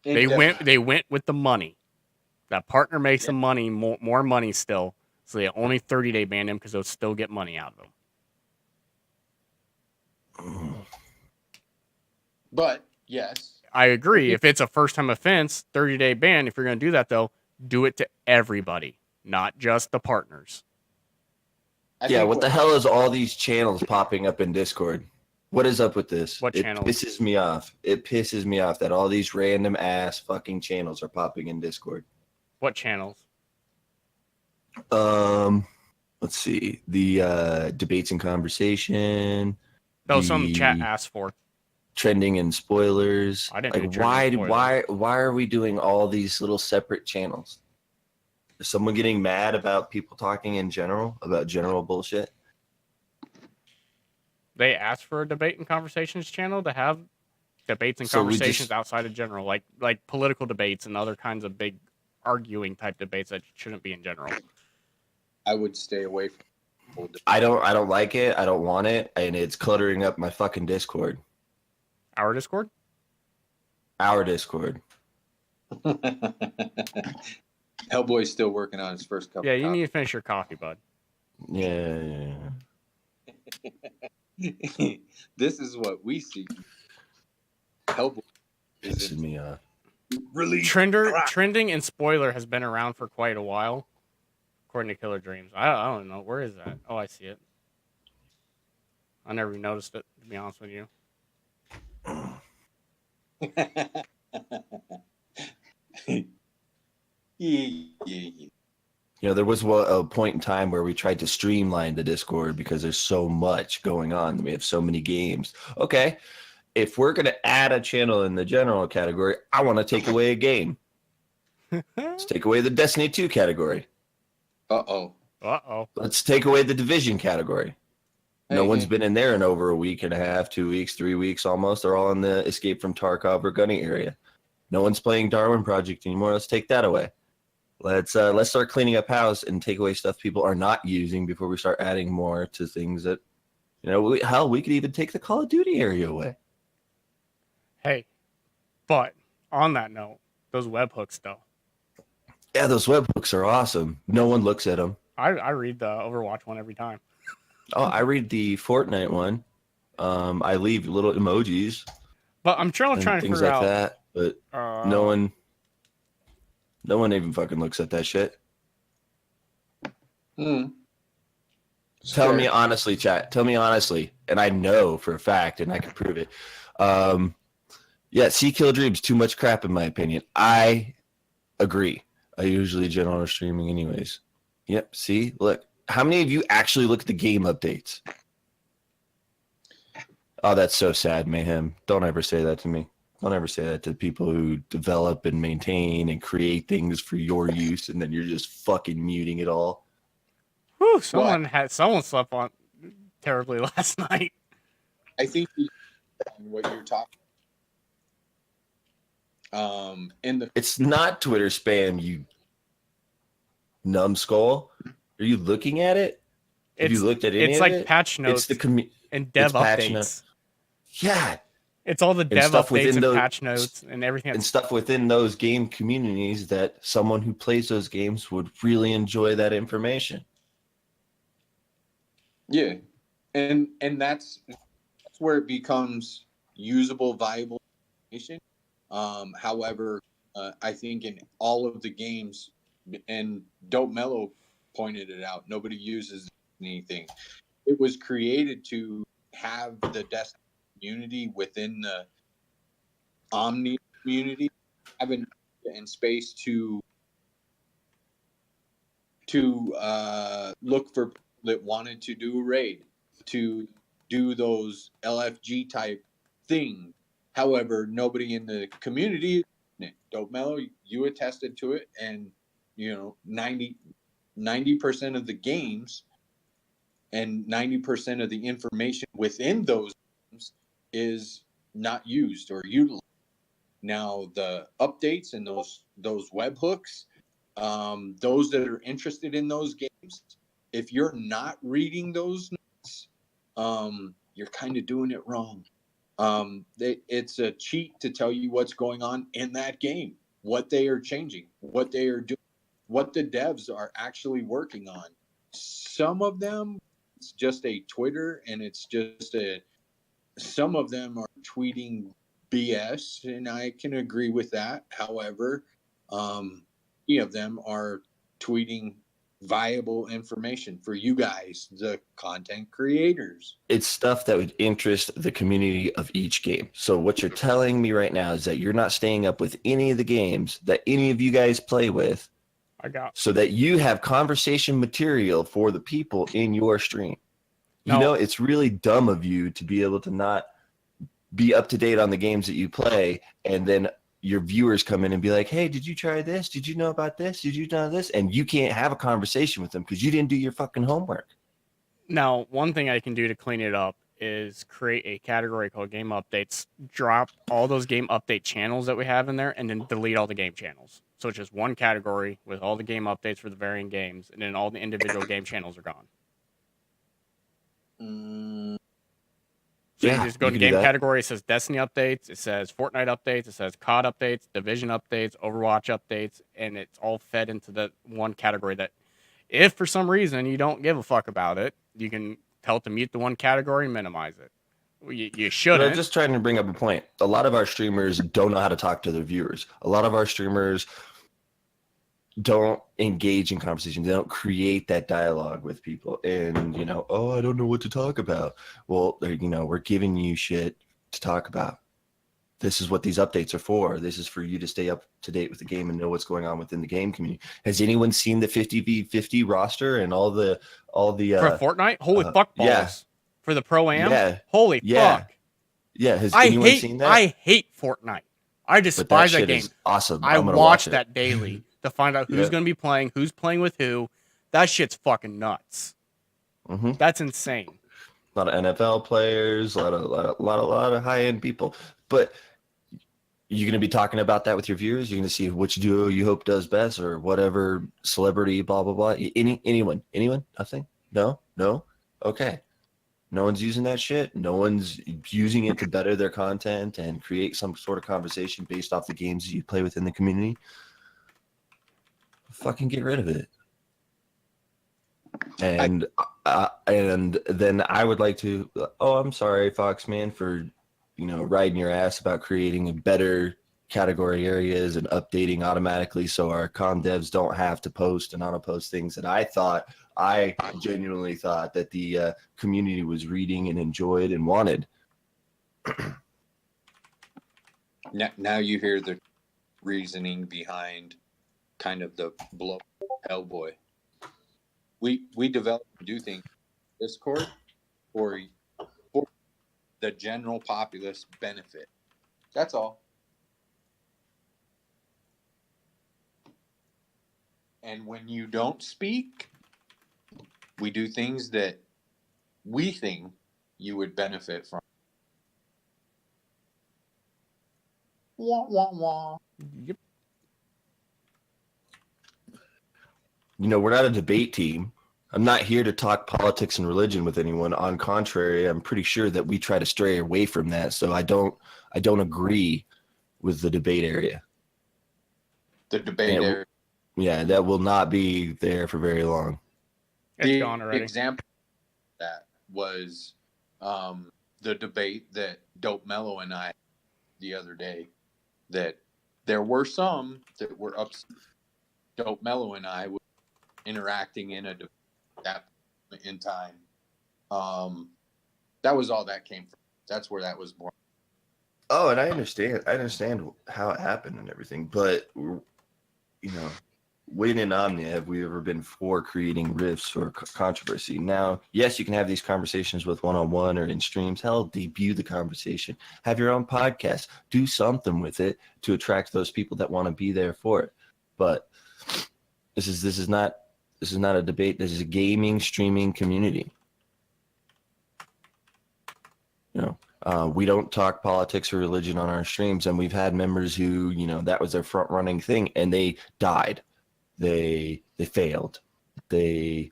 They went with the money. That partner makes some money, more money still. So they only 30-day banned him because they'll still get money out of him. But yes, I agree. If it's a first-time offense, 30-day ban. If you're going to do that, though, do it to everybody, not just the partners. Yeah, what the hell is all these channels popping up in Discord? What is up with this? What It channels? pisses me off. It pisses me off that all these random ass fucking channels are popping in Discord. What channels? Let's see. The debates and conversation. That was something chat asked for. Trending and spoilers. I didn't do Like, trending and why are we doing all these little separate channels? Is someone getting mad about people talking in general about general bullshit? They asked for a debate and conversations channel to have debates and So we conversations just- outside of general, like political debates and other kinds of big arguing type debates that shouldn't be in general. I would stay away from. I don't like it. I don't want it, and it's cluttering up my fucking Discord. Our Discord? Our Discord. Hellboy's still working on his first cup. Yeah, of you coffee. need to finish your coffee, bud. Yeah. This is what we see. Hellboy Pisses is me off. really Trending and spoiler has been around for quite a while, according to Killer Dreams. I don't know. Where is that? Oh, I see it. I never even noticed it, to be honest with you. Yeah. You know, there was a point in time where we tried to streamline the Discord because there's so much going on. We have so many games. Okay, if we're going to add a channel in the general category, I want to take away a game. Let's take away the Destiny 2 category. Uh-oh. Let's take away the Division category. No one's been in there in over a week and a half, 2 weeks, 3 weeks almost. They're all in the Escape from Tarkov or Gunny area. No one's playing Darwin Project anymore. Let's take that away. Let's start cleaning up house and take away stuff people are not using before we start adding more to things that, you know, we could even take the Call of Duty area away. Hey, but on that note, those webhooks though. Yeah, those webhooks are awesome. No one looks at them. I read the Overwatch one every time. Oh, I read the Fortnite one. I leave little emojis. But I'm trying to things figure like out that. But no one even fucking looks at that shit. Tell me honestly, chat. Tell me honestly, and I know for a fact, and I can prove it. Yeah, See Kill Dreams, too much crap in my opinion. I agree. I usually general streaming anyways. Yep. See, look. How many of you actually look at the game updates? Oh, that's so sad, Mayhem. Don't ever say that to me. Don't ever say that to people who develop and maintain and create things for your use, and then you're just fucking muting it all. Whew, someone slept on terribly last night. I think what you're talking. It's not Twitter spam, you numbskull. Are you looking at it? Have you looked at any of it? It's like patch notes and dev updates. Yeah. It's all the dev updates and patch notes and everything. And stuff within those game communities that someone who plays those games would really enjoy that information. Yeah. And that's where it becomes usable, viable information. However, I think in all of the games, and Dope Mellow pointed it out, nobody uses anything. It was created to have the Destiny community within the Omnia community have an and space to look for people that wanted to do a raid, to do those LFG type things. However, nobody in the community, Dope Mellow, you attested to it, and you know 90% of the games and 90% of the information within those games is not used or utilized. Now the updates and those webhooks, those that are interested in those games, if you're not reading those notes, you're kind of doing it wrong. It's a cheat to tell you what's going on in that game, what they are changing, what they are doing, what the devs are actually working on. Some of them, it's just a Twitter, and it's just some of them are tweeting BS, and I can agree with that. However, many of them are tweeting viable information for you guys, the content creators. It's stuff that would interest the community of each game. So what you're telling me right now is that you're not staying up with any of the games that any of you guys play with, so that you have conversation material for the people in your stream. You know, it's really dumb of you to be able to not be up to date on the games that you play, and then your viewers come in and be like, hey, did you try this? Did you know about this? Did you know this? And you can't have a conversation with them because you didn't do your fucking homework. Now, one thing I can do to clean it up is create a category called game updates, drop all those game update channels that we have in there, and then delete all the game channels. So it's just one category with all the game updates for the varying games, and then all the individual game channels are gone. So you just go to game category, it says Destiny updates, it says Fortnite updates, it says COD updates, Division updates, Overwatch updates, and it's all fed into the one category that if for some reason you don't give a fuck about it, you can tell it to mute the one category and minimize it. You shouldn't. I'm just trying to bring up a point. A lot of our streamers don't know how to talk to their viewers. A lot of our streamers don't engage in conversation. They don't create that dialogue with people. And, you know, oh, I don't know what to talk about. Well, you know, we're giving you shit to talk about. this is what these updates are for. This is for you to stay up to date with the game and know what's going on within the game community. Has anyone seen the 50v50 roster and all the for Fortnite? Holy fuck balls. Yeah. For the Pro-Am? Yeah. Holy fuck. Yeah, has anyone seen that? I hate Fortnite. I despise that game. Is awesome. I watch that daily to find out who's going to be playing, who's playing with who. That shit's fucking nuts. Mm-hmm. That's insane. A lot of NFL players, a lot of high end people. But you're going to be talking about that with your viewers. You're going to see which duo you hope does best, or whatever celebrity, blah blah blah. Anyone? Nothing? No. Okay. No one's using that shit. No one's using it to better their content and create some sort of conversation based off the games you play within the community. Fucking get rid of it. And then I would like to. Oh, I'm sorry, Foxman, for riding your ass about creating better category areas and updating automatically so our comm devs don't have to post and auto-post things that I genuinely thought that the community was reading and enjoyed and wanted. Now you hear the reasoning behind kind of the blow Hellboy. We develop and do things Discord for the general populace benefit. That's all. And when you don't speak, we do things that we think you would benefit from. Wah, wah, wah. Yep. We're not a debate team. I'm not here to talk politics and religion with anyone. On contrary, I'm pretty sure that we try to stray away from that. So I don't agree with the debate area. The debate area. Yeah, that will not be there for very long. It's gone already. The example of that was the debate that Dope Mellow and I had the other day. That there were some that were upset. Dope Mellow and I were interacting in a debate at that point in time. That was all that came from. That's where that was born. Oh, and I understand how it happened and everything, but when in Omnia have we ever been for creating rifts or controversy? Now, yes, you can have these conversations with one-on-one or in streams. Hell, debut the conversation. Have your own podcast. Do something with it to attract those people that want to be there for it. But this is not a debate. This is a gaming streaming community. We don't talk politics or religion on our streams, and we've had members who, that was their front running thing, and they died. They failed. They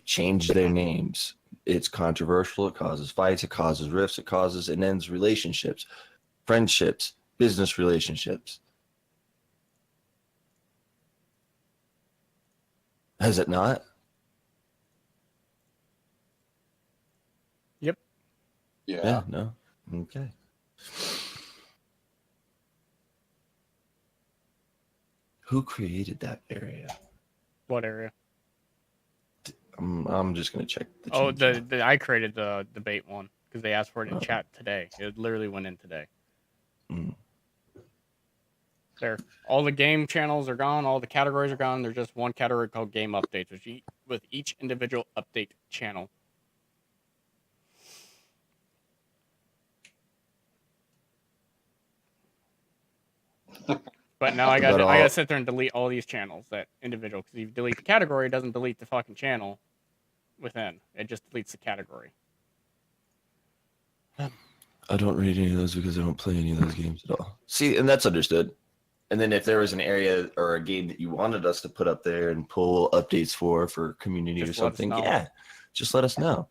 changed their names. It's controversial. It causes fights. It causes rifts. It causes and ends relationships, friendships, business relationships. Has it not? Yep. Yeah. No. Okay. Who created that area? What area? I'm just gonna check. I created the debate one because they asked for it in chat today. It literally went in today. There, all the game channels are gone. All the categories are gone. There's just one category called game updates, with each individual update channel. But now I got to sit there and delete all these channels, that individual, because if you delete the category, it doesn't delete the fucking channel within. It just deletes the category. I don't read any of those because I don't play any of those games at all. See, and that's understood. And then if there was an area or a game that you wanted us to put up there and pull updates for community just or something, just let us know.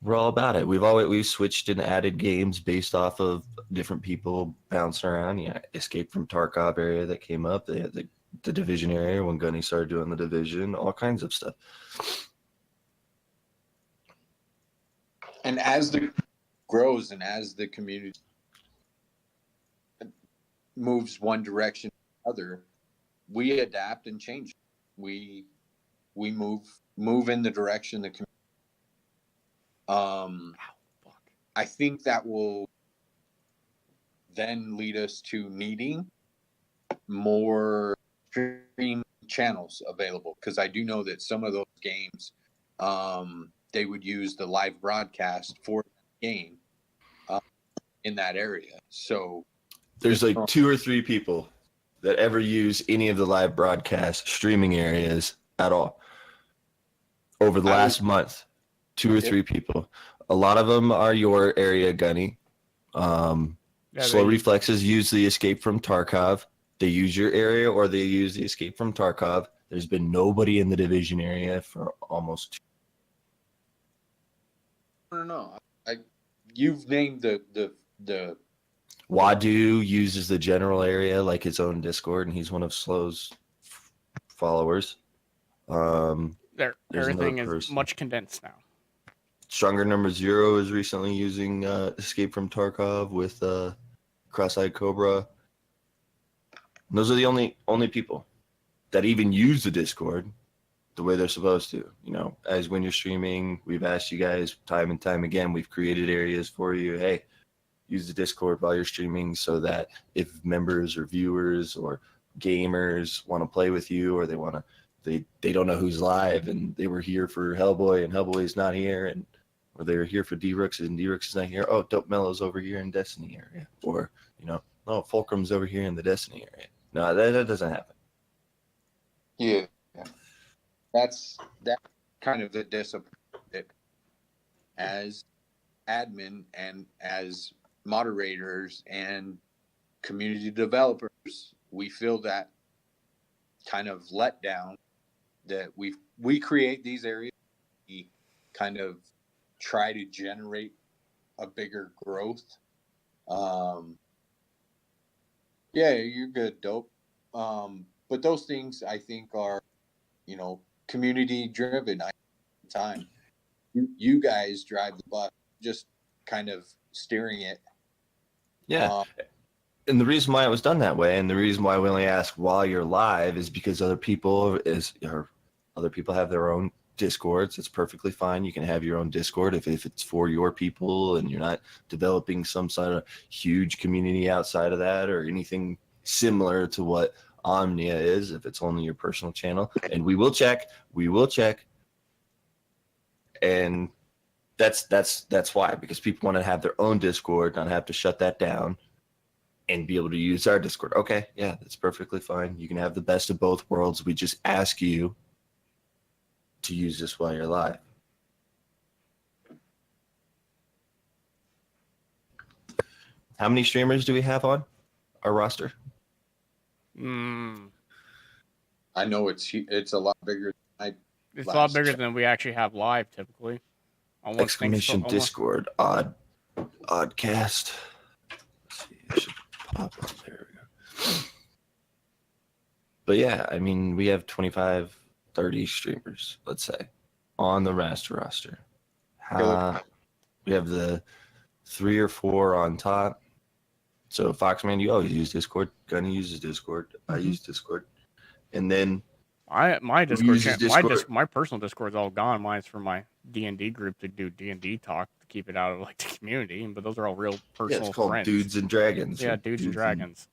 We're all about it. We've switched and added games based off of different people bouncing around. Yeah, Escape from Tarkov area that came up. They had the Division area when Gunny started doing the Division. All kinds of stuff. And as the grows and as the community moves one direction or other, we adapt and change. We move in the direction the community. I think that will then lead us to needing more stream channels available, because I do know that some of those games, they would use the live broadcast for the game in that area. So there's like 2 or 3 people that ever use any of the live broadcast streaming areas at all over the last month. 2 or 3 people. A lot of them are your area, Gunny. Slow Reflexes use the Escape from Tarkov. They use your area, or they use the Escape from Tarkov. There's been nobody in the Division area for almost. I don't know. You've named the. Wadu uses the general area like his own Discord, and he's one of Slow's followers. Everything is much condensed now. Stronger Number 0 is recently using Escape from Tarkov with Cross-Eyed Cobra. And those are the only people that even use the Discord the way they're supposed to. You know, as when you're streaming, we've asked you guys time and time again, we've created areas for you. Hey, use the Discord while you're streaming so that if members or viewers or gamers want to play with you, or they don't know who's live and they were here for Hellboy and Hellboy's not here, and or they were here for D-Rooks and D-Rooks is not here. Oh, Dope Mellow's over here in Destiny area. Or, you know, oh, Fulcrum's over here in the Destiny area. No, that doesn't happen. Yeah. That's kind of the discipline as admin and as moderators and community developers. We feel that kind of let down that we create these areas. We kind of try to generate a bigger growth. Yeah, you're good, Dope. But those things I think are, you know, community driven. Time you guys drive the bus, just kind of steering it. Yeah. And the reason why it was done that way, and the reason why we only ask while you're live, is because other people have their own Discords. It's perfectly fine. You can have your own Discord if it's for your people and you're not developing some sort of huge community outside of that or anything similar to what Omnia is, if it's only your personal channel. And we will check. And that's why, because people want to have their own Discord, not have to shut that down and be able to use our Discord. Okay, yeah, that's perfectly fine. You can have the best of both worlds. We just ask you to use this while you're live. How many streamers do we have on our roster? I know it's a lot bigger than It's a lot bigger than we actually have live typically. Exclamation Discord, oddcast. Let's see, it should pop up. There we go. But yeah, I mean, we have 25, 30 streamers, let's say, on the roster. We have the 3 or 4 on top. So Foxman, you always use Discord. Gunny uses Discord. I use Discord. And then my Discord, my personal Discord's all gone. Mine's for my D&D group to do D&D talk to keep it out of like the community. But those are all real personal it's called friends. Dudes and Dragons. Yeah, Dudes and Dragons.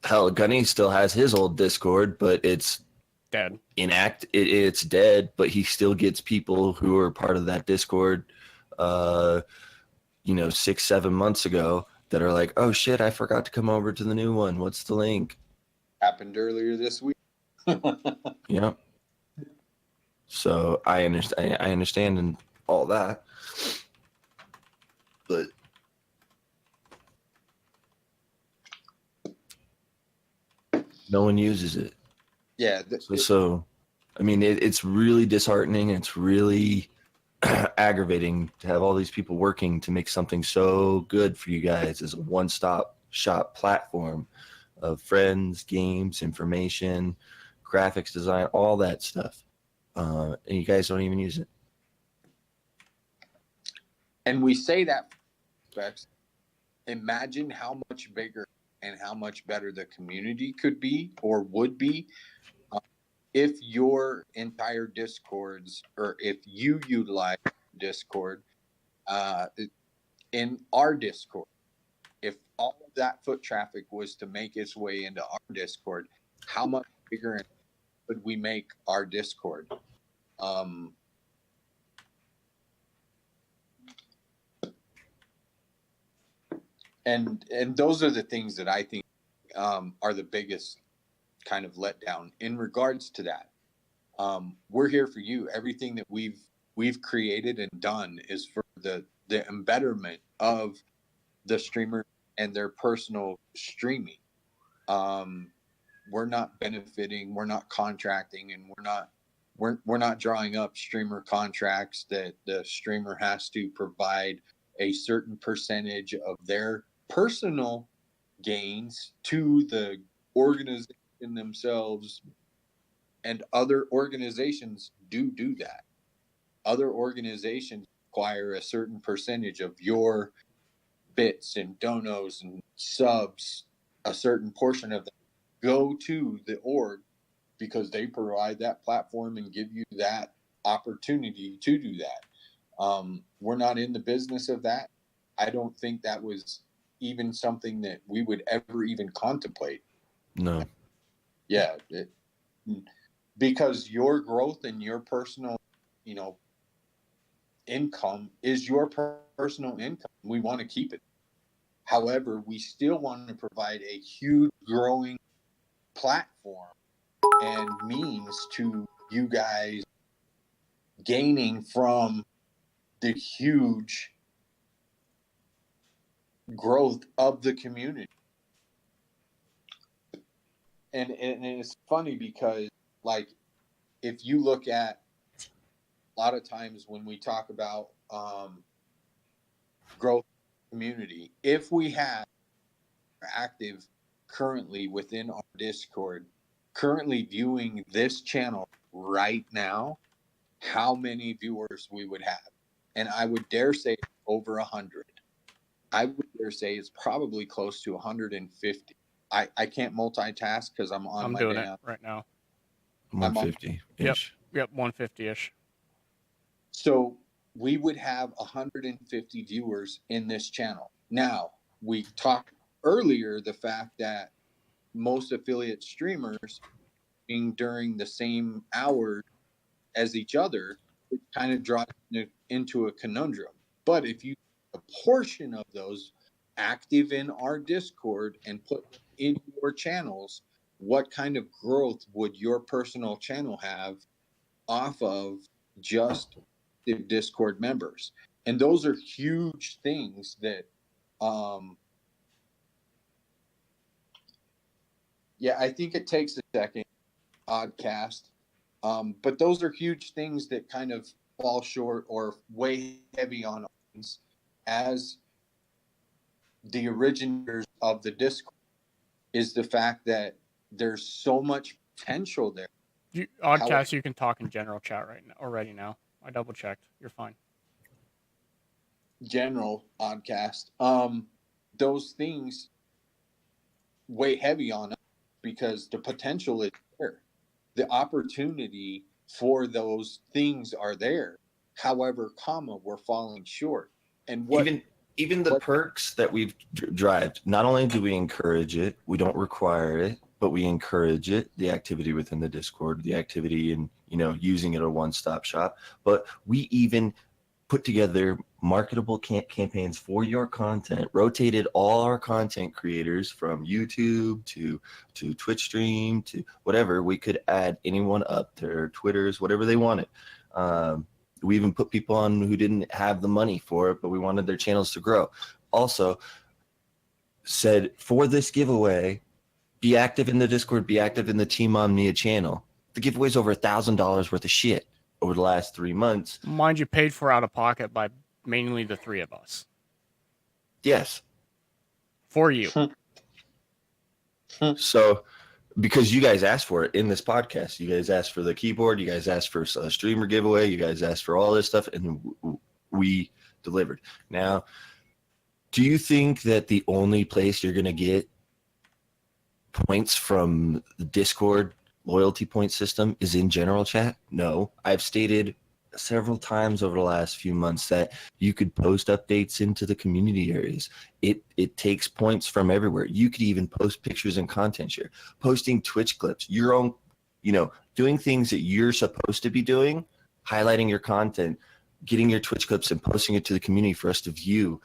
Hell, Gunny still has his old Discord, but it's dead. It's dead, but he still gets people who are part of that Discord 6-7 months ago that are like, oh shit, I forgot to come over to the new one. What's the link? Happened earlier this week. Yeah. So I understand and all that. But no one uses it. Yeah. So I mean, it's really disheartening. It's really aggravating to have all these people working to make something so good for you guys as a one-stop shop platform of friends, games, information, graphics design, all that stuff. And you guys don't even use it. And we say that, imagine how much bigger and how much better the community could be or would be if your entire Discords, or if you utilize Discord, in our Discord, if all of that foot traffic was to make its way into our Discord, how much bigger would we make our Discord? And those are the things that I think are the biggest kind of letdown in regards to that. We're here for you. Everything that we've created and done is for the embetterment of the streamer and their personal streaming. We're not benefiting, we're not contracting, and we're not drawing up streamer contracts that the streamer has to provide a certain percentage of their personal gains to the organization themselves. And other organizations do that. Other organizations require a certain percentage of your bits and donos and subs, a certain portion of them go to the org because they provide that platform and give you that opportunity to do that. We're not in the business of that. I don't think that was even something that we would ever even contemplate. No. Yeah. Because your growth and your personal, income is your personal income. We want to keep it. However, we still want to provide a huge growing platform and means to you guys gaining from the huge growth of the community. And it's funny because, like, if you look at a lot of times when we talk about growth community, if we have active currently within our Discord, currently viewing this channel right now, how many viewers we would have. And I would dare say over 100. I would dare say it's probably close to 150. I can't multitask because I'm doing it right now. 150-ish. Yep, 150-ish. So we would have 150 viewers in this channel. Now, we talked earlier the fact that most affiliate streamers being during the same hour as each other, it kind of drops into a conundrum. But if you a portion of those active in our Discord and put in your channels, what kind of growth would your personal channel have off of just the Discord members? And those are huge things that, I think it takes a second, Oddcast. But those are huge things that kind of fall short or weigh heavy on us as the originators of the Discord, is the fact that there's so much potential there. Oddcast, you can talk in general chat right now, already now. I double checked. You're fine. General Oddcast. Those things weigh heavy on us because the potential is there. The opportunity for those things are there. However, we're falling short. And even the perks that we've derived, not only do we encourage it, we don't require it, but we encourage it, the activity within the Discord, the activity and, using it a one-stop shop. But we even put together marketable campaigns for your content, rotated all our content creators from YouTube to Twitch stream to whatever. We could add anyone up, their Twitters, whatever they wanted. We even put people on who didn't have the money for it, but we wanted their channels to grow. Also said, for this giveaway, be active in the Discord, be active in the Team Omnia channel. The giveaway's over $1,000 worth of shit over the last 3 months. Mind you, paid for out of pocket by mainly the three of us. Yes. For you. So, because you guys asked for it in this podcast, you guys asked for the keyboard, you guys asked for a streamer giveaway, you guys asked for all this stuff, and we delivered. Now, do you think that the only place you're going to get points from the Discord loyalty point system is in general chat? No. I've stated several times over the last few months that you could post updates into the community areas. It takes points from everywhere. You could even post pictures and content share, posting Twitch clips, your own, doing things that you're supposed to be doing, highlighting your content, getting your Twitch clips and posting it to the community for us to view.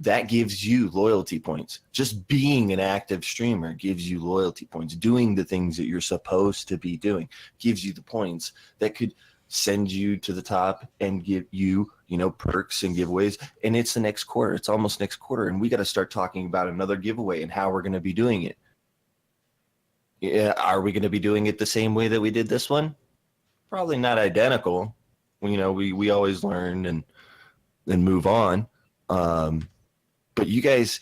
That gives you loyalty points. Just being an active streamer gives you loyalty points. Doing the things that you're supposed to be doing gives you the points that could send you to the top and give you, perks and giveaways. And it's the next quarter. It's almost next quarter. And we got to start talking about another giveaway and how we're going to be doing it. Yeah, are we going to be doing it the same way that we did this one? Probably not identical. We always learn and move on. But you guys,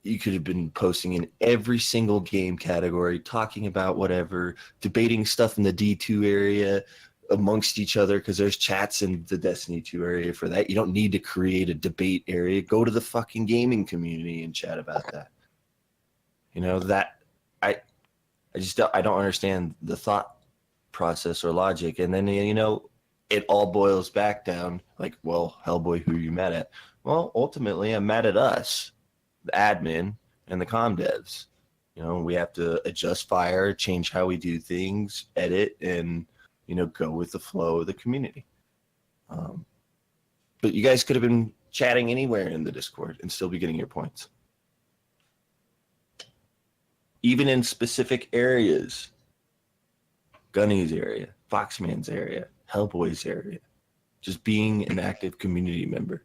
you could have been posting in every single game category, talking about whatever, debating stuff in the D2 area amongst each other, because there's chats in the Destiny 2 area for that. You don't need to create a debate area. Go to the fucking gaming community and chat about that. I don't understand the thought process or logic. And then, it all boils back down like, well, Hellboy, who are you mad at? Well, ultimately, I'm mad at us, the admin and the comm devs. We have to adjust fire, change how we do things, edit, and, go with the flow of the community. But you guys could have been chatting anywhere in the Discord and still be getting your points. Even in specific areas, Gunny's area, Foxman's area, Hellboy's area, just being an active community member.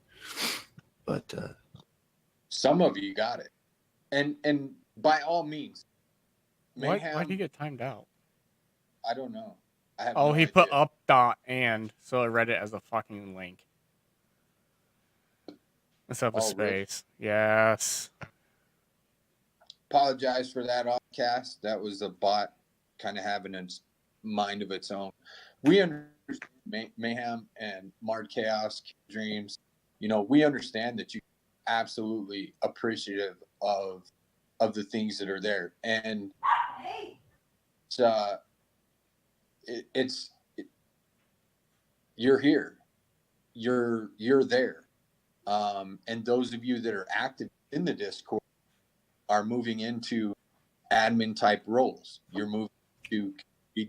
But some of you got it, and by all means, why did he get timed out? I don't know. I have he idea. put up dot and, so I read it as a fucking link instead of a space. Really? Yes. Apologize for that offcast. That was a bot kind of having a mind of its own. We understand Mayhem and Marred Chaos, Dreams. We understand that you're absolutely appreciative of the things that are there, and you're here, you're there, and those of you that are active in the Discord are moving into admin type roles. You're moving to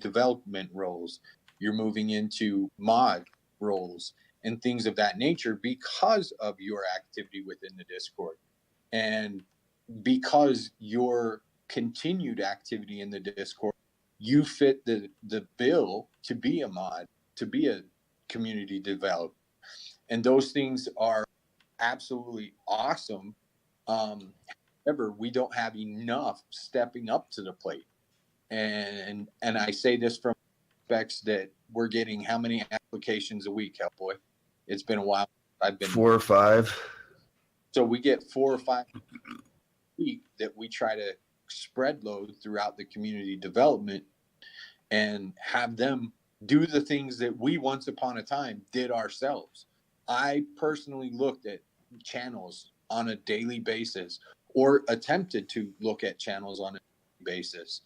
development roles. You're moving into mod roles and things of that nature because of your activity within the Discord. And because your continued activity in the Discord, you fit the bill to be a mod, to be a community developer. And those things are absolutely awesome. However, we don't have enough stepping up to the plate. And I say this from aspects that we're getting how many applications a week, Hellboy? It's been a while. I've been 4 or 5. So we get 4 or 5 a week that we try to spread load throughout the community development and have them do the things that we once upon a time did ourselves. I personally looked at channels on a daily basis, or attempted to look at channels on a daily basis.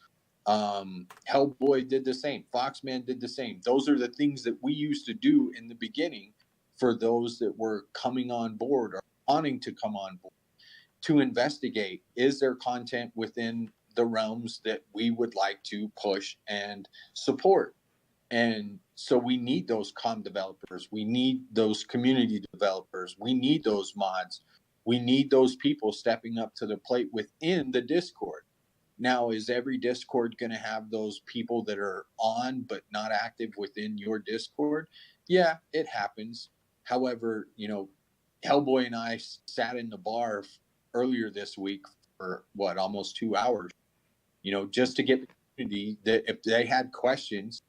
Hellboy did the same. Foxman did the same. Those are the things that we used to do in the beginning for those that were coming on board or wanting to come on board to investigate, is there content within the realms that we would like to push and support? And so we need those comm developers. We need those community developers. We need those mods. We need those people stepping up to the plate within the Discord. Now, is every Discord going to have those people that are on but not active within your Discord? Yeah, it happens. However, Hellboy and I sat in the bar earlier this week for almost 2 hours, just to get the community that if they had questions,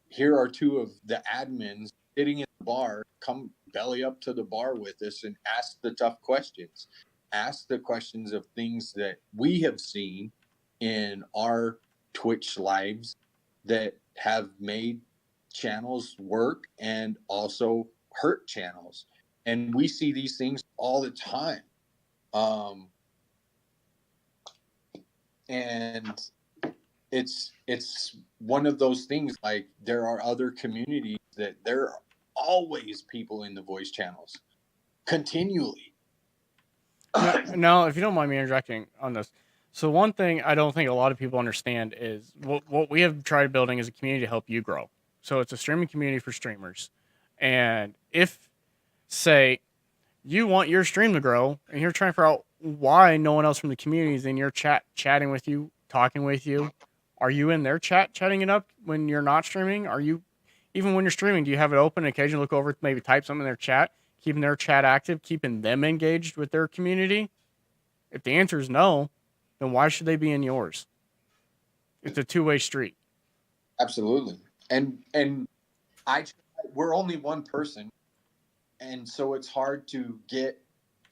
here are 2 of the admins sitting in the bar, come belly up to the bar with us and ask the tough questions. Ask the questions of things that we have seen in our Twitch lives that have made channels work and also hurt channels. And we see these things all the time. And it's one of those things. Like, there are other communities that there are always people in the voice channels continually. Now, if you don't mind me interjecting on this, so one thing I don't think a lot of people understand is what we have tried building is a community to help you grow. So it's a streaming community for streamers, and if, say, you want your stream to grow and you're trying to figure out why no one else from the community is in your chatting with you, talking with you, are you in their chatting it up when you're not streaming? Are you, even when you're streaming, do you have it open and occasionally look over, maybe type something in their chat, keeping their chat active, keeping them engaged with their community? If the answer is no, then why should they be in yours? It's a two-way street. Absolutely. And we're only one person, and so it's hard to get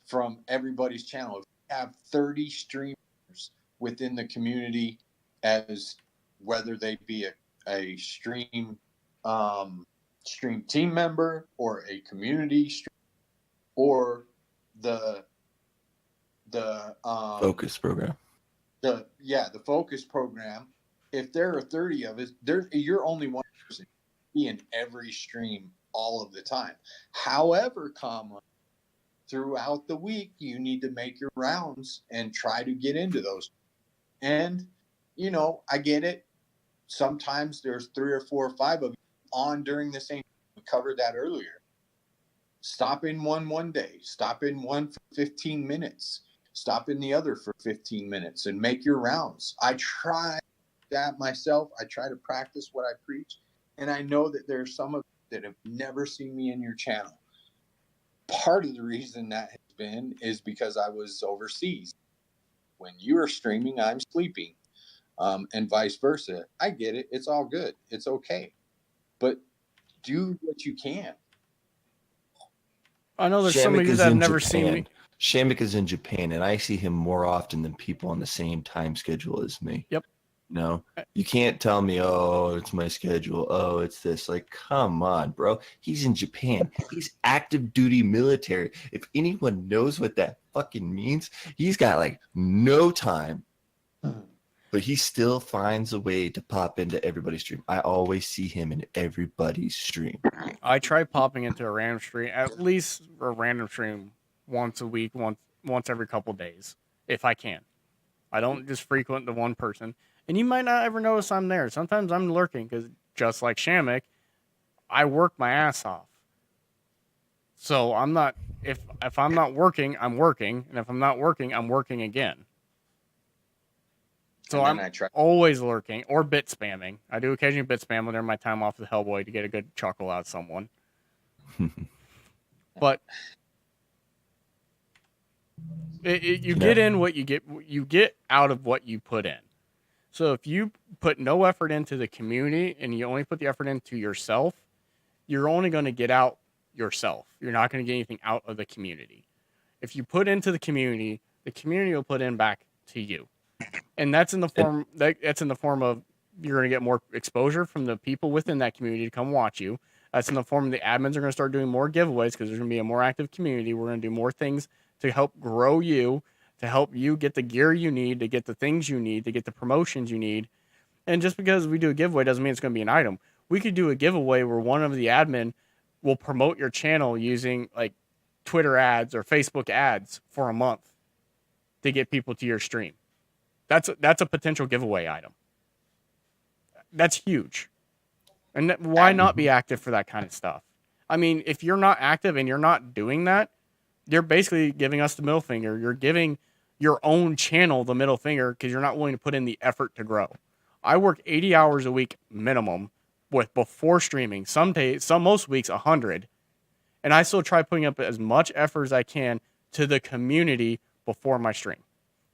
from everybody's channel. If you have 30 streamers within the community, as whether they be a stream team member or a community stream, or the focus program. The focus program. If there are 30 of us, you're only one person in every stream all of the time. However, throughout the week, you need to make your rounds and try to get into those. And, I get it. Sometimes there's 3 or 4 or 5 of you on during the same. We covered that earlier. Stop in one day. Stop in one for 15 minutes. Stop in the other for 15 minutes and make your rounds. I try that myself. I try to practice what I preach. And I know that there's some of you that have never seen me in your channel. Part of the reason that has been is because I was overseas. When you are streaming, I'm sleeping, and vice versa. I get it. It's all good. It's okay. But do what you can. I know there's some of you that have never seen me. Shamik is in Japan, and I see him more often than people on the same time schedule as me. Yep. No, you can't tell me, oh, it's my schedule. Oh, it's this. Like, come on, bro. He's in Japan. He's active duty military. If anyone knows what that fucking means, he's got like no time, but he still finds a way to pop into everybody's stream. I always see him in everybody's stream. I try popping into a random stream, at least a random stream once a week, once every couple days, if I can. I don't just frequent the one person. And you might not ever notice I'm there. Sometimes I'm lurking because, just like Shamik, I work my ass off. So I'm not, if I'm not working, I'm working. And if I'm not working, I'm working again. So I'm always lurking or bit spamming. I do occasionally bit spam during my time off with Hellboy to get a good chuckle out of someone. But you get in what you get out of what you put in. So if you put no effort into the community and you only put the effort into yourself, you're only going to get out yourself. You're not going to get anything out of the community. If you put into the community will put in back to you. And that's in the form of you're going to get more exposure from the people within that community to come watch you. That's in the form of the admins are going to start doing more giveaways because there's going to be a more active community. We're going to do more things to help grow you, to help you get the gear you need, to get the things you need, to get the promotions you need. And just because we do a giveaway doesn't mean it's going to be an item. We could do a giveaway where one of the admin will promote your channel using like Twitter ads or Facebook ads for a month to get people to your stream. That's a potential giveaway item. That's huge. And why not be active for that kind of stuff? I mean, if you're not active and you're not doing that, you're basically giving us the middle finger. You're giving your own channel the middle finger because you're not willing to put in the effort to grow. I work 80 hours a week minimum before streaming. Most weeks 100, and I still try putting up as much effort as I can to the community before my stream.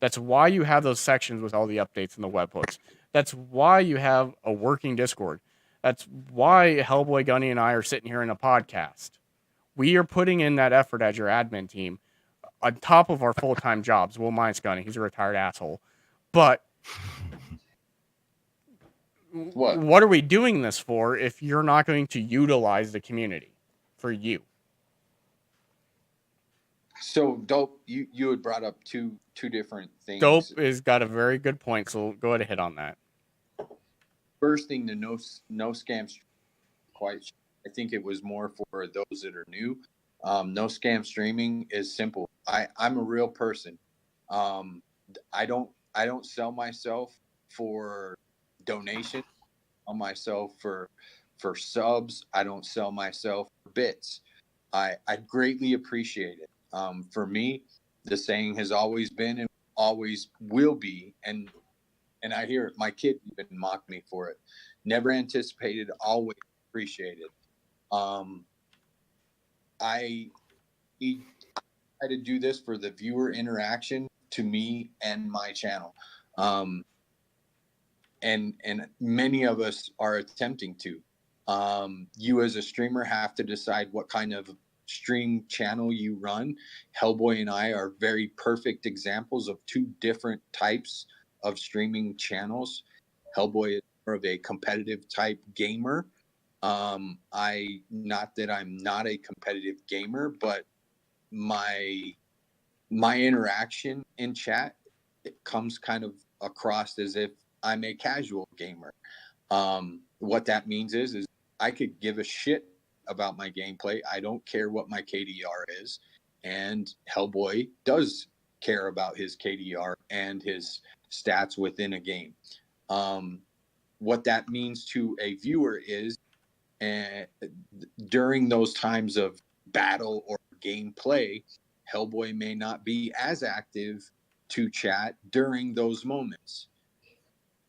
That's why you have those sections with all the updates and the webhooks. That's why you have a working Discord. That's why Hellboy, Gunny, and I are sitting here in a podcast. We are putting in that effort as your admin team on top of our full-time jobs. Well, mine's Gunny. He's a retired asshole. But what are we doing this for if you're not going to utilize the community for you? So, Dope, you had brought up two different things. Dope has got a very good point, so go ahead and hit on that. first thing, the no scam quite sure. I think it was more for those that are new. No scam streaming is simple. I'm a real person. I don't sell myself for donation. I sell myself for subs. I don't sell myself for bits. I greatly appreciate it. For me, the saying has always been and always will be, and I hear it. My kid even mocked me for it. Never anticipated, always appreciated. I try to do this for the viewer interaction to me and my channel. And many of us are attempting to. You as a streamer have to decide what kind of stream channel you run. Hellboy and I are very perfect examples of two different types of streaming channels. Hellboy is more of a competitive type gamer. Not that I'm not a competitive gamer, but my interaction in chat, it comes kind of across as if I'm a casual gamer. What that means is I could give a shit about my gameplay. I don't care what my KDR is, and Hellboy does care about his KDR and his stats within a game. What that means to a viewer is during those times of battle or gameplay, Hellboy may not be as active to chat during those moments.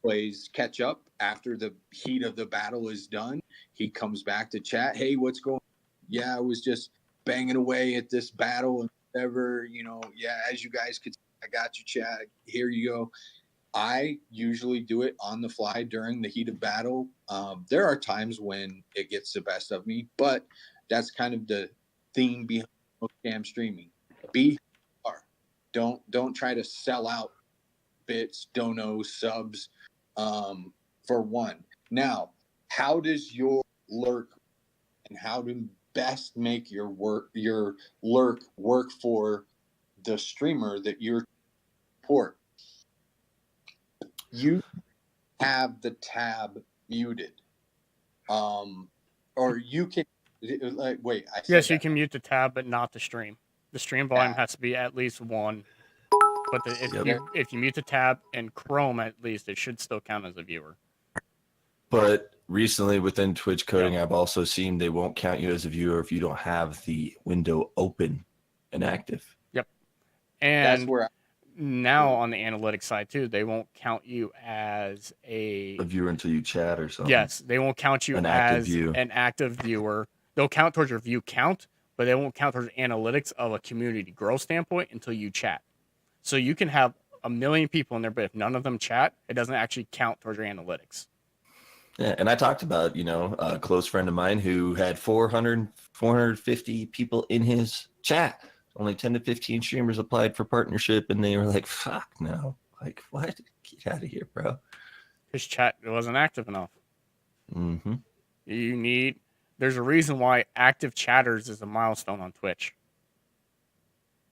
Plays catch up after the heat of the battle is done. He comes back to chat. Hey, what's going on? Yeah, I was just banging away at this battle and whatever, yeah, as you guys could see, I got you, chat. Here you go. I usually do it on the fly during the heat of battle. There are times when it gets the best of me, but that's kind of the theme behind scam streaming. Be who you are. Don't try to sell out bits, donos, subs, for one. Now, how does your lurk and how to best make your lurk work for the streamer that you're support? You have the tab muted, or you can wait. Yes, you can mute the tab, but not the stream. The stream volume has to be at least 1. But if you mute the tab in Chrome, at least it should still count as a viewer. But recently within Twitch coding, I've also seen they won't count you as a viewer if you don't have the window open and active. Yep. And that's where now on the analytics side too, they won't count you as a viewer until you chat or something. Yes, they won't count you as an active viewer. They'll count towards your view count, but they won't count towards analytics of a community growth standpoint until you chat. So you can have 1 million people in there, but if none of them chat, it doesn't actually count towards your analytics. Yeah, and I talked about, a close friend of mine who had 450 people in his chat. Only 10 to 15 streamers applied for partnership, and they were like, fuck no. Like, what? Get out of here, bro. His chat wasn't active enough. Mm-hmm. There's a reason why active chatters is a milestone on Twitch.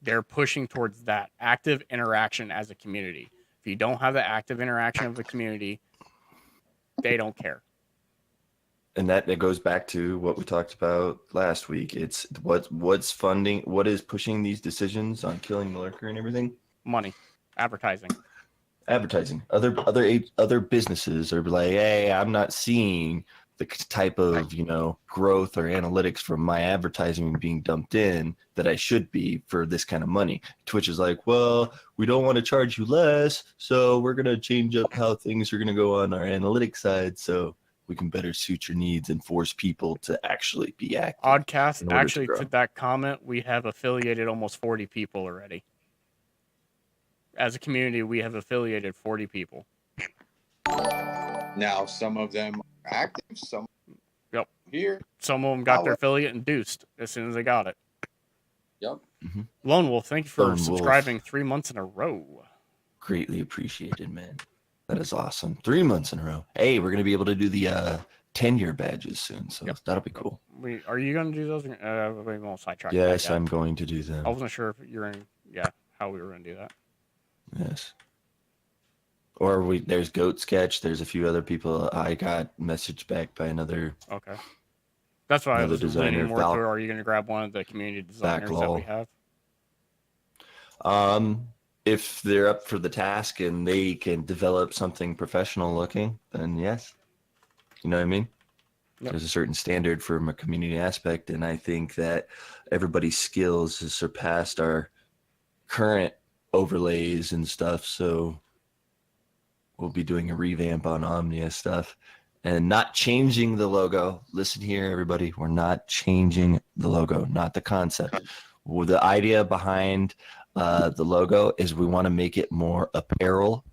They're pushing towards that active interaction as a community. If you don't have the active interaction of the community, they don't care. And that goes back to what we talked about last week. It's what's funding, what is pushing these decisions on killing the lurker and everything? Money, advertising. Other businesses are like, hey, I'm not seeing the type of growth or analytics from my advertising being dumped in that I should be for this kind of money. Twitch is like, well, we don't want to charge you less, so we're gonna change up how things are gonna go on our analytics side, so we can better suit your needs and force people to actually be active. Oddcast, actually, to that comment, we have affiliated almost 40 people already. As a community, we have affiliated 40 people. Now, some of them are active, some here. Some of them got their affiliate induced as soon as they got it. Yep. Mm-hmm. Lone Wolf, thank you for subscribing 3 months in a row. Greatly appreciated, man. That is awesome. 3 months in a row. Hey, we're going to be able to do the tenure badges soon, so that'll be cool. Are you going to do those? We won't sidetrack. Yes, I'm going to do them. I wasn't sure if you're in, how we were going to do that. Yes. Or there's Goat Sketch. There's a few other people. I got messaged back by another. Okay. That's why I was designer, leaning more to. Are you going to grab one of the community designers that we have? If they're up for the task and they can develop something professional looking, then yes. You know what I mean? Yep. There's a certain standard from a community aspect, and I think that everybody's skills has surpassed our current overlays and stuff. So we'll be doing a revamp on Omnia stuff and not changing the logo. Listen here, everybody. We're not changing the logo, not the concept. Well, the idea behind the logo is we want to make it more apparel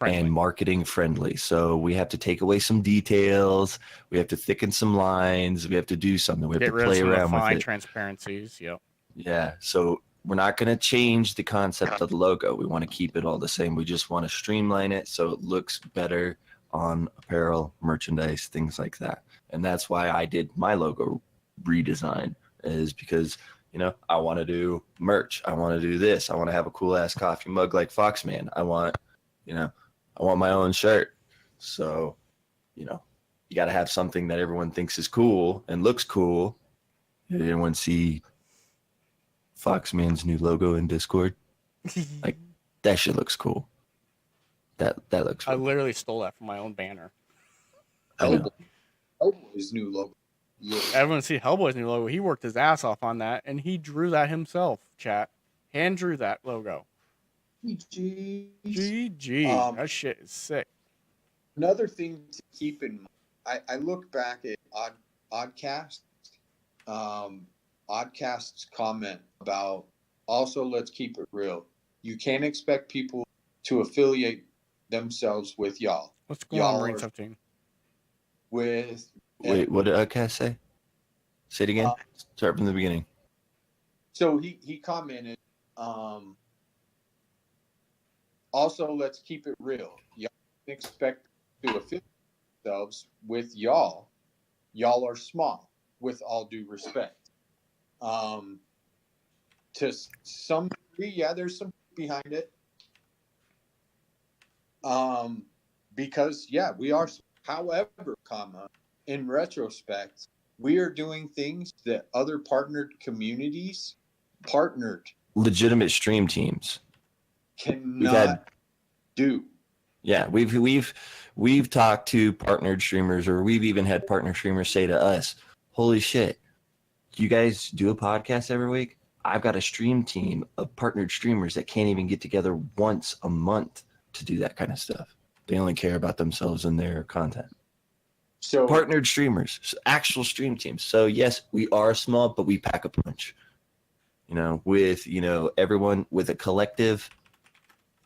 and marketing friendly. So we have to take away some details. We have to thicken some lines. We have to do something. We have to play around with it. Transparencies. Yep. Yeah. So we're not going to change the concept of the logo. We want to keep it all the same. We just want to streamline it so it looks better on apparel, merchandise, things like that. And that's why I did my logo redesign, is because, you know, I want to do merch. I want to do this. I want to have a cool ass coffee mug like Foxman. I want my own shirt. So, you know, you got to have something that everyone thinks is cool and looks cool. Did anyone see Foxman's new logo in Discord? Like, that shit looks cool. That looks cool. I literally stole that from my own banner. Hellboy's new logo. Everyone see Hellboy's new logo. He worked his ass off on that, and he drew that himself, chat. Hand drew that logo. GG. That shit is sick. Another thing to keep in mind, I look back at Oddcast. Oddcast's comment about, also, let's keep it real. You can't expect people to affiliate themselves with y'all. What's going on, Marine 15? Wait, what did Oddcast say? Say it again. Start from the beginning. So he commented, also, let's keep it real. Y'all can't expect to affiliate themselves with y'all. Y'all are small, with all due respect. To some degree, yeah, there's some behind it. Because yeah, we are. However, in retrospect, we are doing things that other partnered legitimate stream teams cannot do. Yeah, we've talked to partnered streamers, or we've even had partner streamers say to us, "Holy shit, you guys do a podcast every week? I've got a stream team of partnered streamers that can't even get together once a month to do that kind of stuff. They only care about themselves and their content." So partnered streamers, actual stream teams. So yes, we are small, but we pack a punch. You know, with everyone, with a collective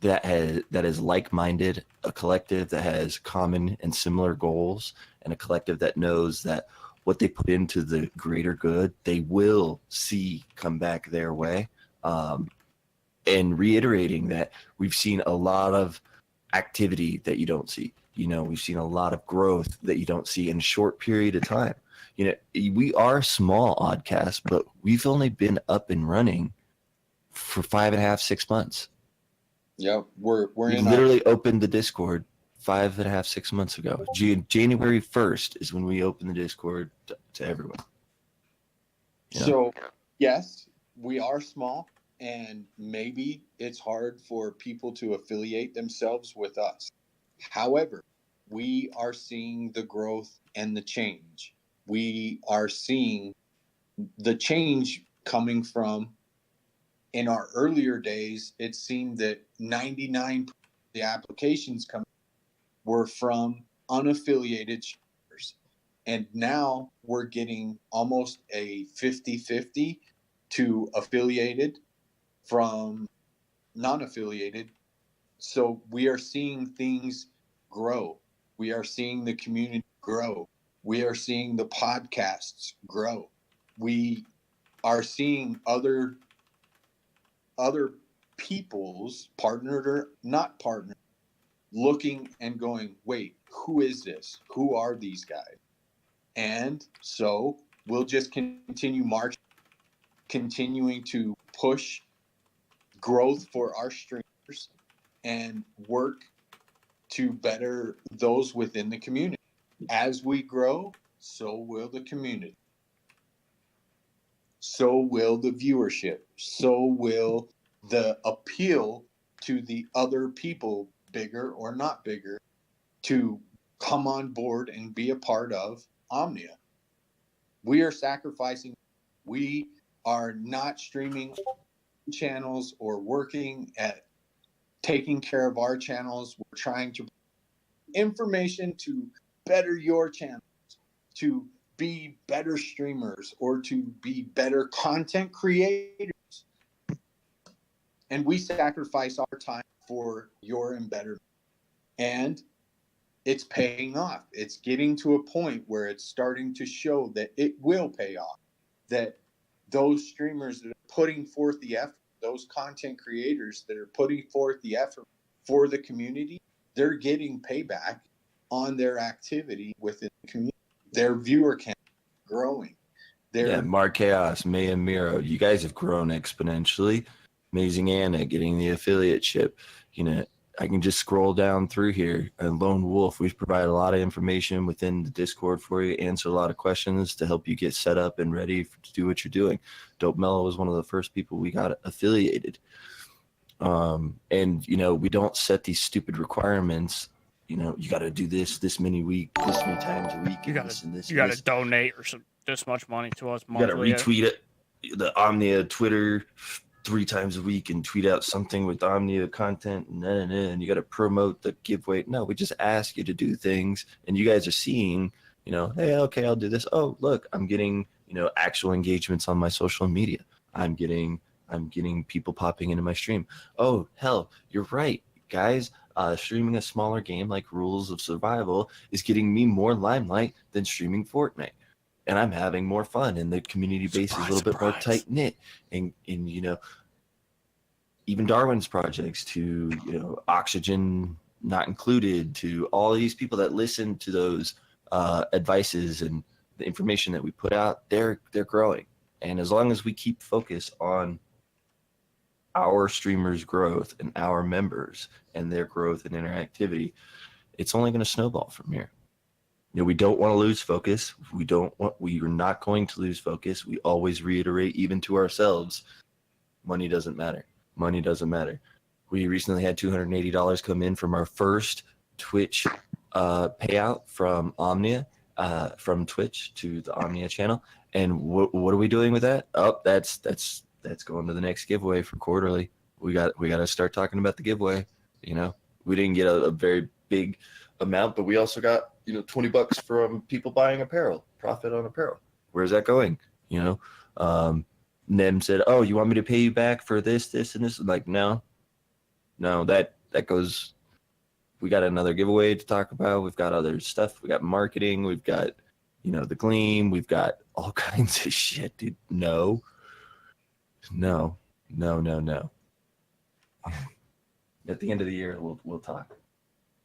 that is like-minded, a collective that has common and similar goals, and a collective that knows that what they put into the greater good, they will see come back their way. And reiterating that, we've seen a lot of activity that you don't see. We've seen a lot of growth that you don't see in a short period of time. We are small, Oddcast, but we've only been up and running for 5.5, 6 months. Yeah, we literally opened the Discord 5.5, 6 months ago. January 1st is when we opened the Discord to everyone. So, yes, we are small, and maybe it's hard for people to affiliate themselves with us. However, we are seeing the growth and the change. We are seeing the change coming from, in our earlier days, it seemed that 99% of the applications coming were from unaffiliated streamers. And now we're getting almost a 50-50 to affiliated from non-affiliated. So we are seeing things grow. We are seeing the community grow. We are seeing the podcasts grow. We are seeing other people's, partnered or not partnered, looking and going, wait, who is this? Who are these guys? And so we'll just continue marching, continuing to push growth for our streamers and work to better those within the community. As we grow, so will the community. So will the viewership. So will the appeal to the other people, bigger or not bigger, to come on board and be a part of Omnia. We are sacrificing. We are not streaming channels or working at taking care of our channels. We're trying to information to better your channels, to be better streamers, or to be better content creators. And we sacrifice our time for your embetterment. And it's paying off. It's getting to a point where it's starting to show that it will pay off. That those streamers that are putting forth the effort, those content creators that are putting forth the effort for the community, they're getting payback on their activity within the community. Their viewer count is growing. Mark Chaos, Mayhem Miro, you guys have grown exponentially. Amazing Anna getting the affiliate ship. You know, I can just scroll down through here. And Lone Wolf, we've provided a lot of information within the Discord for you, answer a lot of questions to help you get set up and ready to do what you're doing. Dope Mellow was one of the first people we got affiliated. And, you know, we don't set these stupid requirements. You know, you got to do this many times a week. You got to donate or this much money to us monthly. You got to retweet it, the Omnia Twitter 3 times a week and tweet out something with Omnia content and you got to promote the giveaway. No, we just ask you to do things, and you guys are seeing, you know, hey, okay, I'll do this. Oh, look, I'm getting, you know, actual engagements on my social media. I'm getting people popping into my stream. Oh, hell, you're right, guys. Streaming a smaller game like Rules of Survival is getting me more limelight than streaming Fortnite. And I'm having more fun, and the community base is a little bit more tight-knit. And you know, even Darwin's projects to, you know, Oxygen Not Included, to all these people that listen to those advices and the information that we put out, they're growing. And as long as we keep focus on our streamers' growth and our members and their growth and interactivity, it's only going to snowball from here. You know, we don't want to lose focus. We are not going to lose focus. We always reiterate, even to ourselves, money doesn't matter. Money doesn't matter. We recently had $280 come in from our first Twitch payout from Omnia, from Twitch to the Omnia channel. And what are we doing with that? Oh, that's going to the next giveaway for quarterly. We got to start talking about the giveaway. You know, we didn't get a very big amount, but we also got, you know, $20 from people buying apparel, profit on apparel. Where's that going? You know, Nem said, oh, you want me to pay you back for this, and this? Like, no, that goes, we got another giveaway to talk about. We've got other stuff. We got marketing. We've got, you know, the Gleam. We've got all kinds of shit, dude. No. At the end of the year, we'll talk,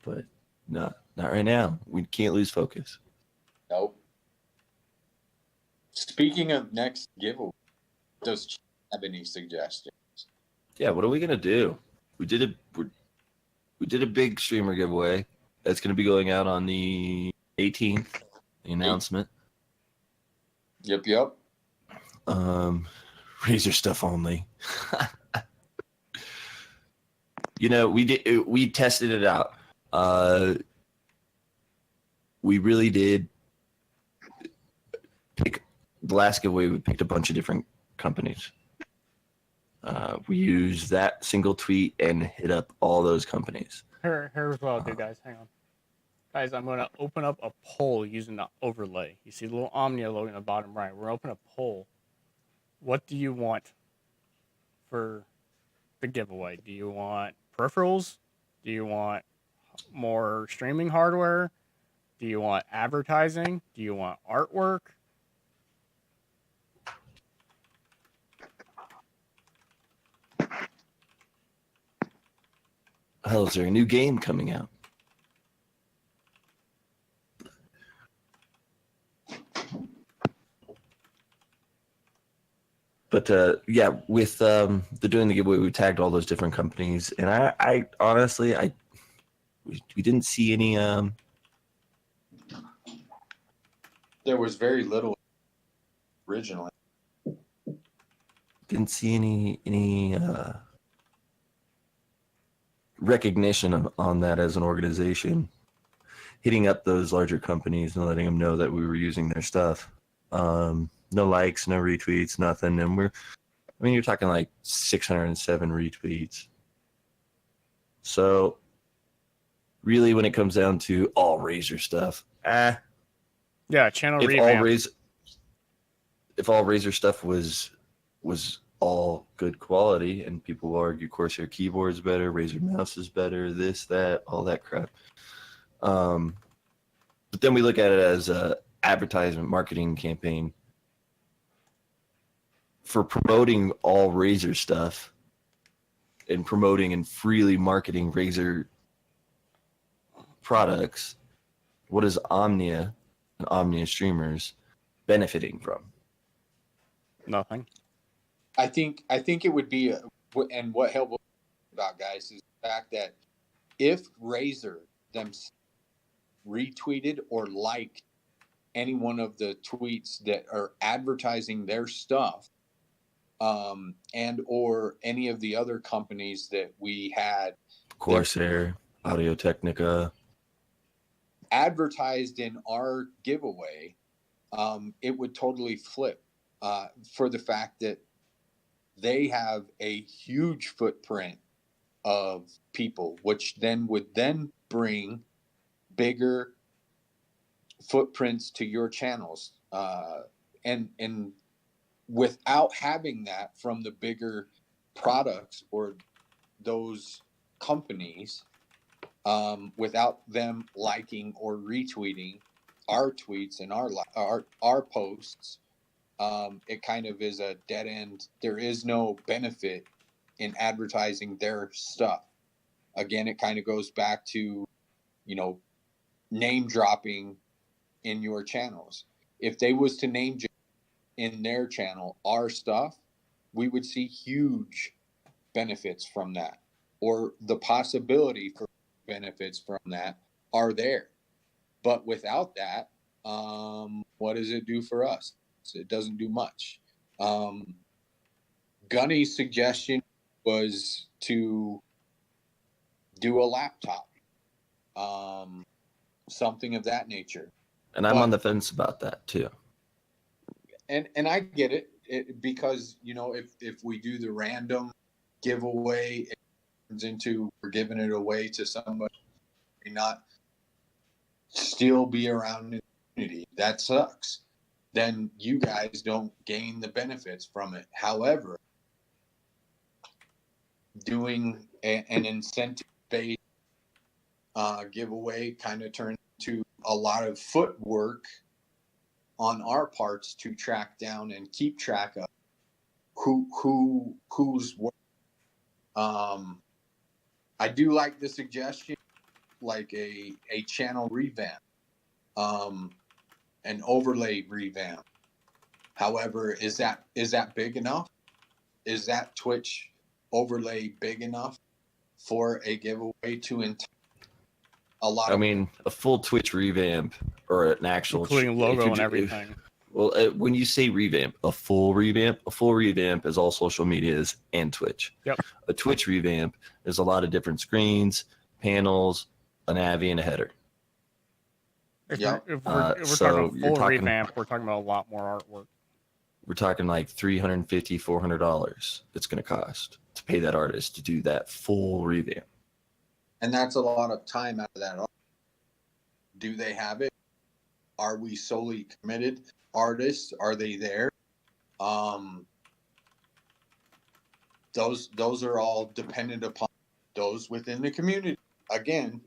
but no, not right now. We can't lose focus. Nope. Speaking of next giveaway, does Chad have any suggestions? Yeah, what are we gonna do? We did a big streamer giveaway that's gonna be going out on the 18th. The announcement. Yep. Razor stuff only. You know, we tested it out. We really did pick the last giveaway. We picked a bunch of different companies. We used that single tweet and hit up all those companies. Here's what I'll do, guys. Hang on. Guys, I'm going to open up a poll using the overlay. You see the little Omnia logo in the bottom right. We're going to open a poll. What do you want for the giveaway? Do you want peripherals? Do you want more streaming hardware? Do you want advertising? Do you want artwork? Hell, is there a new game coming out? But yeah, with the doing the giveaway, we tagged all those different companies, and I honestly, We didn't see any. There was very little originally. Didn't see any recognition on that as an organization, hitting up those larger companies and letting them know that we were using their stuff. No likes, no retweets, nothing. And you're talking like 607 retweets. So really, when it comes down to all Razer stuff, yeah, channel if revamp. if all Razer stuff was all good quality, and people will argue Corsair keyboard's better, Razer mouse is better, this, that, all that crap. But then we look at it as a advertisement marketing campaign for promoting all Razer stuff and promoting and freely marketing Razer products. What is Omnia and Omnia streamers benefiting from? Nothing. I think it would be, and what helped about guys is the fact that if Razer themselves retweeted or liked any one of the tweets that are advertising their stuff, and or any of the other companies that we had, Corsair, Audio Technica, advertised in our giveaway, it would totally flip for the fact that they have a huge footprint of people, which then would bring bigger footprints to your channels. And without having that from the bigger products or those companies, without them liking or retweeting our tweets and our posts, it kind of is a dead end. There is no benefit in advertising their stuff. Again, it kind of goes back to, name dropping in your channels. If they was to name in their channel our stuff, we would see huge benefits from that, or the possibility for benefits from that are there. But without that, what does it do for us? It doesn't do much. Gunny's suggestion was to do a laptop, something of that nature. And I'm on the fence about that too. And I get it, because if we do the random giveaway, it turns into we're giving it away to somebody who may not still be around in the community. That sucks. Then you guys don't gain the benefits from it. However, doing an incentive-based giveaway kind of turns into a lot of footwork on our parts to track down and keep track of who's what. I do like the suggestion, like a channel revamp. An overlay revamp. However, is that big enough? Is that Twitch overlay big enough for a giveaway to a lot? A full Twitch revamp or an actual, including logo and everything. When you say revamp a full revamp is all social medias and Twitch. Yep. A Twitch revamp is a lot of different screens, panels, an AVI, and a header. If we're talking full revamp, we're talking about a lot more artwork. We're talking like $350, $400 it's going to cost to pay that artist to do that full revamp. And that's a lot of time out of that art. Do they have it? Are we solely committed artists? Are they there? Those are all dependent upon those within the community. Again,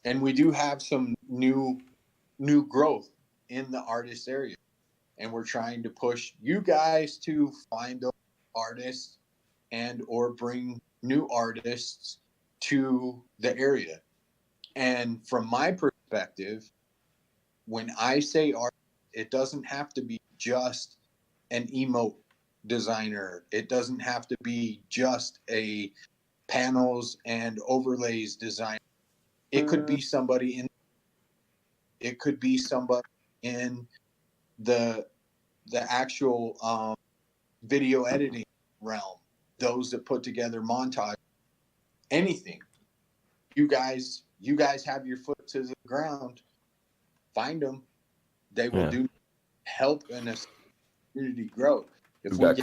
and we do have some new growth in the artist area, and we're trying to push you guys to find those artists and or bring new artists to the area. And from my perspective, when I say art, it doesn't have to be just an emote designer. It doesn't have to be just a panels and overlays design. It could be somebody in the actual video editing realm, those that put together montage, anything. You guys have your foot to the ground. Find them. They will do help in a community grow. Go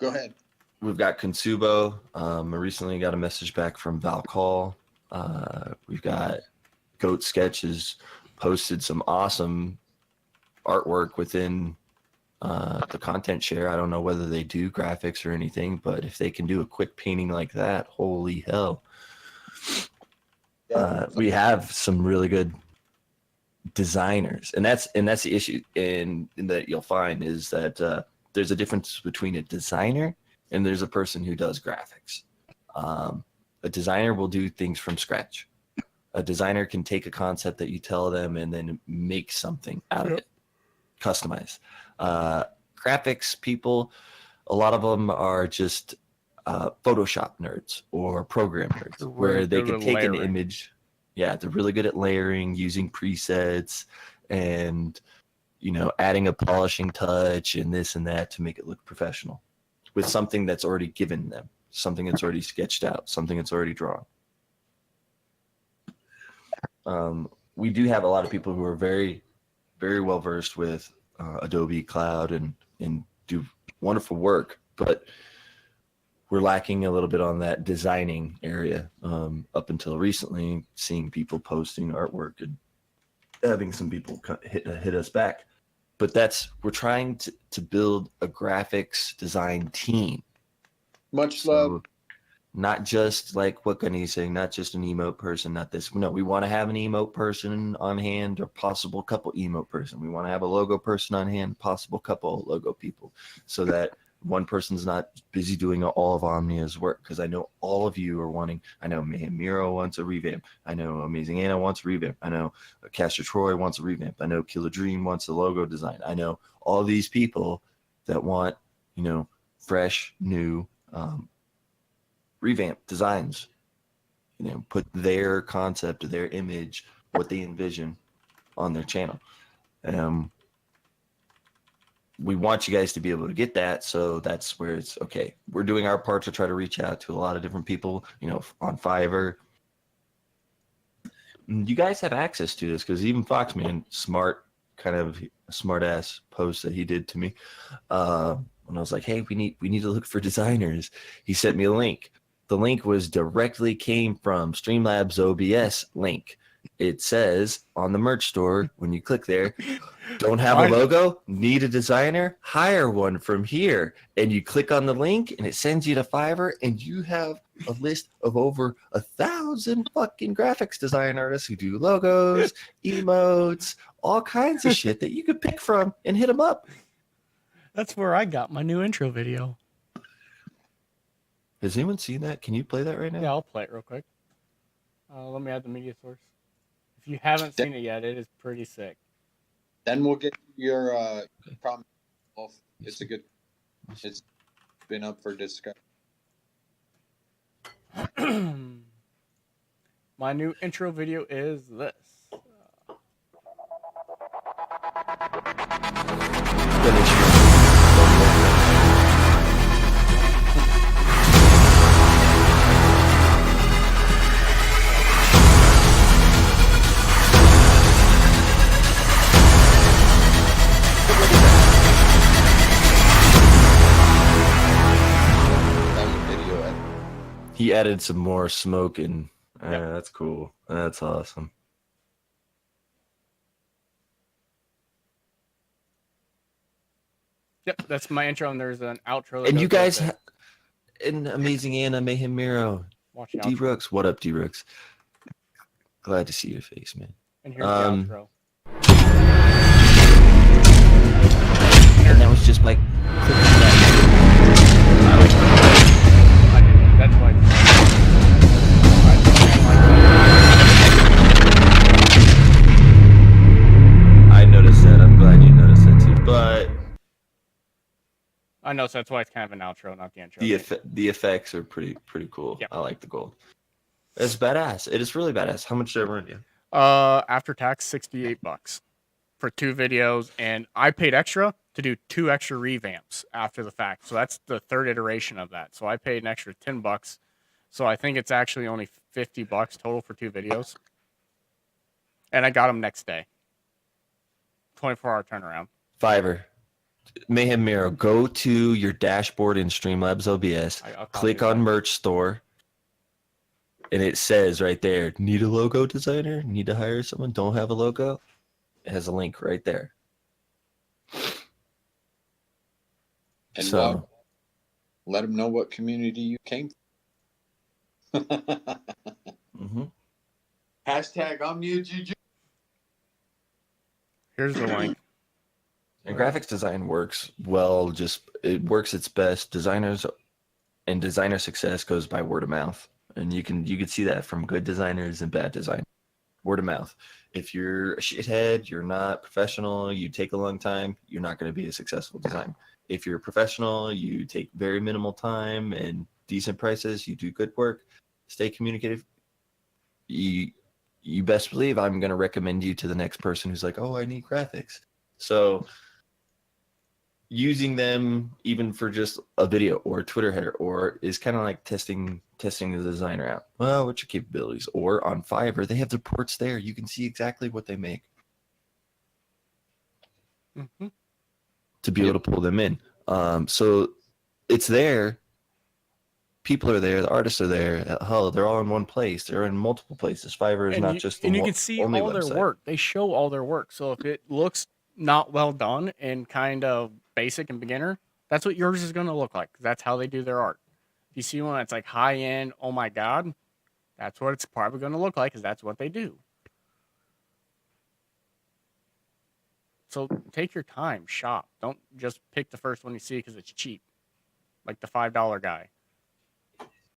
ahead. We've got Consubo. I recently got a message back from Val Call. We've got Goat Sketches posted some awesome artwork within the content share. I don't know whether they do graphics or anything, but if they can do a quick painting like that, holy hell. We have some really good designers, and that's the issue, and that you'll find is that there's a difference between a designer and there's a person who does graphics. A designer will do things from scratch. A designer can take a concept that you tell them and then make something out of it, customize. Graphics people, a lot of them are just Photoshop nerds or program nerds, where they can take an image. Yeah, they're really good at layering, using presets, and adding a polishing touch and this and that to make it look professional with something that's already given them, something that's already sketched out, something that's already drawn. We do have a lot of people who are very, very well versed with Adobe Cloud and do wonderful work, but we're lacking a little bit on that designing area. Up until recently, seeing people posting artwork and having some people hit us back. But we're trying to build a graphics design team. Much love. Not just like what Gunny's saying, not just an emote person, not this. No, we want to have an emote person on hand, or possible couple emote person. We want to have a logo person on hand, possible couple logo people, so that one person's not busy doing all of Omnia's work. Because I know all of you are wanting. I know Mayhem Miro wants a revamp. I know Amazing Anna wants a revamp. I know Castor Troy wants a revamp. I know Killer Dream wants a logo design. I know all these people that want, fresh, new, revamp designs. Put their concept, their image, what they envision on their channel. We want you guys to be able to get that, so that's where it's okay. We're doing our part to try to reach out to a lot of different people, on Fiverr. You guys have access to this, because even Foxman, kind of a smart ass post that he did to me, when I was like, hey, we need to look for designers. He sent me a link. The link came from Streamlabs OBS link. It says on the merch store, when you click there, don't have a logo, need a designer, hire one from here. And you click on the link and it sends you to Fiverr, and you have a list of over 1,000 fucking graphics design artists who do logos, emotes, all kinds of shit that you could pick from and hit them up. That's where I got my new intro video. Has anyone seen that? Can you play that right now? Yeah, I'll play it real quick. Let me add the media source. If you haven't seen it yet, it is pretty sick. Then we'll get your problem off. It's been up for discussion. My new intro video is this. He added some more smoke and that's cool. That's awesome. Yep, that's my intro, and there's an outro. And you guys, and Amazing Anna, Mayhem Miro, D-Rooks. What up, D-Rooks? Glad to see your face, man. And here's the outro. And that was just like clicking that. That's why. I noticed that. I'm glad you noticed that too. But I I know, so that's why it's kind of an outro, not the intro. The effects are pretty cool. Yep. I like the gold. It's badass. It is really badass. How much did I run you? After tax, $68 for 2 videos, and I paid extra to do 2 extra revamps after the fact. So that's the 3rd iteration of that. So I paid an extra $10. So I think it's actually only $50 total for 2 videos. And I got them next day. 24-hour turnaround. Fiverr. Mayhem Miro, go to your dashboard in Streamlabs OBS, click on merch store, and it says right there, need a logo designer? Need to hire someone? Don't have a logo? It has a link right there. And so, let them know what community you came from. Mm-hmm. Hashtag Omnia GG. Here's the link. And graphics design works well, it works its best. Designers and designer success goes by word of mouth. And you can see that from good designers and bad design. Word of mouth. If you're a shithead, you're not professional, you take a long time, you're not going to be a successful designer. If you're a professional, you take very minimal time and decent prices, you do good work, stay communicative. You best believe I'm going to recommend you to the next person who's like, oh, I need graphics. So using them even for just a video or a Twitter header or is kind of like testing the designer out. Well, what's your capabilities? Or on Fiverr, they have the reports there. You can see exactly what they make to be able to pull them in. So it's there. People are there. The artists are there. Hell, they're all in one place. They're in multiple places. Fiverr is not just the and you can see only all their website. work. They show all their work. So if it looks not well done and kind of basic and beginner, that's what yours is going to look like. That's how they do their art. If you see one that's like high end, oh my god, that's what it's probably going to look like, because that's what they do. So take your time, shop. Don't just pick the first one you see because it's cheap, like the $5 guy.